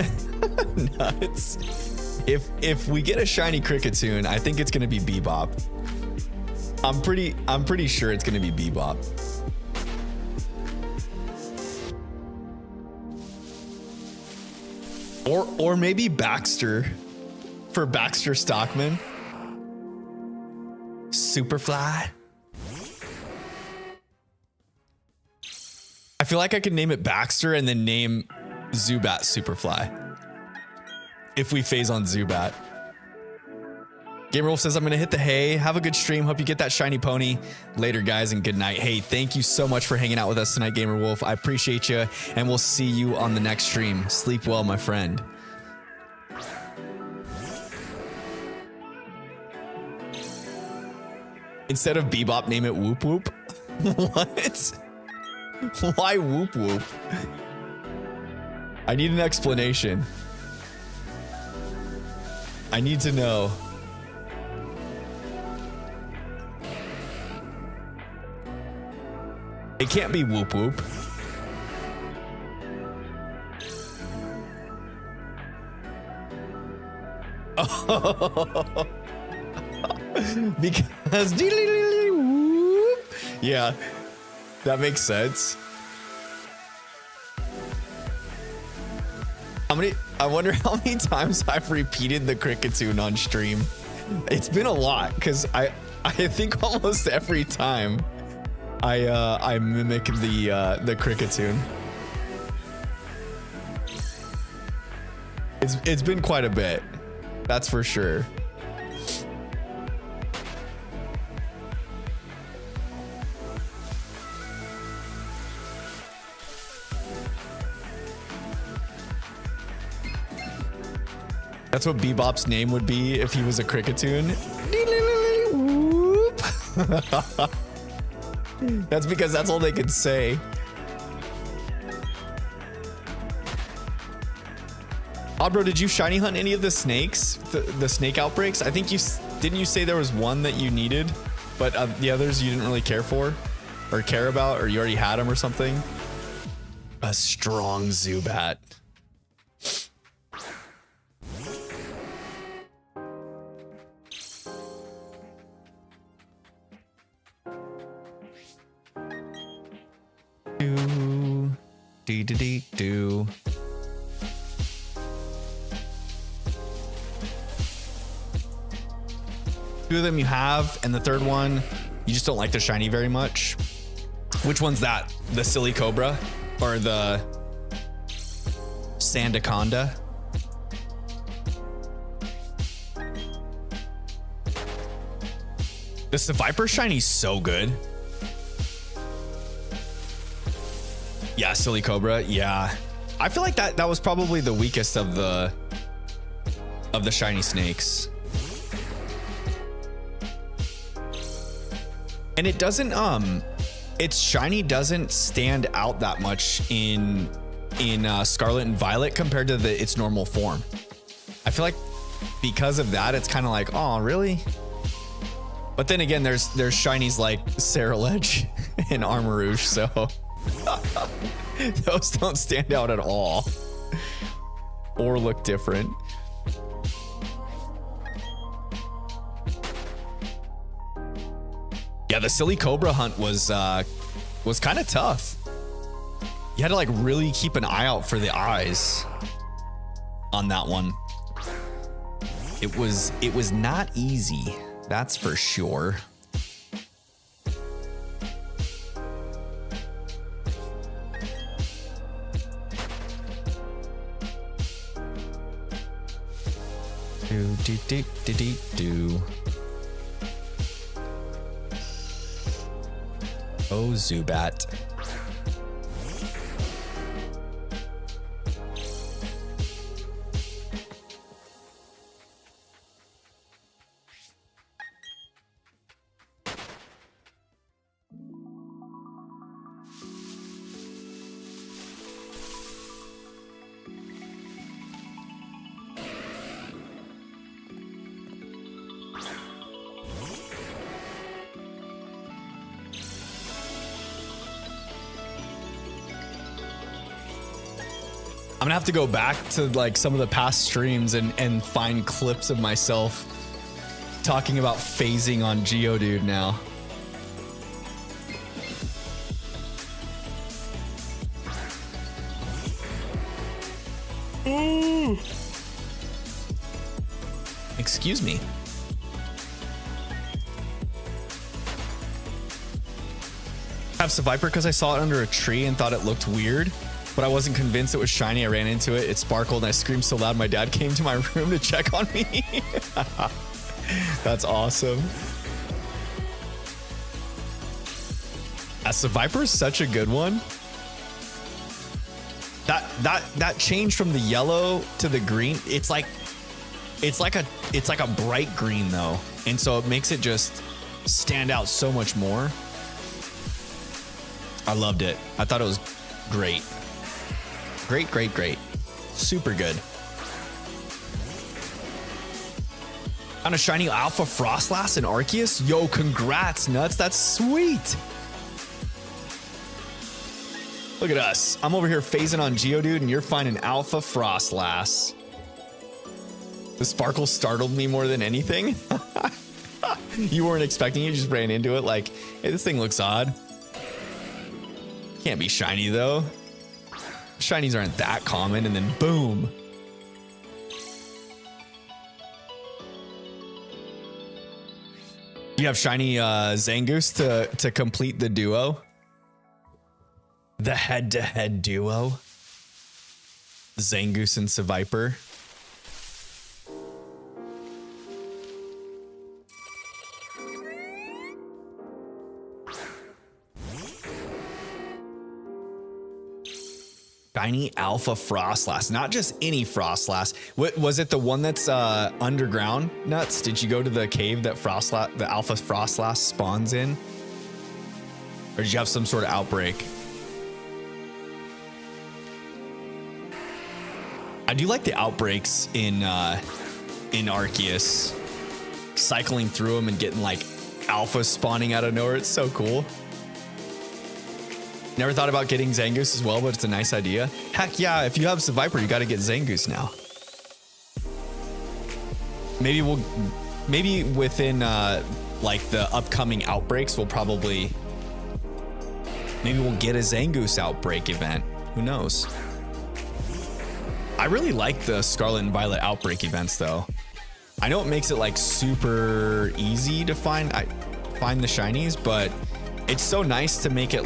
A: Nuts. If we get a shiny Crickettoon, I think it's gonna be Bebop. I'm pretty sure it's gonna be Bebop. Or maybe Baxter for Baxter Stockman. Superfly. I feel like I could name it Baxter and then name Zubat Superfly. If we phase on Zubat. Gamerwolf says, I'm going to hit the hay. Have a good stream. Hope you get that shiny pony. Later, guys, and good night. Hey, thank you so much for hanging out with us tonight, Gamerwolf. I appreciate you, and we'll see you on the next stream. Sleep well, my friend. Instead of Bebop, name it Whoop Whoop. What? Why Whoop Whoop? I need an explanation. I need to know. It can't be Whoop Whoop. Oh. Because yeah, that makes sense. I wonder how many times I've repeated the Crickettoon on stream. It's been a lot because I think almost every time I mimic the Crickettoon. It's been quite a bit, that's for sure. That's what Bebop's name would be if he was a Cricketune. Whoop. That's because that's all they could say. Bro, did you shiny hunt any of the snakes? The snake outbreaks? I think didn't you say there was one that you needed, but the others you didn't really care for or care about, or you already had them or something? A strong Zubat. Do. Two of them you have, and the third one you just don't like the shiny very much. Which one's that? The Silly Cobra or the Sandaconda? The Seviper shiny's so good. Yeah, Silly Cobra. Yeah, I feel like that was probably the weakest of the shiny snakes. And it doesn't its shiny doesn't stand out that much in Scarlet and Violet compared to its normal form. I feel like because of that, it's kind of like, oh, really? But then again, there's shinies like Ceruledge and Armarouge, so those don't stand out at all or look different. Yeah, the Silly Cobra hunt was kind of tough. You had to like really keep an eye out for the eyes on that one. It was not easy, that's for sure. Do. Oh, Zubat. I'm gonna have to go back to like some of the past streams and find clips of myself talking about phasing on Geodude now. Excuse me. I have Seviper because I saw it under a tree and thought it looked weird, but I wasn't convinced it was shiny. I ran into it, it sparkled, and I screamed so loud my dad came to my room to check on me. That's awesome. Seviper is such a good one. That change from the yellow to the green, it's like a bright green though, and so it makes it just stand out so much more. I loved it. I thought it was great. Great. Super good. On a shiny Alpha Frostlass and Arceus? Yo, congrats, Nuts. That's sweet. Look at us. I'm over here phasing on Geodude and you're finding Alpha Frostlass. The sparkle startled me more than anything. You weren't expecting it, you just ran into it like, hey, this thing looks odd. Can't be shiny though. Shinies aren't that common, and then boom. You have shiny Zangoose to complete the duo. The head-to-head duo. Zangoose and Seviper. Shiny Alpha Frostlass, not just any Frostlass. What was it? The one that's underground? Nuts. Did you go to the cave that the Alpha Frostlass spawns in, or did you have some sort of outbreak? I do like the outbreaks in Arceus, cycling through them and getting like alpha spawning out of nowhere. It's so cool. Never thought about getting Zangoose as well, but it's a nice idea. Heck yeah, if you have Seviper, you got to get Zangoose now. Maybe within like the upcoming outbreaks, maybe we'll get a Zangoose outbreak event. Who knows? I really like the Scarlet and Violet outbreak events though. I know it makes it like super easy to find the shinies, but it's so nice to make it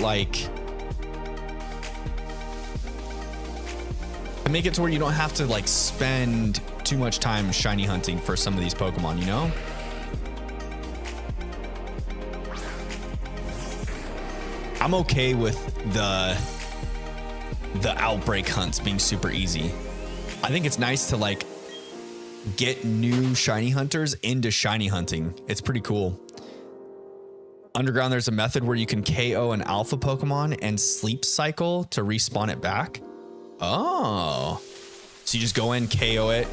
A: to where you don't have to like spend too much time shiny hunting for some of these Pokemon, you know? I'm okay with the outbreak hunts being super easy. I think it's nice to like get new shiny hunters into shiny hunting. It's pretty cool. Underground, there's a method where you can KO an alpha Pokemon and sleep cycle to respawn it back. Oh, so you just go in, KO it,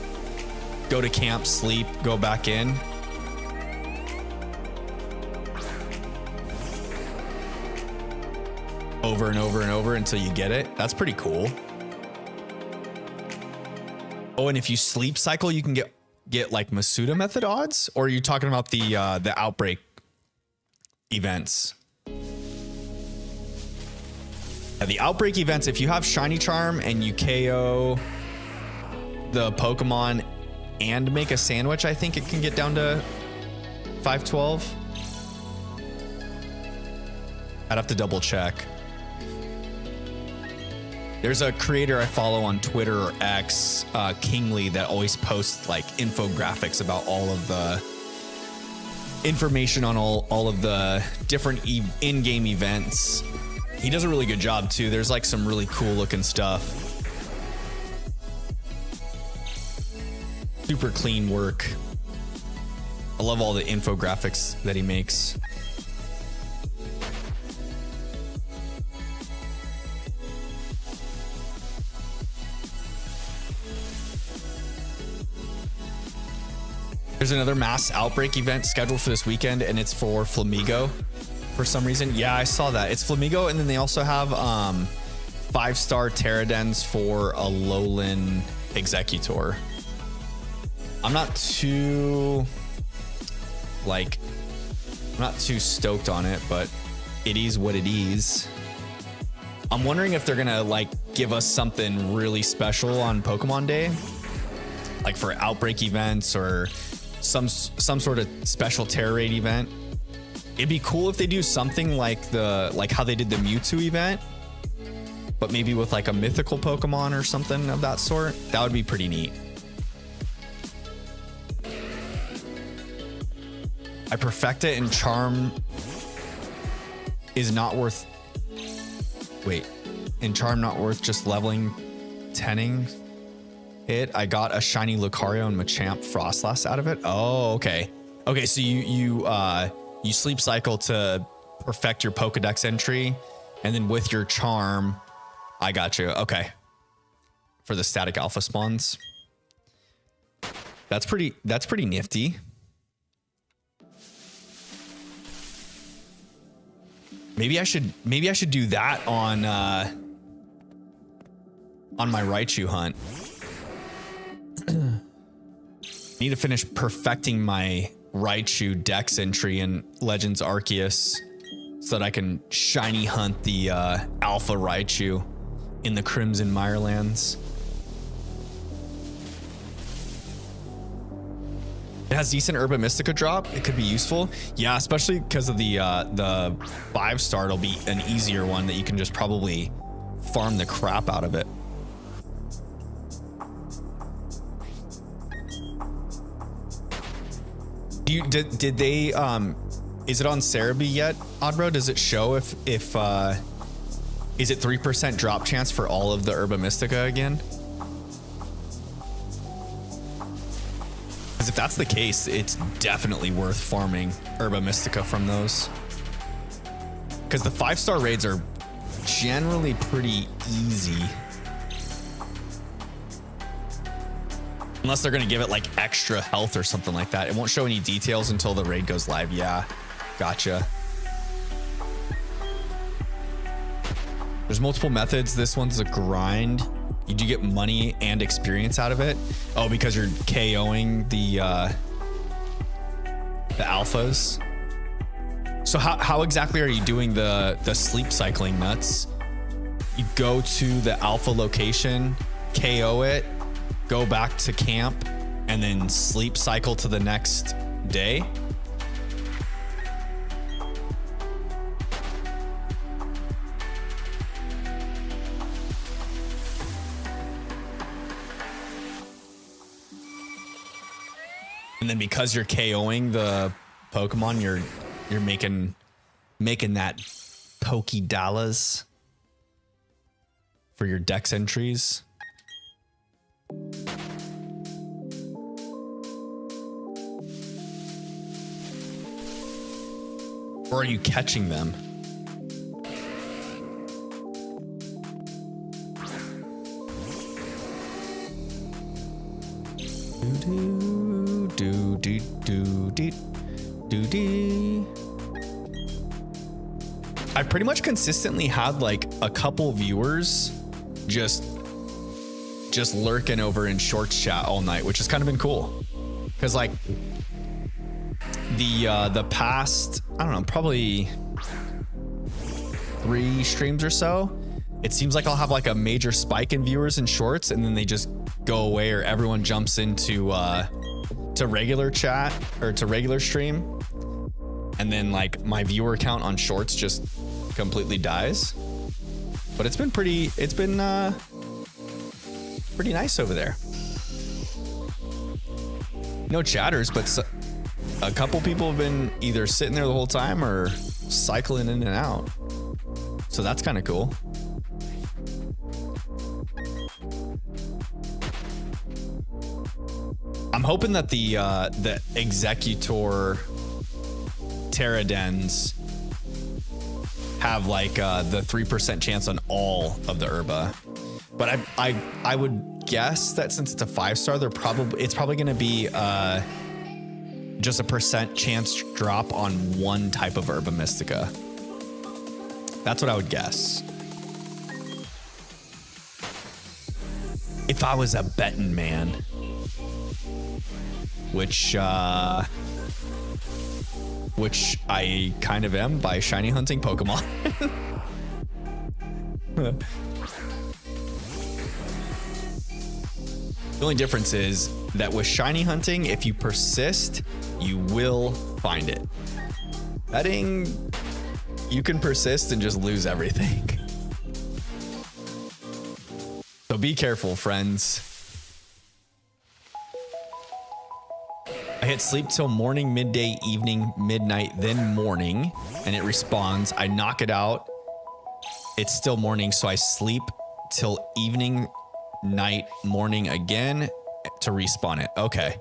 A: go to camp, sleep, go back in. Over and over and over until you get it. That's pretty cool. Oh, and if you sleep cycle, you can get like Masuda method odds, or are you talking about the outbreak events? The outbreak events, if you have Shiny Charm and you KO the Pokemon and make a sandwich, I think it can get down to 512. I'd have to double check. There's a creator I follow on Twitter or X, Kingly, that always posts like infographics about all of the information on all of the different in-game events. He does a really good job too. There's like some really cool looking stuff. Super clean work. I love all the infographics that he makes. There's another mass outbreak event scheduled for this weekend, and it's for Flamigo for some reason. Yeah, I saw that. It's Flamigo, and then they also have 5-star Pterodens for a Alolan Executor. I'm not too stoked on it, but it is what it is. I'm wondering if they're gonna like give us something really special on Pokemon Day, like for outbreak events or some sort of special Terra Raid event. It'd be cool if they do something like how they did the Mewtwo event, but maybe with like a mythical Pokemon or something of that sort. That would be pretty neat. I perfect it and Charm is not worth. Wait, and Charm not worth just leveling 10ing it. I got a shiny Lucario and Machamp Frostlass out of it. Oh, okay. Okay, so you sleep cycle to perfect your Pokedex entry, and then with your Charm, I got you. Okay. For the static alpha spawns. That's pretty nifty. Maybe I should do that on my Raichu hunt. Need to finish perfecting my Raichu Dex entry in Legends Arceus so that I can shiny hunt the Alpha Raichu in the Crimson Mirelands. It has decent Urban Mystica drop. It could be useful. Yeah, especially because of the 5-star. It'll be an easier one that you can just probably farm the crap out of it. Did they is it on Cerebi yet, Oddbro? Does it show if Is it 3% drop chance for all of the Herba Mystica again? Because if that's the case, it's definitely worth farming Herba Mystica from those. Because the 5-star raids are generally pretty easy. Unless they're going to give it like extra health or something like that. It won't show any details until the raid goes live. Yeah, gotcha. There's multiple methods. This one's a grind. You do get money and experience out of it. Oh, because you're KOing the alphas. So how exactly are you doing the sleep cycling, Nuts? You go to the alpha location, KO it, go back to camp, and then sleep cycle to the next day? And then because you're KOing the Pokemon, you're making that Poké dollars for your Dex entries. Or are you catching them? I've pretty much consistently had like a couple viewers just lurking over in shorts chat all night, which has kind of been cool. Cause like the past, I don't know, probably 3 streams or so, it seems like I'll have like a major spike in viewers in shorts and then they just go away, or everyone jumps into to regular chat or to regular stream, and then like my viewer count on shorts just completely dies. But it's been pretty nice over there. No chatters, but a couple people have been either sitting there the whole time or cycling in and out. So that's kind of cool. I'm hoping that the Executor Terradens have like the 3% chance on all of the Herba. But I would guess that since it's a 5-star, it's probably going to be just a % chance drop on one type of Herba Mystica. That's what I would guess. If I was a betting man, which I kind of am by shiny hunting Pokemon. The only difference is that with shiny hunting, if you persist, you will find it. Betting, you can persist and just lose everything. So be careful, friends. I hit sleep till morning, midday, evening, midnight, then morning, and it responds. I knock it out. It's still morning, so I sleep till evening, night, morning again to respawn it. Okay.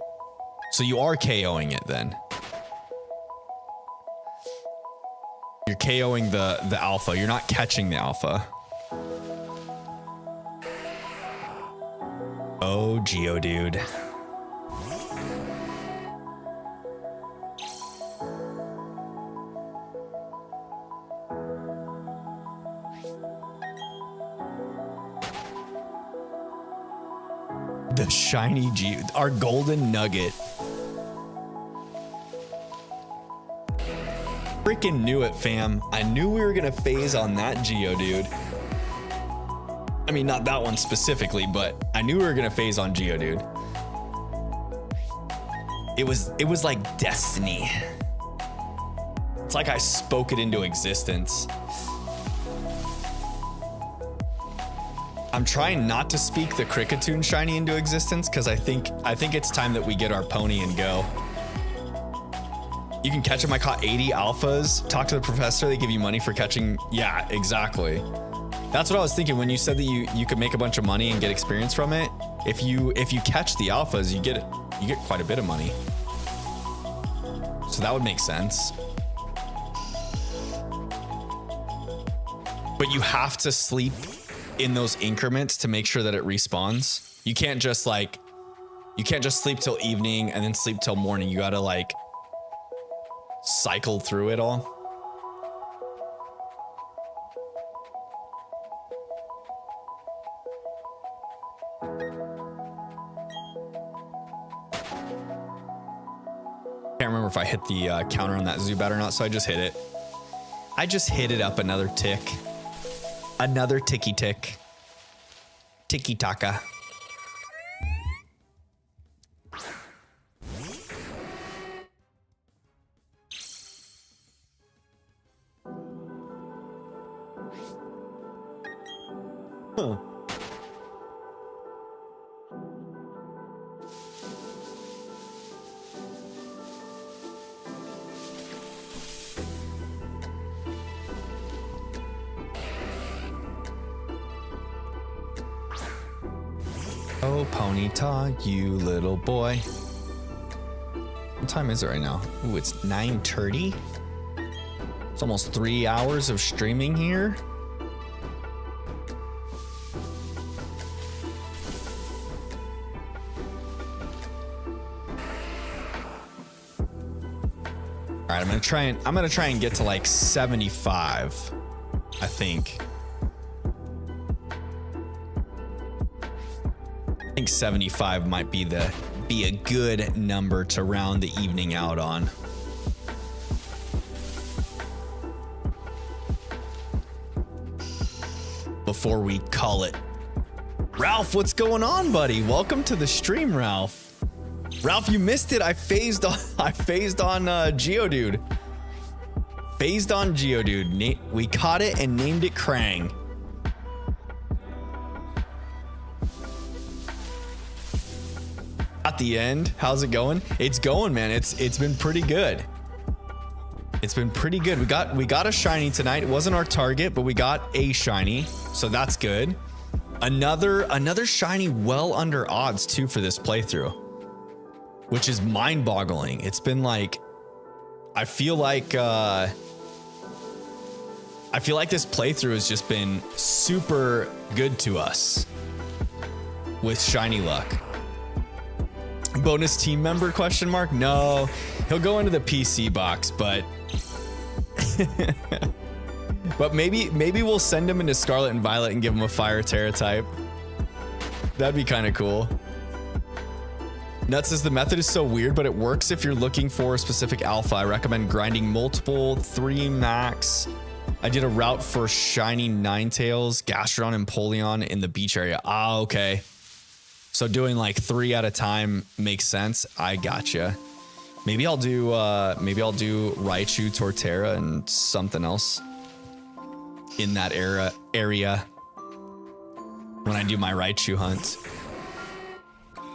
A: So you are KOing it then. You're KOing the alpha. You're not catching the alpha. Oh, Geodude. The shiny our golden nugget. Freaking knew it, fam. I knew we were gonna phase on that Geodude. I mean, not that one specifically, but I knew we were gonna phase on Geodude. It was like destiny. It's like I spoke it into existence. I'm trying not to speak the Kricketune shiny into existence because I think it's time that we get our pony and go. You can catch them. I caught 80 alphas. Talk to the professor. They give you money for catching. Yeah, exactly. That's what I was thinking when you said that you could make a bunch of money and get experience from it. If you catch the alphas, you get quite a bit of money. So that would make sense. But you have to sleep in those increments to make sure that it respawns. You can't just sleep till evening and then sleep till morning. You gotta like cycle through it all. Can't remember if I hit the counter on that Zubat or not, so I just hit it. I just hit it up another tick. Another ticky tick. Tiki taka. Huh. Oh, Ponyta, you little boy. What time is it right now? Ooh, it's 9:30. It's almost 3 hours of streaming here. All right, I'm gonna try and get to like 75, I think. I think 75 might be a good number to round the evening out on. Before we call it. Ralph, what's going on, buddy? Welcome to the stream, Ralph. Ralph, you missed it. I phased on Geodude. Phased on Geodude. We caught it and named it Krang. At the end, how's it going? It's going, man. It's been pretty good. It's been pretty good. We got a shiny tonight. It wasn't our target, but we got a shiny, so that's good. Another shiny well under odds too for this playthrough, which is mind-boggling. It's been like, I feel like this playthrough has just been super good to us with shiny luck. Bonus team member question mark? No, he'll go into the PC box, but but maybe we'll send him into Scarlet and Violet and give him a Fire Terra type. That'd be kind of cool. Nuts says the method is so weird, but it works if you're looking for a specific alpha. I recommend grinding multiple 3 max. I did a route for shiny Ninetales, Gastrodon, and Polion in the beach area. Ah, okay. So doing like 3 at a time makes sense. I gotcha. Maybe I'll do Raichu, Torterra, and something else in that area when I do my Raichu hunt.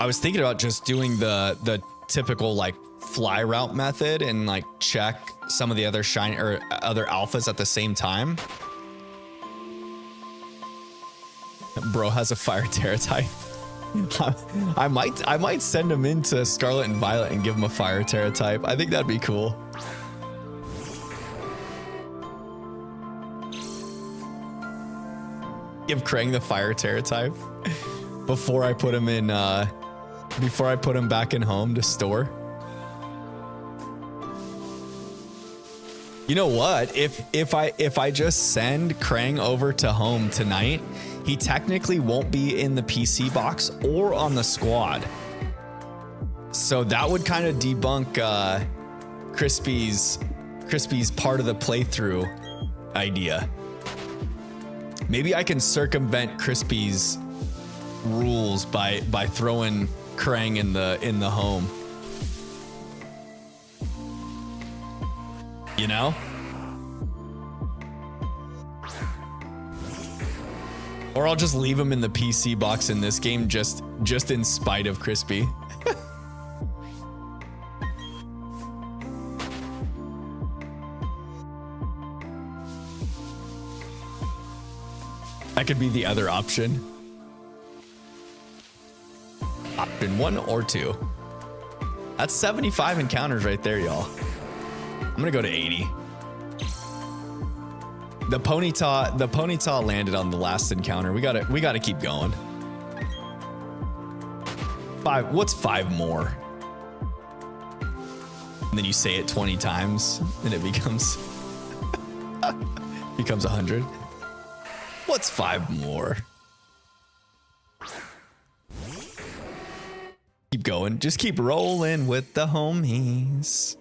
A: I was thinking about just doing the typical like fly route method and like check some of the other shiny or other alphas at the same time. Bro has a Fire Terra type. I might send him into Scarlet and Violet and give him a Fire Terra type. I think that'd be cool. Give Krang the Fire Terra type before I put him in before I put him back in home to store. You know what? If I just send Krang over to home tonight, he technically won't be in the PC box or on the squad. So that would kind of debunk Crispy's part of the playthrough idea. Maybe I can circumvent Crispy's rules by throwing Krang in the home. You know? Or I'll just leave him in the PC box in this game just in spite of Crispy. That could be the other option. Option 1 or 2. That's 75 encounters right there, y'all. I'm gonna go to 80. The ponyta landed on the last encounter. We gotta keep going. 5. What's 5 more? And then you say it 20 times, and it becomes 100. What's 5 more? Keep going. Just keep rolling with the homies.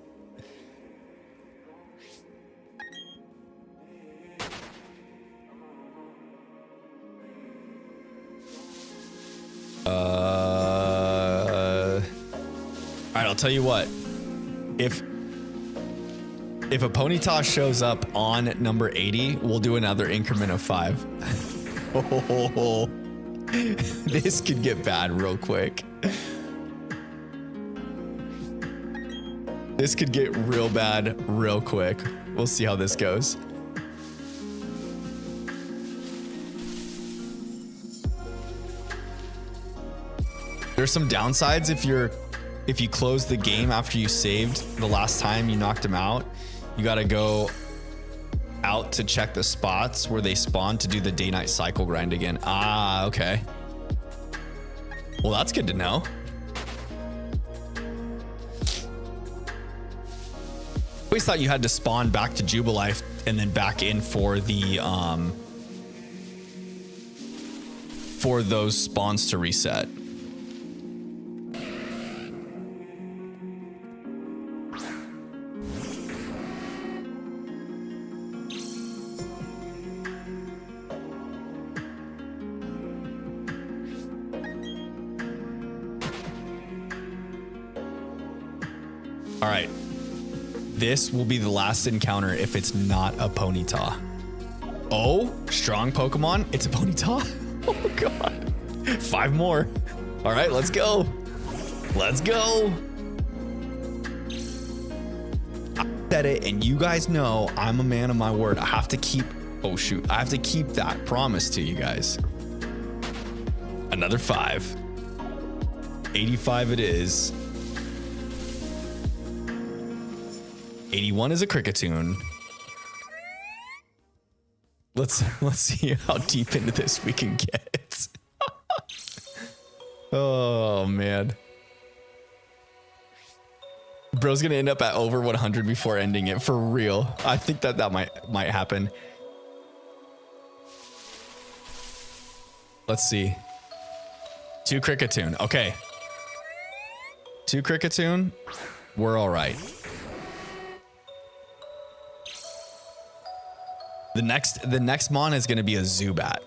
A: All right, I'll tell you what. If a ponyta shows up on number 80, we'll do another increment of 5. Oh, this could get bad real quick. This could get real bad real quick. We'll see how this goes. There's some downsides if you close the game after you saved the last time you knocked him out. You got to go out to check the spots where they spawn to do the day-night cycle grind again. Ah, okay. Well, that's good to know. I always thought you had to spawn back to Jubilife and then back in for the for those spawns to reset. All right. This will be the last encounter if it's not a ponyta. Oh, strong Pokemon. It's a ponyta. Oh, God. 5 more. All right, let's go. Let's go. I said it, and you guys know I'm a man of my word. I have to keep... Oh, shoot. I have to keep that promise to you guys. Another 5. 85 it is. 81 is a Cricketune. Let's see how deep into this we can get. Oh man. Bro's gonna end up at over 100 before ending it, for real. I think that might happen. Let's see. 2 Cricketune. Okay. 2 Cricketune. We're all right. The next mon is going to be a Zubat.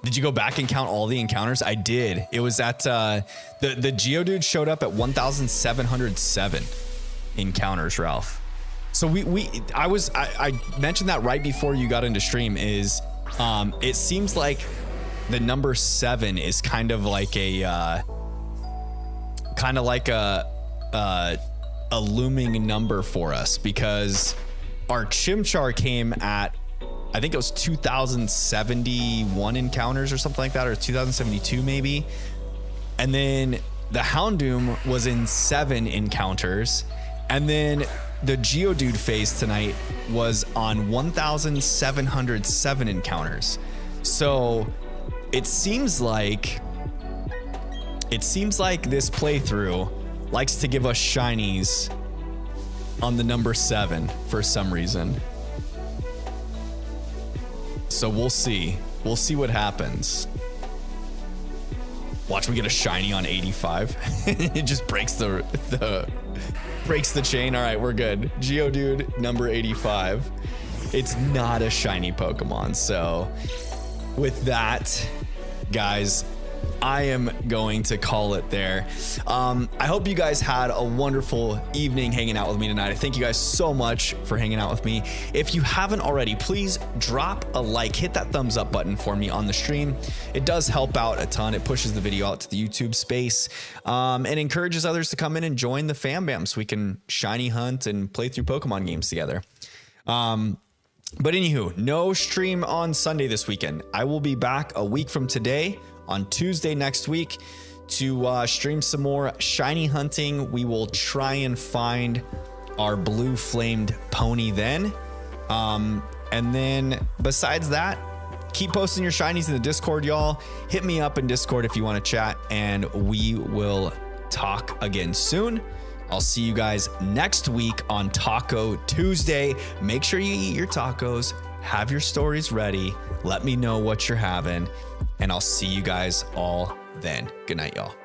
A: Did you go back and count all the encounters? I did. It was at the Geodude showed up at 1,707 encounters, Ralph. So I mentioned that right before you got into stream. Is it seems like the number 7 is kind of like a looming number for us, because our Chimchar came at, I think it was 2,071 encounters or something like that, or 2,072 maybe. And then the Houndoom was in 7 encounters. And then the Geodude phase tonight was on 1,707 encounters. So it seems like this playthrough likes to give us shinies on the number 7 for some reason. So we'll see. We'll see what happens. Watch me get a shiny on 85. It just breaks the chain. All right, we're good. Geodude number 85. It's not a shiny Pokemon. So with that, guys, I am going to call it there. I hope you guys had a wonderful evening hanging out with me tonight. I thank you guys so much for hanging out with me. If you haven't already, please drop a like, hit that thumbs up button for me on the stream. It does help out a ton. It pushes the video out to the YouTube space, and encourages others to come in and join the fam bam so we can shiny hunt and play through Pokemon games together. But anywho, no stream on Sunday this weekend. I will be back a week from today on Tuesday next week to stream some more shiny hunting. We will try and find our blue flamed pony then. And then besides that, keep posting your shinies in the Discord, y'all. Hit me up in Discord if you want to chat, and we will talk again soon. I'll see you guys next week on Taco Tuesday. Make sure you eat your tacos, have your stories ready. Let me know what you're having, and I'll see you guys all then. Good night, y'all.